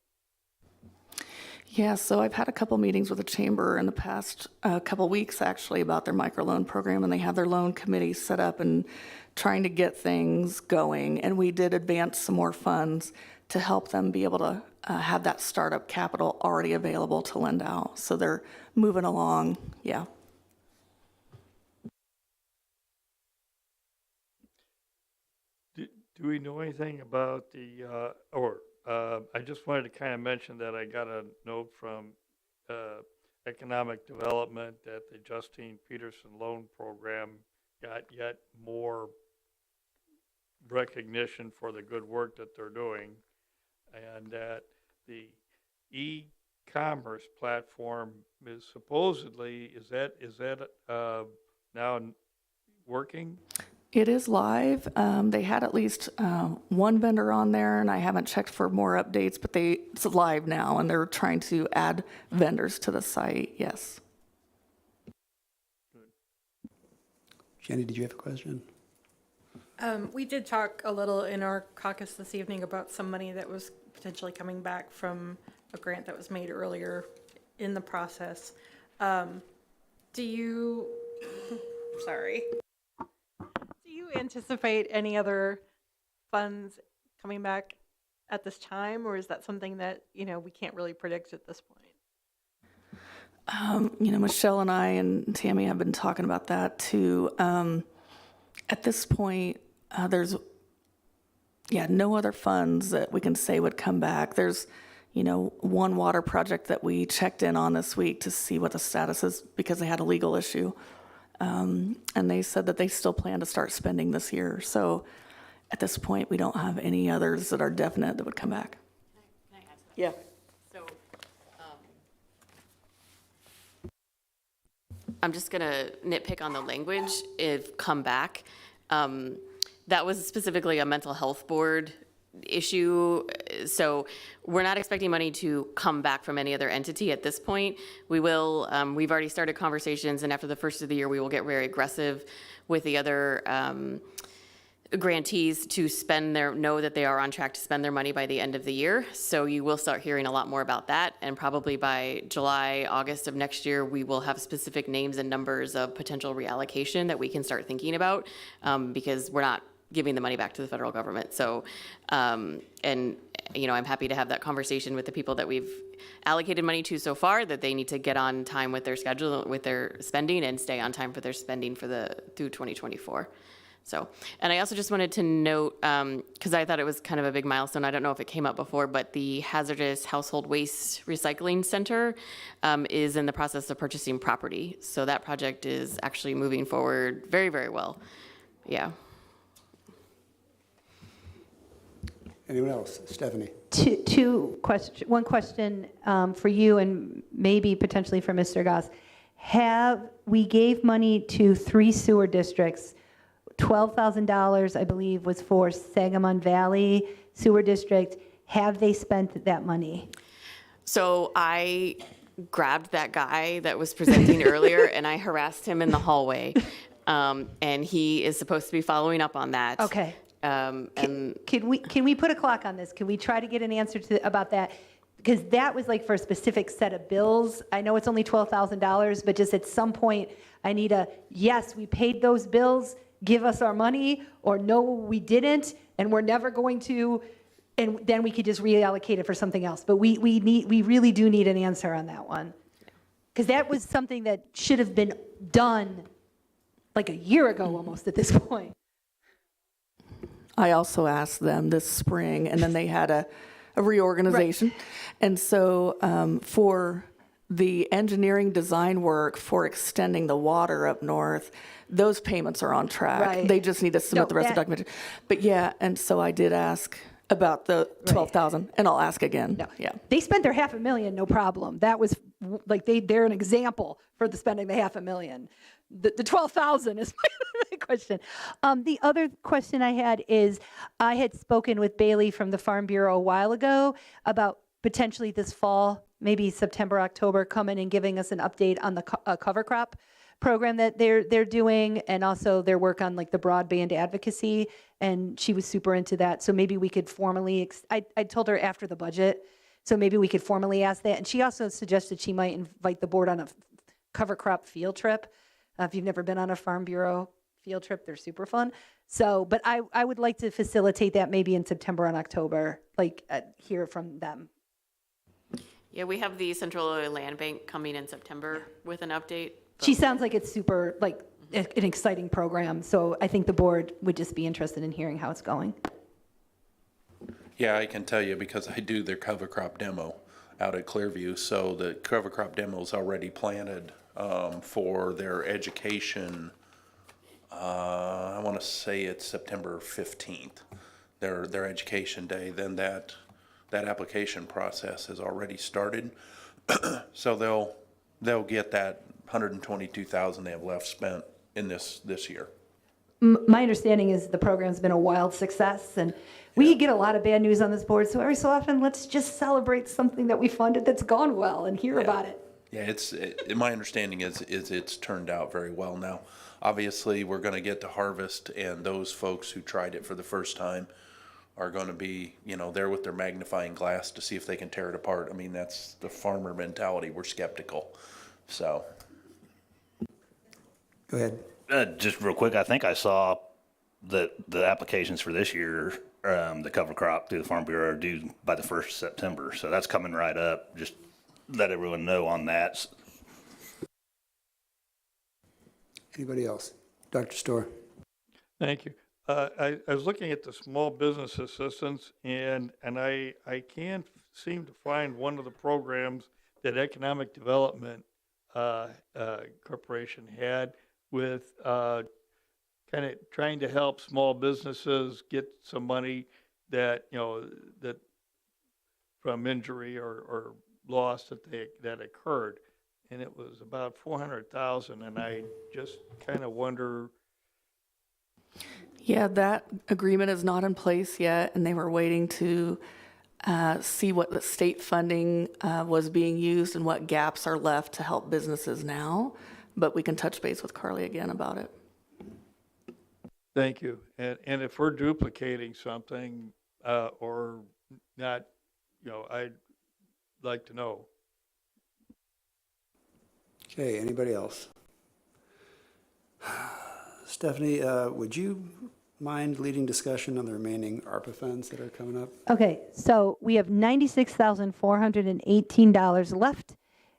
Yeah, so I've had a couple meetings with the chamber in the past couple weeks actually about their microloan program, and they have their loan committee set up and trying to get things going. And we did advance some more funds to help them be able to have that startup capital already available to lend out. So they're moving along, yeah. Do we know anything about I just wanted to kind of mention that I got a note from Economic Development that the Justine Peterson Loan Program got yet more recognition for the good work that they're doing, and that the e-commerce platform is supposedly, is that now working? It is live. They had at least one vendor on there, and I haven't checked for more updates, but it's live now, and they're trying to add vendors to the site, yes. Jenny, did you have a question? We did talk a little in our caucus this evening about some money that was potentially coming back from a grant that was made earlier in the process. Do you anticipate any other funds coming back at this time, or is that something that, we can't really predict at this point? Michelle and I and Tammy have been talking about that too. At this point, there's no other funds that we can say would come back. There's, one water project that we checked in on this week to see what the status is because they had a legal issue. And they said that they still plan to start spending this year. So at this point, we don't have any others that are definite that would come back. Can I add to that? Yeah. So I'm just going to nitpick on the language if come back. That was specifically a mental health board issue. So we're not expecting money to come back from any other entity at this point. We will, we've already started conversations, and after the first of the year, we will get very aggressive with the other grantees to know that they are on track to spend their money by the end of the year. So you will start hearing a lot more about that. And probably by July, August of next year, we will have specific names and numbers of potential reallocation that we can start thinking about, because we're not giving the money back to the federal government. So, I'm happy to have that conversation with the people that we've allocated money to so far, that they need to get on time with their schedule, with their spending, and stay on time for their spending through 2024. So, and I also just wanted to note, because I thought it was kind of a big milestone, I don't know if it came up before, but the Hazardous Household Waste Recycling Center is in the process of purchasing property. So that project is actually moving forward very, very well. Yeah. Anyone else? Stephanie? One question for you and maybe potentially for Mr. Goss. We gave money to 3 sewer districts. $12,000, I believe, was for Sangamon Valley Sewer District. Have they spent that money? So I grabbed that guy that was presenting earlier and I harassed him in the hallway. And he is supposed to be following up on that. Okay. And Can we put a clock on this? Can we try to get an answer about that? Because that was like for a specific set of bills. I know it's only $12,000, but just at some point, I need yes, we paid those bills, give us our money, or no, we didn't, and we're never going to, and then we could just reallocate it for something else. But we really do need an answer on that one. Because that was something that should have been done like a year ago almost at this point. I also asked them this spring, and then they had a reorganization. Right. And so for the engineering design work for extending the water up north, those payments are on track. Right. They just need to submit the rest of the documentation. But yeah, and so I did ask about the 12,000, and I'll ask again. No. Yeah. They spent their $500,000, no problem. That was like they're an example for the spending the $500,000. The 12,000 is my question. The other question I had is, I had spoken with Bailey from the Farm Bureau a while ago about potentially this fall, maybe September, October, coming and giving us an update on the cover crop program that they're doing, and also their work on like the broadband advocacy. And she was super into that. So maybe we could formally, I told her after the budget, so maybe we could formally ask that. And she also suggested she might invite the board on a cover crop field trip. If you've never been on a Farm Bureau field trip, they're super fun. So, but I would like to facilitate that maybe in September and October, like hear from them. yeah, we have the Central Illinois Land Bank coming in September with an update. She sounds like it's super, like an exciting program. So I think the board would just be interested in hearing how it's going. Yeah, I can tell you because I do their cover crop demo out at Clearview. So the cover crop demo is already planted for their education. I want to say it's September 15th, their education day. Then that application process has already started. So they'll get that $122,000 they have left spent in this year. My understanding is the program's been a wild success, and we get a lot of bad news on this board. So every so often, let's just celebrate something that we funded that's gone well and hear about it. Yeah, my understanding is it's turned out very well now. Obviously, we're going to get to harvest, and those folks who tried it for the first time are going to be, there with their magnifying glass to see if they can tear it apart. I mean, that's the farmer mentality. We're skeptical. So. Go ahead. Just real quick, I think I saw that the applications for this year, the cover crop through the Farm Bureau, are due by the 1st of September. So that's coming right up. Just let everyone know on that. Anybody else? Dr. Storr. Thank you. I was looking at the small business assistance, and I can't seem to find one of the programs that Economic Development Corporation had with kind of trying to help small businesses get some money that, that from injury or loss that occurred. And it was about $400,000, and I just kind of wonder. Yeah, that agreement is not in place yet, and they were waiting to see what the state funding was being used and what gaps are left to help businesses now. But we can touch base with Carly again about it. Thank you. And if we're duplicating something or not, I'd like to know. Okay, anybody else? Stephanie, would you mind leading discussion on the remaining ARPA funds that are coming up? Okay, so we have $96,418 left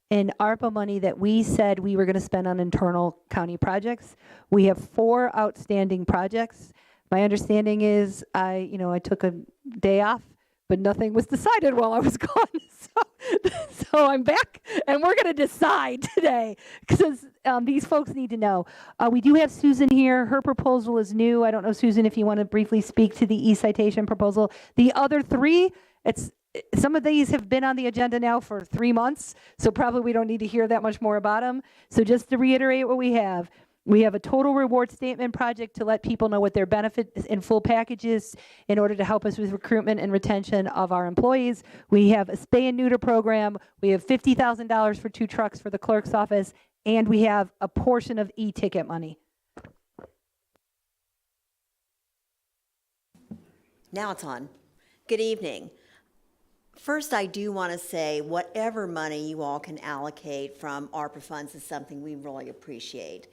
in ARPA money that we said we were going to spend on internal county projects. We have 4 outstanding projects. My understanding is I took a day off, but nothing was decided while I was gone. So I'm back, and we're going to decide today because these folks need to know. We do have Susan here. Her proposal is new. I don't know, Susan, if you want to briefly speak to the e-citation proposal. The other 3, some of these have been on the agenda now for 3 months, so probably we don't need to hear that much more about them. So just to reiterate what we have a total reward statement project to let people know what their benefits and full packages in order to help us with recruitment and retention of our employees. We have a spay and neuter program. We have $50,000 for 2 trucks for the clerk's office, and we have a portion of e-ticket money. Now it's on. Good evening. First, I do want to say whatever money you all can allocate from ARPA funds is something we really appreciate.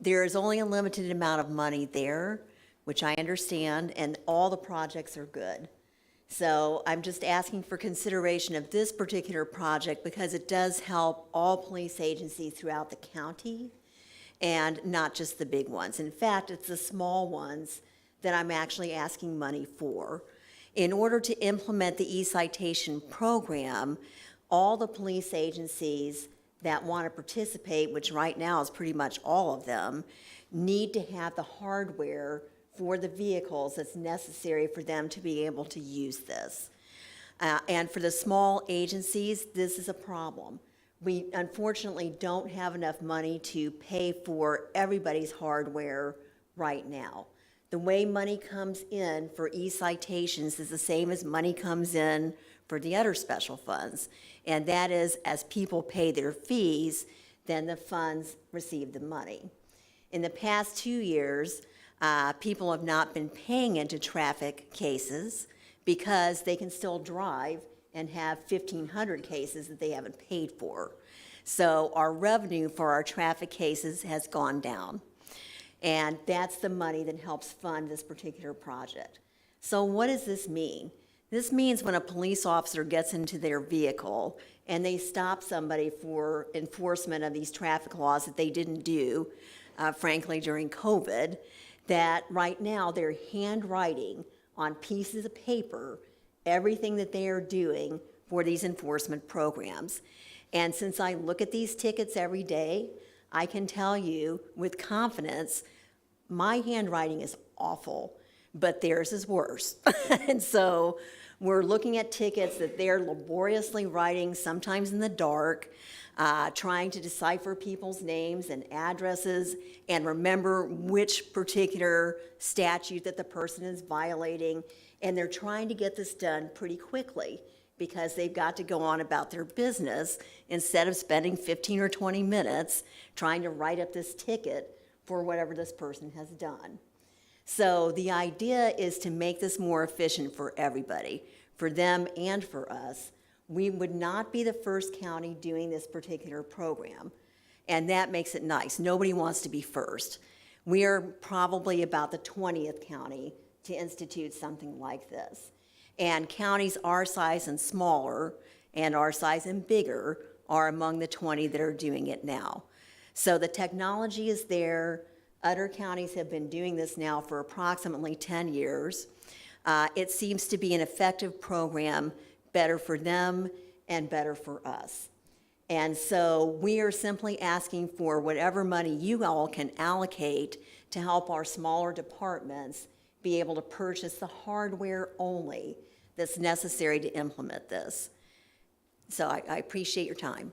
There is only a limited amount of money there, which I understand, and all the projects are good. So I'm just asking for consideration of this particular project because it does help all police agencies throughout the county and not just the big ones. In fact, it's the small ones that I'm actually asking money for. In order to implement the e-citation program, all the police agencies that want to participate, which right now is pretty much all of them, need to have the hardware for the vehicles that's necessary for them to be able to use this. And for the small agencies, this is a problem. We unfortunately don't have enough money to pay for everybody's hardware right now. The way money comes in for e-citations is the same as money comes in for the other special funds. And that is, as people pay their fees, then the funds receive the money. In the past 2 years, people have not been paying into traffic cases because they can still drive and have 1,500 cases that they haven't paid for. So our revenue for our traffic cases has gone down. And that's the money that helps fund this particular project. So what does this mean? This means when a police officer gets into their vehicle and they stop somebody for enforcement of these traffic laws that they didn't do, frankly, during COVID, that right now they're handwriting on pieces of paper everything that they are doing for these enforcement programs. And since I look at these tickets every day, I can tell you with confidence, my handwriting is awful, but theirs is worse. And so we're looking at tickets that they're laboriously writing, sometimes in the dark, trying to decipher people's names and addresses and remember which particular statute that the person is violating. And they're trying to get this done pretty quickly because they've got to go on about their business instead of spending 15 or 20 minutes trying to write up this ticket for whatever this person has done. So the idea is to make this more efficient for everybody, for them and for us. We would not be the first county doing this particular program, and that makes it nice. Nobody wants to be first. We are probably about the 20th county to institute something like this. And counties our size and smaller, and our size and bigger, are among the 20 that are doing it now. So the technology is there. Other counties have been doing this now for approximately 10 years. It seems to be an effective program, better for them and better for us. And so we are simply asking for whatever money you all can allocate to help our smaller departments be able to purchase the hardware only that's necessary to implement this. So I appreciate your time.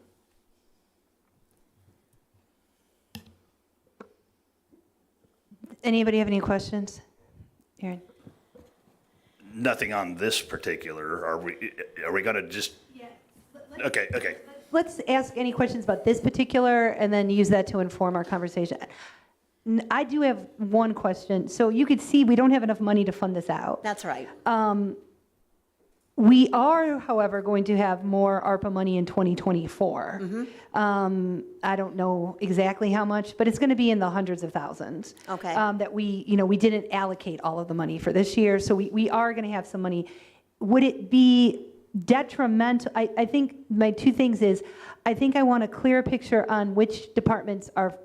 Anybody have any questions? Aaron? Nothing on this particular, are we gonna just? Yeah. Okay. Let's ask any questions about this particular and then use that to inform our conversation. I do have one question. So you could see we don't have enough money to fund this out. That's right. We are, however, going to have more ARPA money in 2024. Mm-hmm. I don't know exactly how much, but it's going to be in the hundreds of thousands. Okay. That we didn't allocate all of the money for this year, so we are going to have some money. Would it be detrimental? I think my two things is, I think I want a clearer picture on which departments are,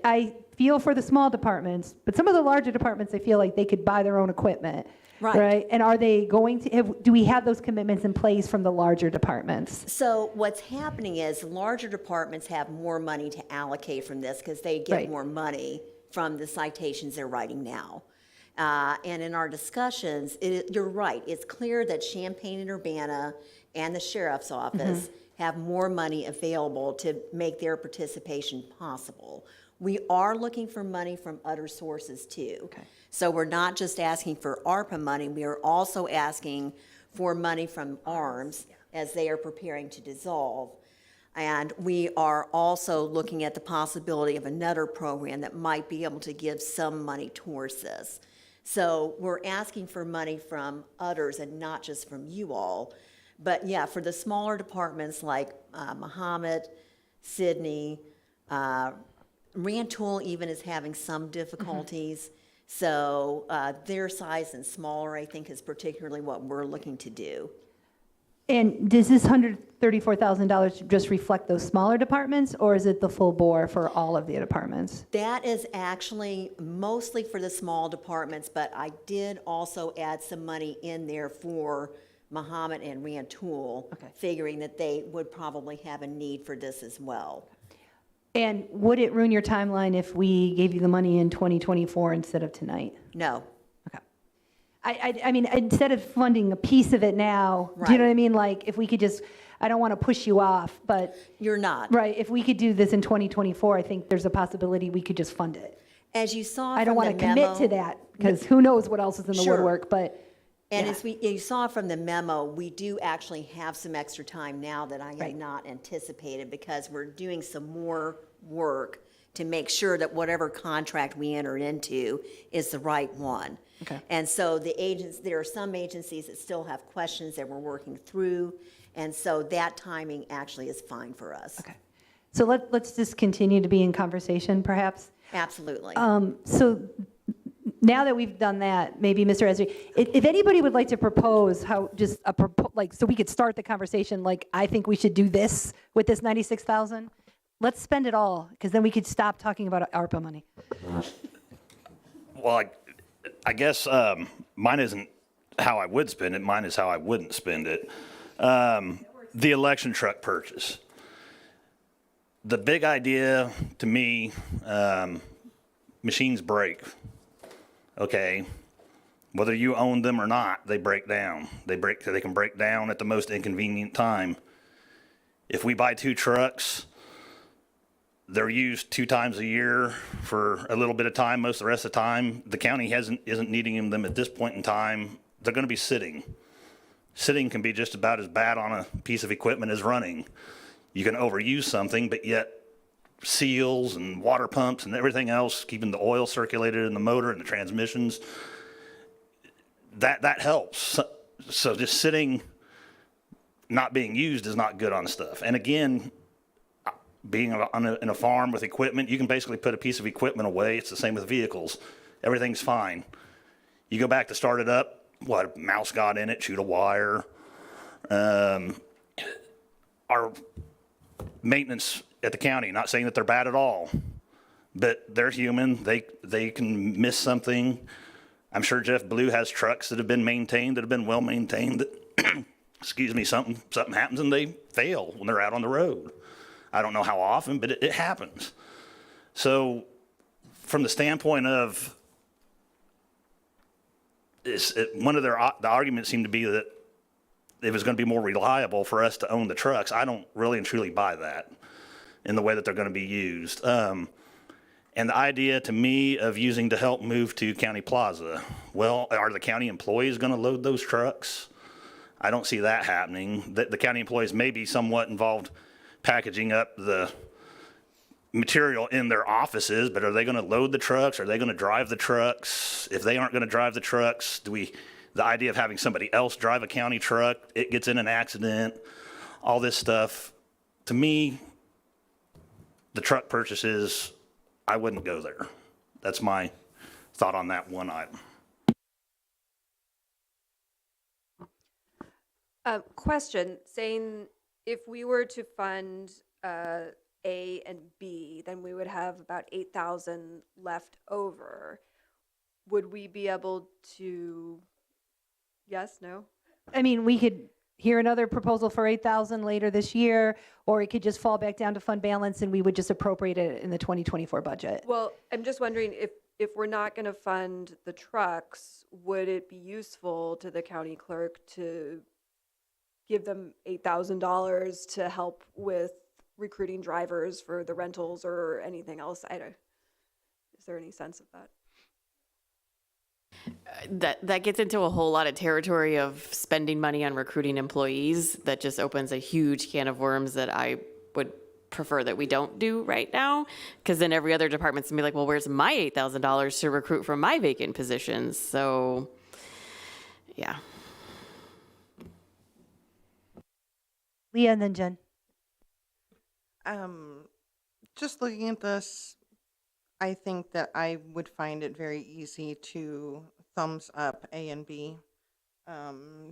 I feel for the small departments, but some of the larger departments, I feel like they could buy their own equipment. Right. And are they going to, do we have those commitments in place from the larger departments? So what's happening is larger departments have more money to allocate from this because they get Right. more money from the citations they're writing now. And in our discussions, you're right, it's clear that Champaign and Urbana and the sheriff's office have more money available to make their participation possible. We are looking for money from other sources too. Okay. So we're not just asking for ARPA money, we are also asking for money from ARMS as they are preparing to dissolve. And we are also looking at the possibility of another program that might be able to give some money towards this. So we're asking for money from others and not just from you all. But yeah, for the smaller departments like Muhammad, Sydney, Rantoul even is having some difficulties. So their size and smaller, I think, is particularly what we're looking to do. And does this $134,000 just reflect those smaller departments, or is it the full bore for all of the departments? That is actually mostly for the small departments, but I did also add some money in there for Muhammad and Rantoul, figuring that they would probably have a need for this as well. And would it ruin your timeline if we gave you the money in 2024 instead of tonight? No. I mean, instead of funding a piece of it now, do you know what I mean? Like, if we could just, I don't want to push you off, but. You're not. Right, if we could do this in 2024, I think there's a possibility we could just fund it. As you saw I don't from want the to commit memo- to that, because who knows what else is in the Sure. woodwork, but. And yeah. as you saw from the memo, we do actually have some extra time now that I had not anticipated because we're doing some more work to make sure that whatever contract we enter into is the right one. Okay. And so there are some agencies that still have questions that we're working through, and so that timing actually is fine for us. Okay. So let's just continue to be in conversation, perhaps. Absolutely. So now that we've done that, maybe Mr. Esri, if anybody would like to propose how, just like, so we could start the conversation, like, I think we should do this with this 96,000, let's spend it all, because then we could stop talking about ARPA money. Well, I guess mine isn't how I would spend it, mine is how I wouldn't spend it. The election truck purchase. The big idea to me, machines break, okay? Whether you own them or not, they break down. They can break down at the most inconvenient time. If we buy 2 trucks, they're used 2 times a year for a little bit of time. Most of the rest of the time, the county isn't needing them at this point in time. They're going to be sitting. Sitting can be just about as bad on a piece of equipment as running. You can overuse something, but yet seals and water pumps and everything else, keeping the oil circulated in the motor and the transmissions, that helps. So just sitting, not being used is not good on stuff. And again, being in a farm with equipment, you can basically put a piece of equipment away. It's the same with vehicles. Everything's fine. You go back to start it up, what, a mouse got in it, chewed a wire. Our maintenance at the county, not saying that they're bad at all, but they're human. They can miss something. I'm sure Jeff Blue has trucks that have been maintained, that have been well maintained, that, excuse me, something happens and they fail when they're out on the road. I don't know how often, but it happens. So from the standpoint of, one of the arguments seemed to be that it was going to be more reliable for us to own the trucks. I don't really and truly buy that in the way that they're going to be used. And the idea to me of using to help move to County Plaza, well, are the county employees going to load those trucks? I don't see that happening. The county employees may be somewhat involved packaging up the material in their offices, but are they going to load the trucks? Are they going to drive the trucks? If they aren't going to drive the trucks, the idea of having somebody else drive a county truck, it gets in an accident, all this stuff, to me, the truck purchases, I wouldn't go there. That's my thought on that one item. Question, saying if we were to fund A and B, then we would have about 8,000 left over. Would we be able to, yes, no? I mean, we could hear another proposal for 8,000 later this year, or it could just fall back down to fund balance and we would just appropriate it in the 2024 budget. Well, I'm just wondering if we're not going to fund the trucks, would it be useful to the county clerk to give them $8,000 to help with recruiting drivers for the rentals or anything else? Is there any sense of that? That gets into a whole lot of territory of spending money on recruiting employees. That just opens a huge can of worms that I would prefer that we don't do right now, because then every other department's gonna be like, well, where's my $8,000 to recruit from my vacant positions? So, yeah. Leah and then Jen. Just looking at this, I think that I would find it very easy to thumbs up A and B,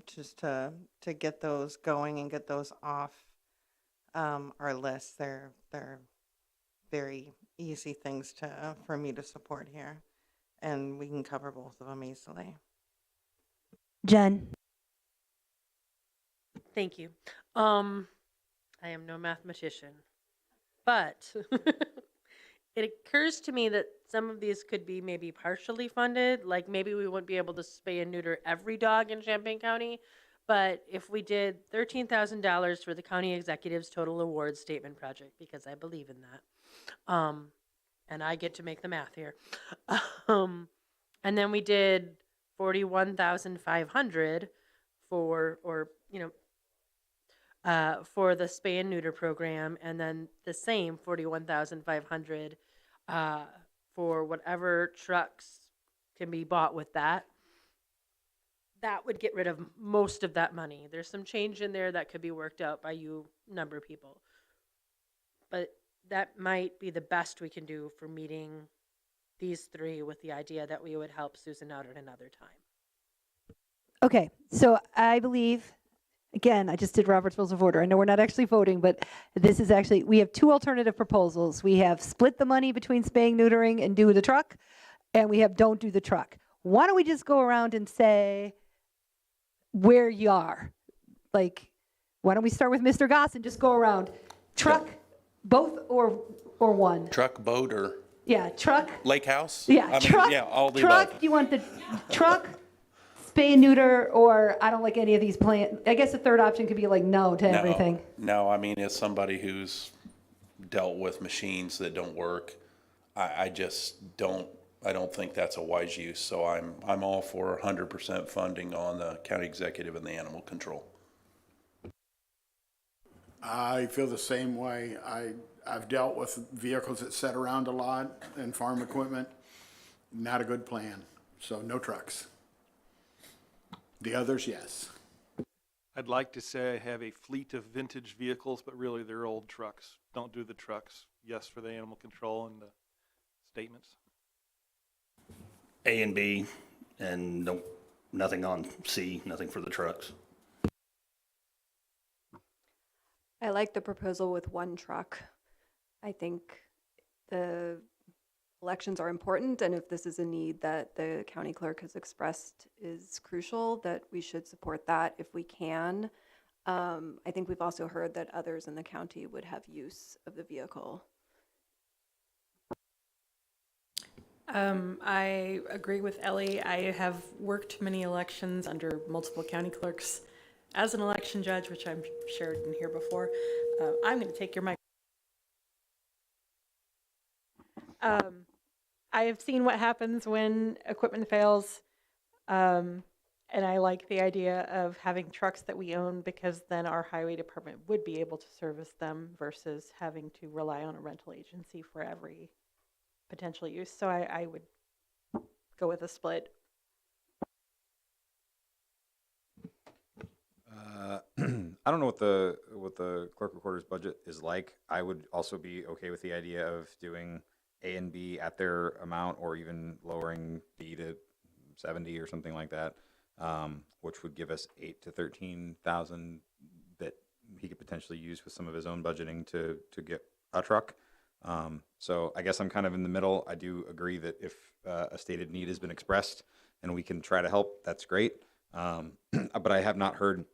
just to get those going and get those off our list. They're very easy things for me to support here, and we can cover both of them easily. Jen. Thank you. I am no mathematician, but it occurs to me that some of these could be maybe partially funded. Like maybe we wouldn't be able to spay and neuter every dog in Champaign County, but if we did $13,000 for the county executive's total awards statement project, because I believe in that, and I get to make the math here, and then we did 41,500 for, or for the spay and neuter program, and then the same 41,500 for whatever trucks can be bought with that. That would get rid of most of that money. There's some change in there that could be worked out by you number of people. But that might be the best we can do for meeting these three, with the idea that we would help Susan out at another time. Okay, so I believe, again, I just did Robert's Rules of Order. I know we're not actually voting, but this is actually, we have two alternative proposals. We have split the money between spaying, neutering, and do the truck, and we have don't do the truck. Why don't we just go around and say where you are? Like, why don't we start with Mr. Goss and just go around? Truck, both, or one? Truck, boat, or Yeah, truck. lake house? Yeah, I mean, truck. yeah, all the Truck, above. you want the truck, spay and neuter, or I don't like any of these plans. I guess the third option could be like no to everything. No, I mean, as somebody who's dealt with machines that don't work, I just don't, I don't think that's a wise use. So I'm all for 100% funding on the county executive and the animal control. I feel the same way. I've dealt with vehicles that sit around a lot and farm equipment. Not a good plan. So no trucks. The others, yes. I'd like to say I have a fleet of vintage vehicles, but really they're old trucks. Don't do the trucks. Yes for the animal control and the statements. A and B, and no, nothing on C, nothing for the trucks. I like the proposal with one truck. I think the elections are important, and if this is a need that the county clerk has expressed is crucial, that we should support that if we can. I think we've also heard that others in the county would have use of the vehicle. I agree with Ellie. I have worked many elections under multiple county clerks as an election judge, which I'm sure didn't hear before. I'm going to take your mic. I have seen what happens when equipment fails, and I like the idea of having trucks that we own, because then our highway department would be able to service them versus having to rely on a rental agency for every potential use. So I would go with a split. I don't know what the clerk recorder's budget is like. I would also be okay with the idea of doing A and B at their amount, or even lowering B to 70 or something like that, which would give us 8,000 to 13,000 that he could potentially use with some of his own budgeting to get a truck. So I guess I'm kind of in the middle. I do agree that if a stated need has been expressed and we can try to help, that's great. But I have not heard,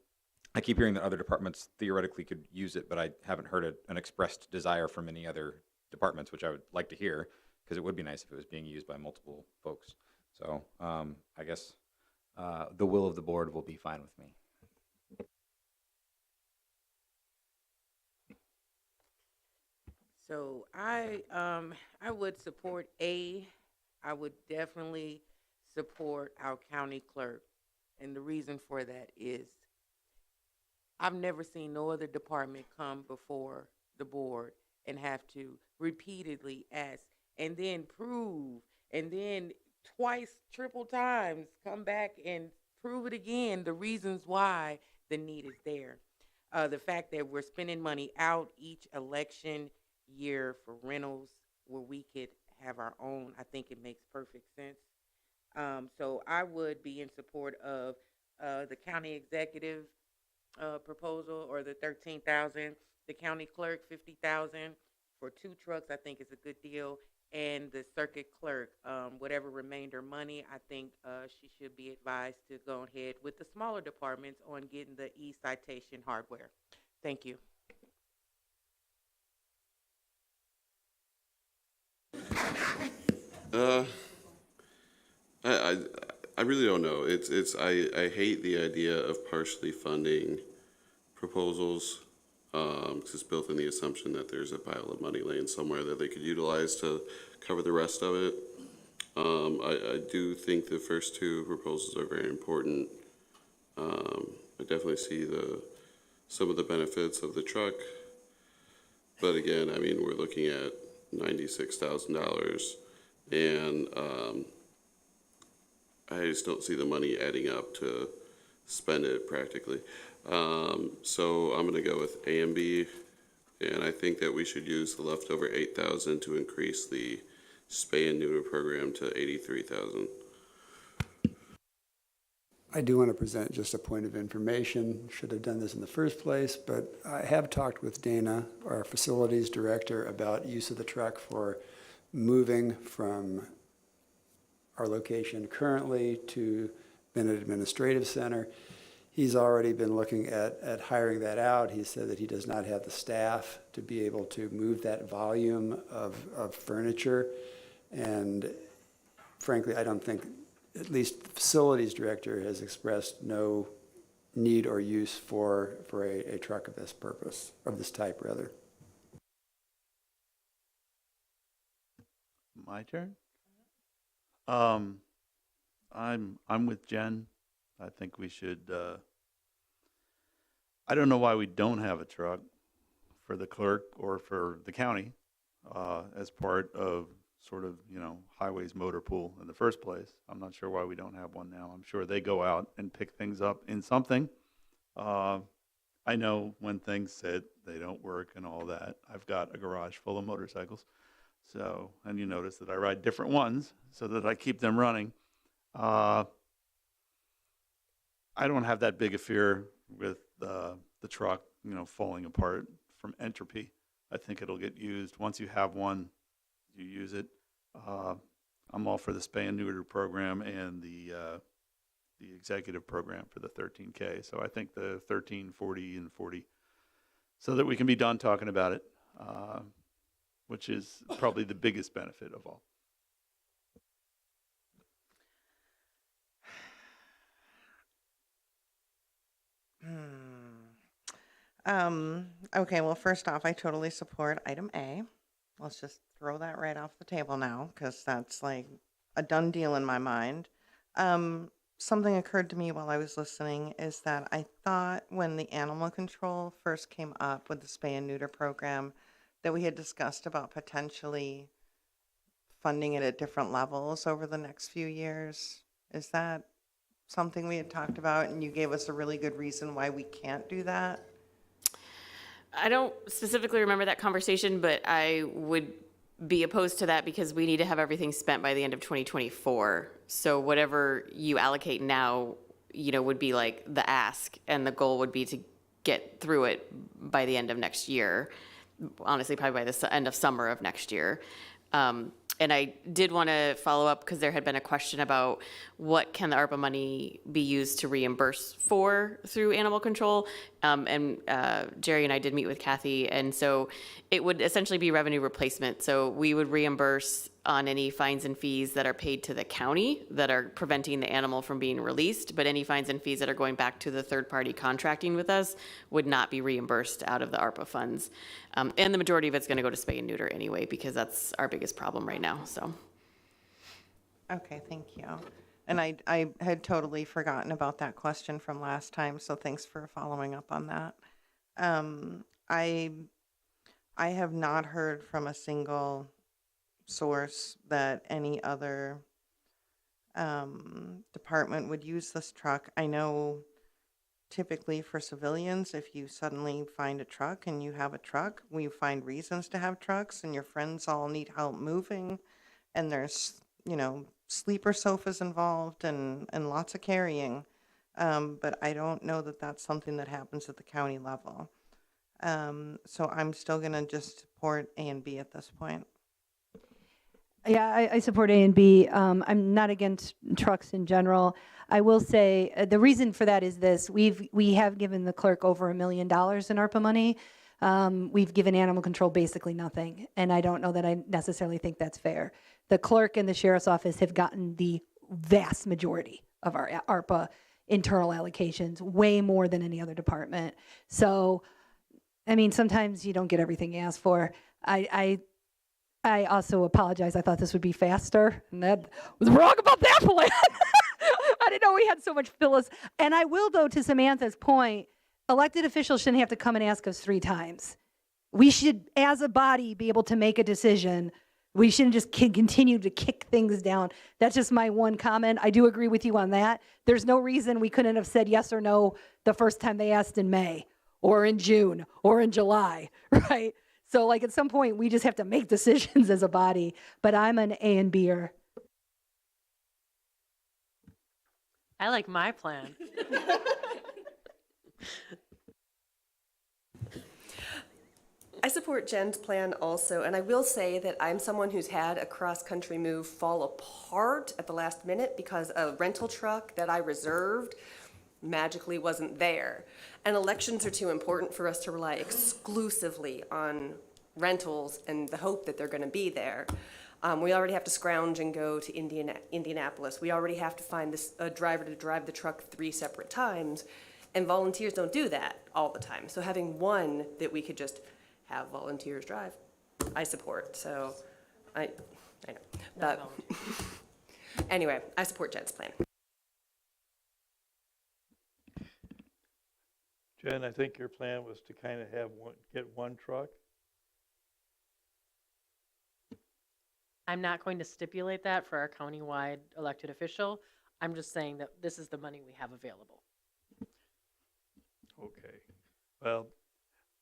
I keep hearing that other departments theoretically could use it, but I haven't heard an expressed desire from any other departments, which I would like to hear, because it would be nice if it was being used by multiple folks. So I guess the will of the board will be fine with me. So I would support A. I would definitely support our county clerk. And the reason for that is I've never seen no other department come before the board and have to repeatedly ask and then prove and then twice, triple times come back and prove it again, the reasons why the need is there. The fact that we're spending money out each election year for rentals where we could have our own, I think it makes perfect sense. So I would be in support of the county executive proposal, or the 13,000, the county clerk 50,000 for 2 trucks. I think is a good deal, and the circuit clerk, whatever remainder money, I think she should be advised to go ahead with the smaller departments on getting the e-citation hardware. Thank you. I really don't know. I hate the idea of partially funding proposals, because it's built in the assumption that there's a pile of money laying somewhere that they could utilize to cover the rest of it. I do think the first 2 proposals are very important. I definitely see some of the benefits of the truck, but again, I mean, we're looking at $96,000, and I just don't see the money adding up to spend it practically. So I'm going to go with A and B, and I think that we should use the leftover $8,000 to increase the spay and neuter program to $83,000. I do want to present just a point of information. Should have done this in the first place, but I have talked with Dana, our facilities director, about use of the truck for moving from our location currently to Bennett Administrative Center. He's already been looking at hiring that out. He said that he does not have the staff to be able to move that volume of furniture. And frankly, I don't think, at least the facilities director has expressed no need or use for a truck of this purpose, of this type rather. My turn? I'm with Jen. I think we should, I don't know why we don't have a truck for the clerk or for the county as part of sort of, highways motor pool in the first place. I'm not sure why we don't have one now. I'm sure they go out and pick things up in something. I know when things sit, they don't work and all that. I've got a garage full of motorcycles. So, and you notice that I ride different ones so that I keep them running. I don't have that big a fear with the truck, falling apart from entropy. I think it'll get used. Once you have one, you use it. I'm all for the spay and neuter program and the executive program for the 13K. So I think the 13, 40, and 40, so that we can be done talking about it, which is probably the biggest benefit of all. Okay, well, first off, I totally support item A. Let's just throw that right off the table now, because that's like a done deal in my mind. Something occurred to me while I was listening is that I thought when the animal control first came up with the spay and neuter program, that we had discussed about potentially funding it at different levels over the next few years. Is that something we had talked about, and you gave us a really good reason why we can't do that? I don't specifically remember that conversation, but I would be opposed to that because we need to have everything spent by the end of 2024. So whatever you allocate now, would be like the ask, and the goal would be to get through it by the end of next year. Honestly, probably by the end of summer of next year. And I did want to follow up because there had been a question about what can the ARPA money be used to reimburse for through animal control. Jerry and I did meet with Kathy, and so it would essentially be revenue replacement. So we would reimburse on any fines and fees that are paid to the county that are preventing the animal from being released, but any fines and fees that are going back to the third party contracting with us would not be reimbursed out of the ARPA funds. And the majority of it's going to go to spay and neuter anyway, because that's our biggest problem right now, so. Okay, thank you. And I had totally forgotten about that question from last time, so thanks for following up on that. I have not heard from a single source that any other department would use this truck. I know typically for civilians, if you suddenly find a truck and you have a truck, we find reasons to have trucks, and your friends all need help moving, and there's, you know, sleeper sofas involved and lots of carrying. But I don't know that that's something that happens at the county level. So I'm still going to just support A and B at this point. Yeah, I support A and B. I'm not against trucks in general. I will say the reason for that is this: we have given the clerk over $1 million in ARPA money. We've given animal control basically nothing, and I don't know that I necessarily think that's fair. The clerk and the sheriff's office have gotten the vast majority of our ARPA internal allocations, way more than any other department. So, I mean, sometimes you don't get everything you ask for. I also apologize. I thought this would be faster, and that was wrong about that plan. I didn't know we had so much Phyllis. And I will, though, to Samantha's point, elected officials shouldn't have to come and ask us 3 times. We should, as a body, be able to make a decision. We shouldn't just continue to kick things down. That's just my one comment. I do agree with you on that. There's no reason we couldn't have said yes or no the first time they asked in May or in June or in July, right? So like at some point, we just have to make decisions as a body, but I'm an A and B'er. I like my plan. I support Jen's plan also, and I will say that I'm someone who's had a cross-country move fall apart at the last minute because a rental truck that I reserved magically wasn't there. And elections are too important for us to rely exclusively on rentals and the hope that they're going to be there. We already have to scrounge and go to Indianapolis. We already have to find a driver to drive the truck 3 separate times, and volunteers don't do that all the time. So having one that we could just have volunteers drive, I support. So I know, but anyway, I support Jen's plan. Jen, I think your plan was to kind of get one truck. I'm not going to stipulate that for our countywide elected official. I'm just saying that this is the money we have available. Okay. Well,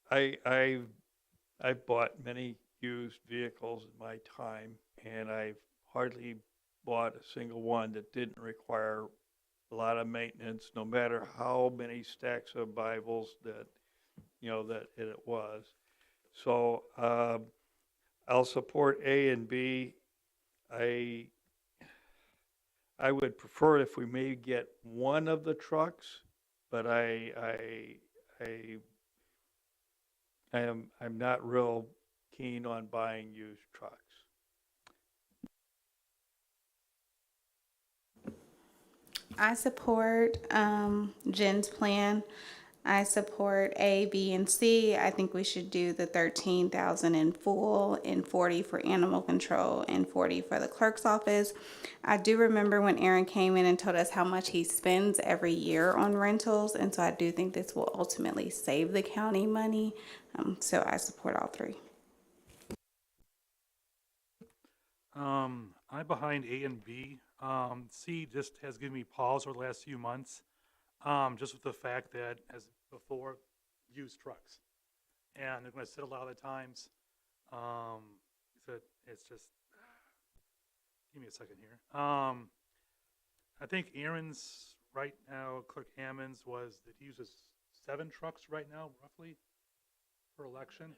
I bought many used vehicles in my time, and I've hardly bought a single one that didn't require a lot of maintenance, no matter how many stacks of Bibles that, that it was. So I'll support A and B. I would prefer if we may get one of the trucks, but I'm not real keen on buying used trucks. I support Jen's plan. I support A, B, and C. I think we should do the 13,000 in full and 40 for animal control and 40 for the clerk's office. I do remember when Aaron came in and told us how much he spends every year on rentals, and so I do think this will ultimately save the county money. So I support all 3. I'm behind A and B. C just has given me pause over the last few months, just with the fact that, as before, used trucks. And they're going to sit a lot of the times. So it's just, give me a second here. I think Aaron's right now, Clerk Hammond's was that he uses 7 trucks right now, roughly, per election.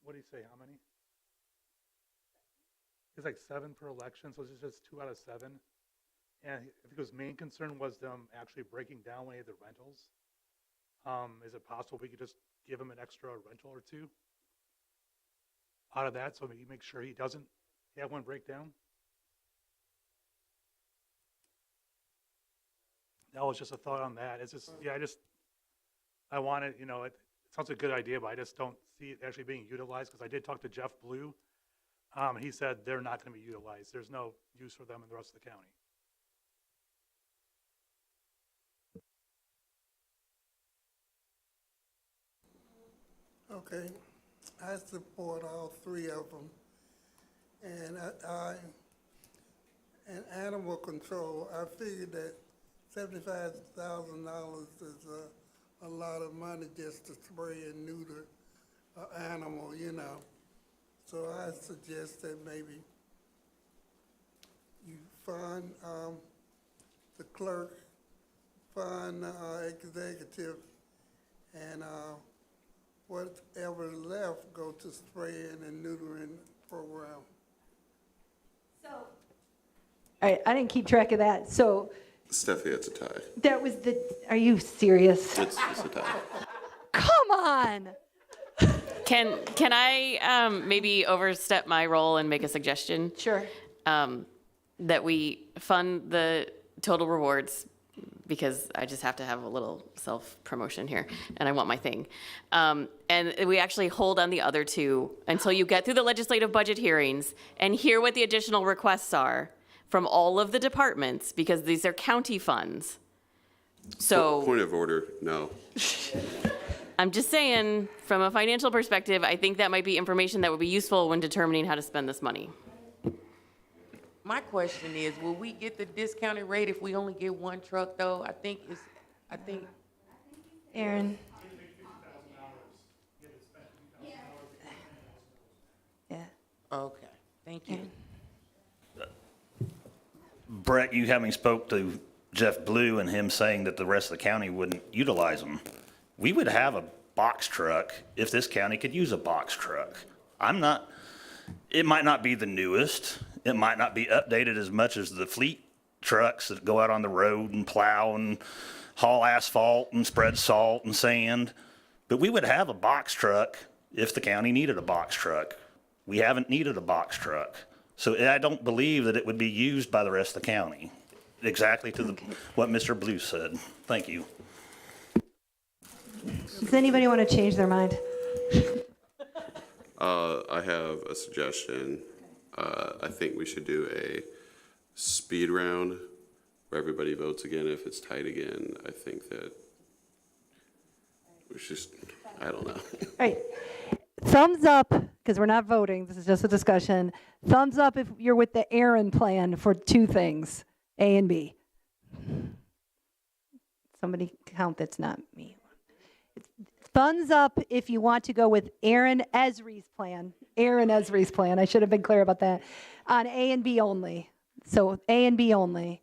What do you say, how many? It's like 7 per election, so it's just 2 out of 7. And I think his main concern was them actually breaking down any of the rentals. Is it possible we could just give him an extra rental or 2 out of that, so he makes sure he doesn't have one break down? That was just a thought on that. It's just, yeah, I want it, it sounds like a good idea, but I just don't see it actually being utilized, because I did talk to Jeff Blue. He said they're not going to be utilized. There's no use for them in the rest of the county. Okay, I support all 3 of them. And and animal control, I figured that $75,000 is a lot of money just to spray and neuter an animal, So I suggest that maybe you fund the clerk, fund executive, and whatever left go to spraying and neutering program. All right, I didn't keep track of that. So Stephanie, it's a tie. that was are you serious? It's a tie. Come on. Can I maybe overstep my role and make a suggestion? Sure. That we fund the total rewards, because I just have to have a little self-promotion here, and I want my thing. And we actually hold on the other 2 until you get through the legislative budget hearings and hear what the additional requests are from all of the departments, because these are county funds. So Point of order, no. I'm just saying, from a financial perspective, I think that might be information that would be useful when determining how to spend this money. My question is, will we get the discounted rate if we only get 1 truck, though? I think, Aaron. Yeah. okay, thank you. Brett, you having spoke to Jeff Blue and him saying that the rest of the county wouldn't utilize them, we would have a box truck if this county could use a box truck. It might not be the newest, it might not be updated as much as the fleet trucks that go out on the road and plow and haul asphalt and spread salt and sand, but we would have a box truck if the county needed a box truck. We haven't needed a box truck. So I don't believe that it would be used by the rest of the county, exactly to what Mr. Blue said. Thank you. Does anybody want to change their mind? I have a suggestion. I think we should do a speed round where everybody votes again. If it's tight again, I think that we should, I don't know. All right. Thumbs up, because we're not voting. This is just a discussion. Thumbs up if you're with the Aaron plan for 2 things, A and B. Somebody count that's not me. Thumbs up if you want to go with Aaron Esri's plan. Aaron Esri's plan. I should have been clear about that. On A and B only. So A and B only.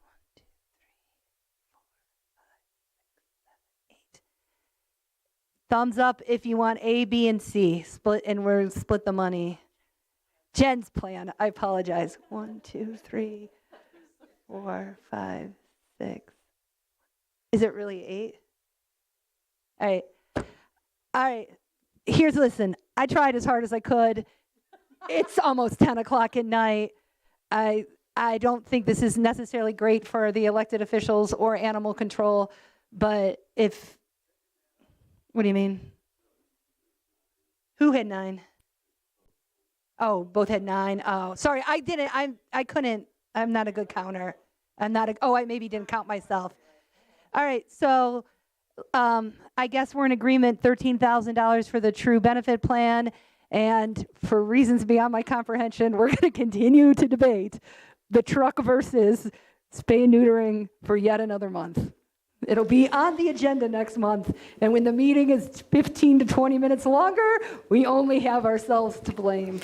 1, 2, 3, 4, 5, 6, 7, 8. Thumbs up if you want A, B, and C. We're split the money. Jen's plan. I apologize. 1, 2, 3, 4, 5, 6. Is it really 8? All right. All right. Listen. I tried as hard as I could. It's almost 10 o'clock at night. I don't think this is necessarily great for the elected officials or animal control, but what do you mean? Who had 9? Oh, both had 9. Oh, sorry. I didn't. I couldn't. I'm not a good counter. I maybe didn't count myself. All right. So, I guess we're in agreement, $13,000 for the true benefit plan. And for reasons beyond my comprehension, we're going to continue to debate the truck versus spay and neutering for yet another month. It'll be on the agenda next month. And when the meeting is 15 to 20 minutes longer, we only have ourselves to blame.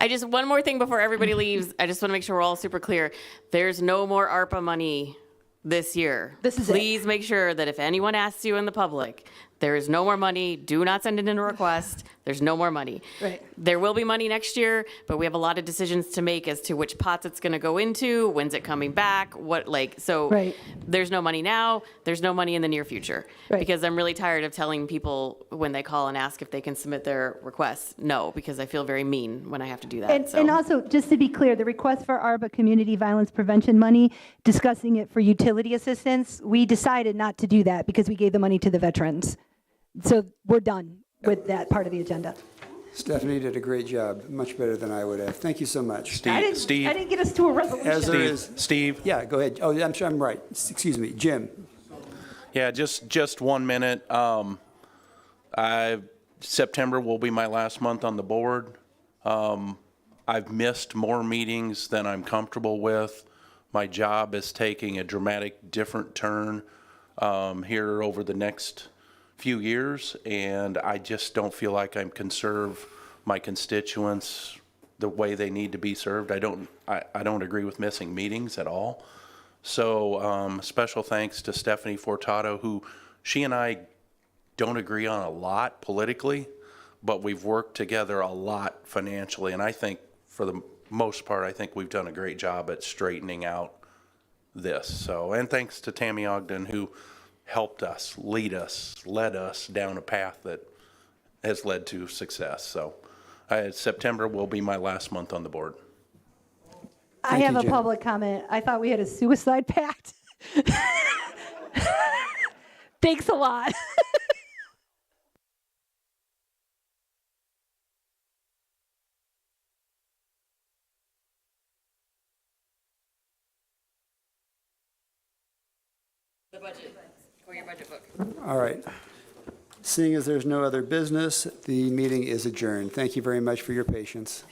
One more thing before everybody leaves. I just want to make sure we're all super clear. There's no more ARPA money this year. This is it. Please make sure that if anyone asks you in the public, there is no more money. Do not send in a request. There's no more money. Right. There will be money next year, but we have a lot of decisions to make as to which pots it's going to go into, when's it coming back, Right. There's no money now, there's no money in the near future. Right. Because I'm really tired of telling people when they call and ask if they can submit their requests, no, because I feel very mean when I have to do that. And also, just to be clear, the request for ARPA community violence prevention money, discussing it for utility assistance, we decided not to do that because we gave the money to the veterans. So we're done with that part of the agenda. Stephanie did a great job, much better than I would have. Thank you so much. I didn't get us to a resolution. As there is, Steve? yeah, go ahead. Oh, I'm sure I'm right. Excuse me, Jim. Yeah, just 1 minute. September will be my last month on the board. I've missed more meetings than I'm comfortable with. My job is taking a dramatic different turn here over the next few years, and I just don't feel like I can serve my constituents the way they need to be served. I don't agree with missing meetings at all. So special thanks to Stephanie Fortato, who she and I don't agree on a lot politically, but we've worked together a lot financially, and I think for the most part, I think we've done a great job at straightening out this. So, and thanks to Tammy Ogden, who helped us, led us down a path that has led to success. So September will be my last month on the board. I have a public comment. I thought we had a suicide pact. Thanks a lot. The budget, or your budget book. All right. Seeing as there's no other business, the meeting is adjourned. Thank you very much for your patience.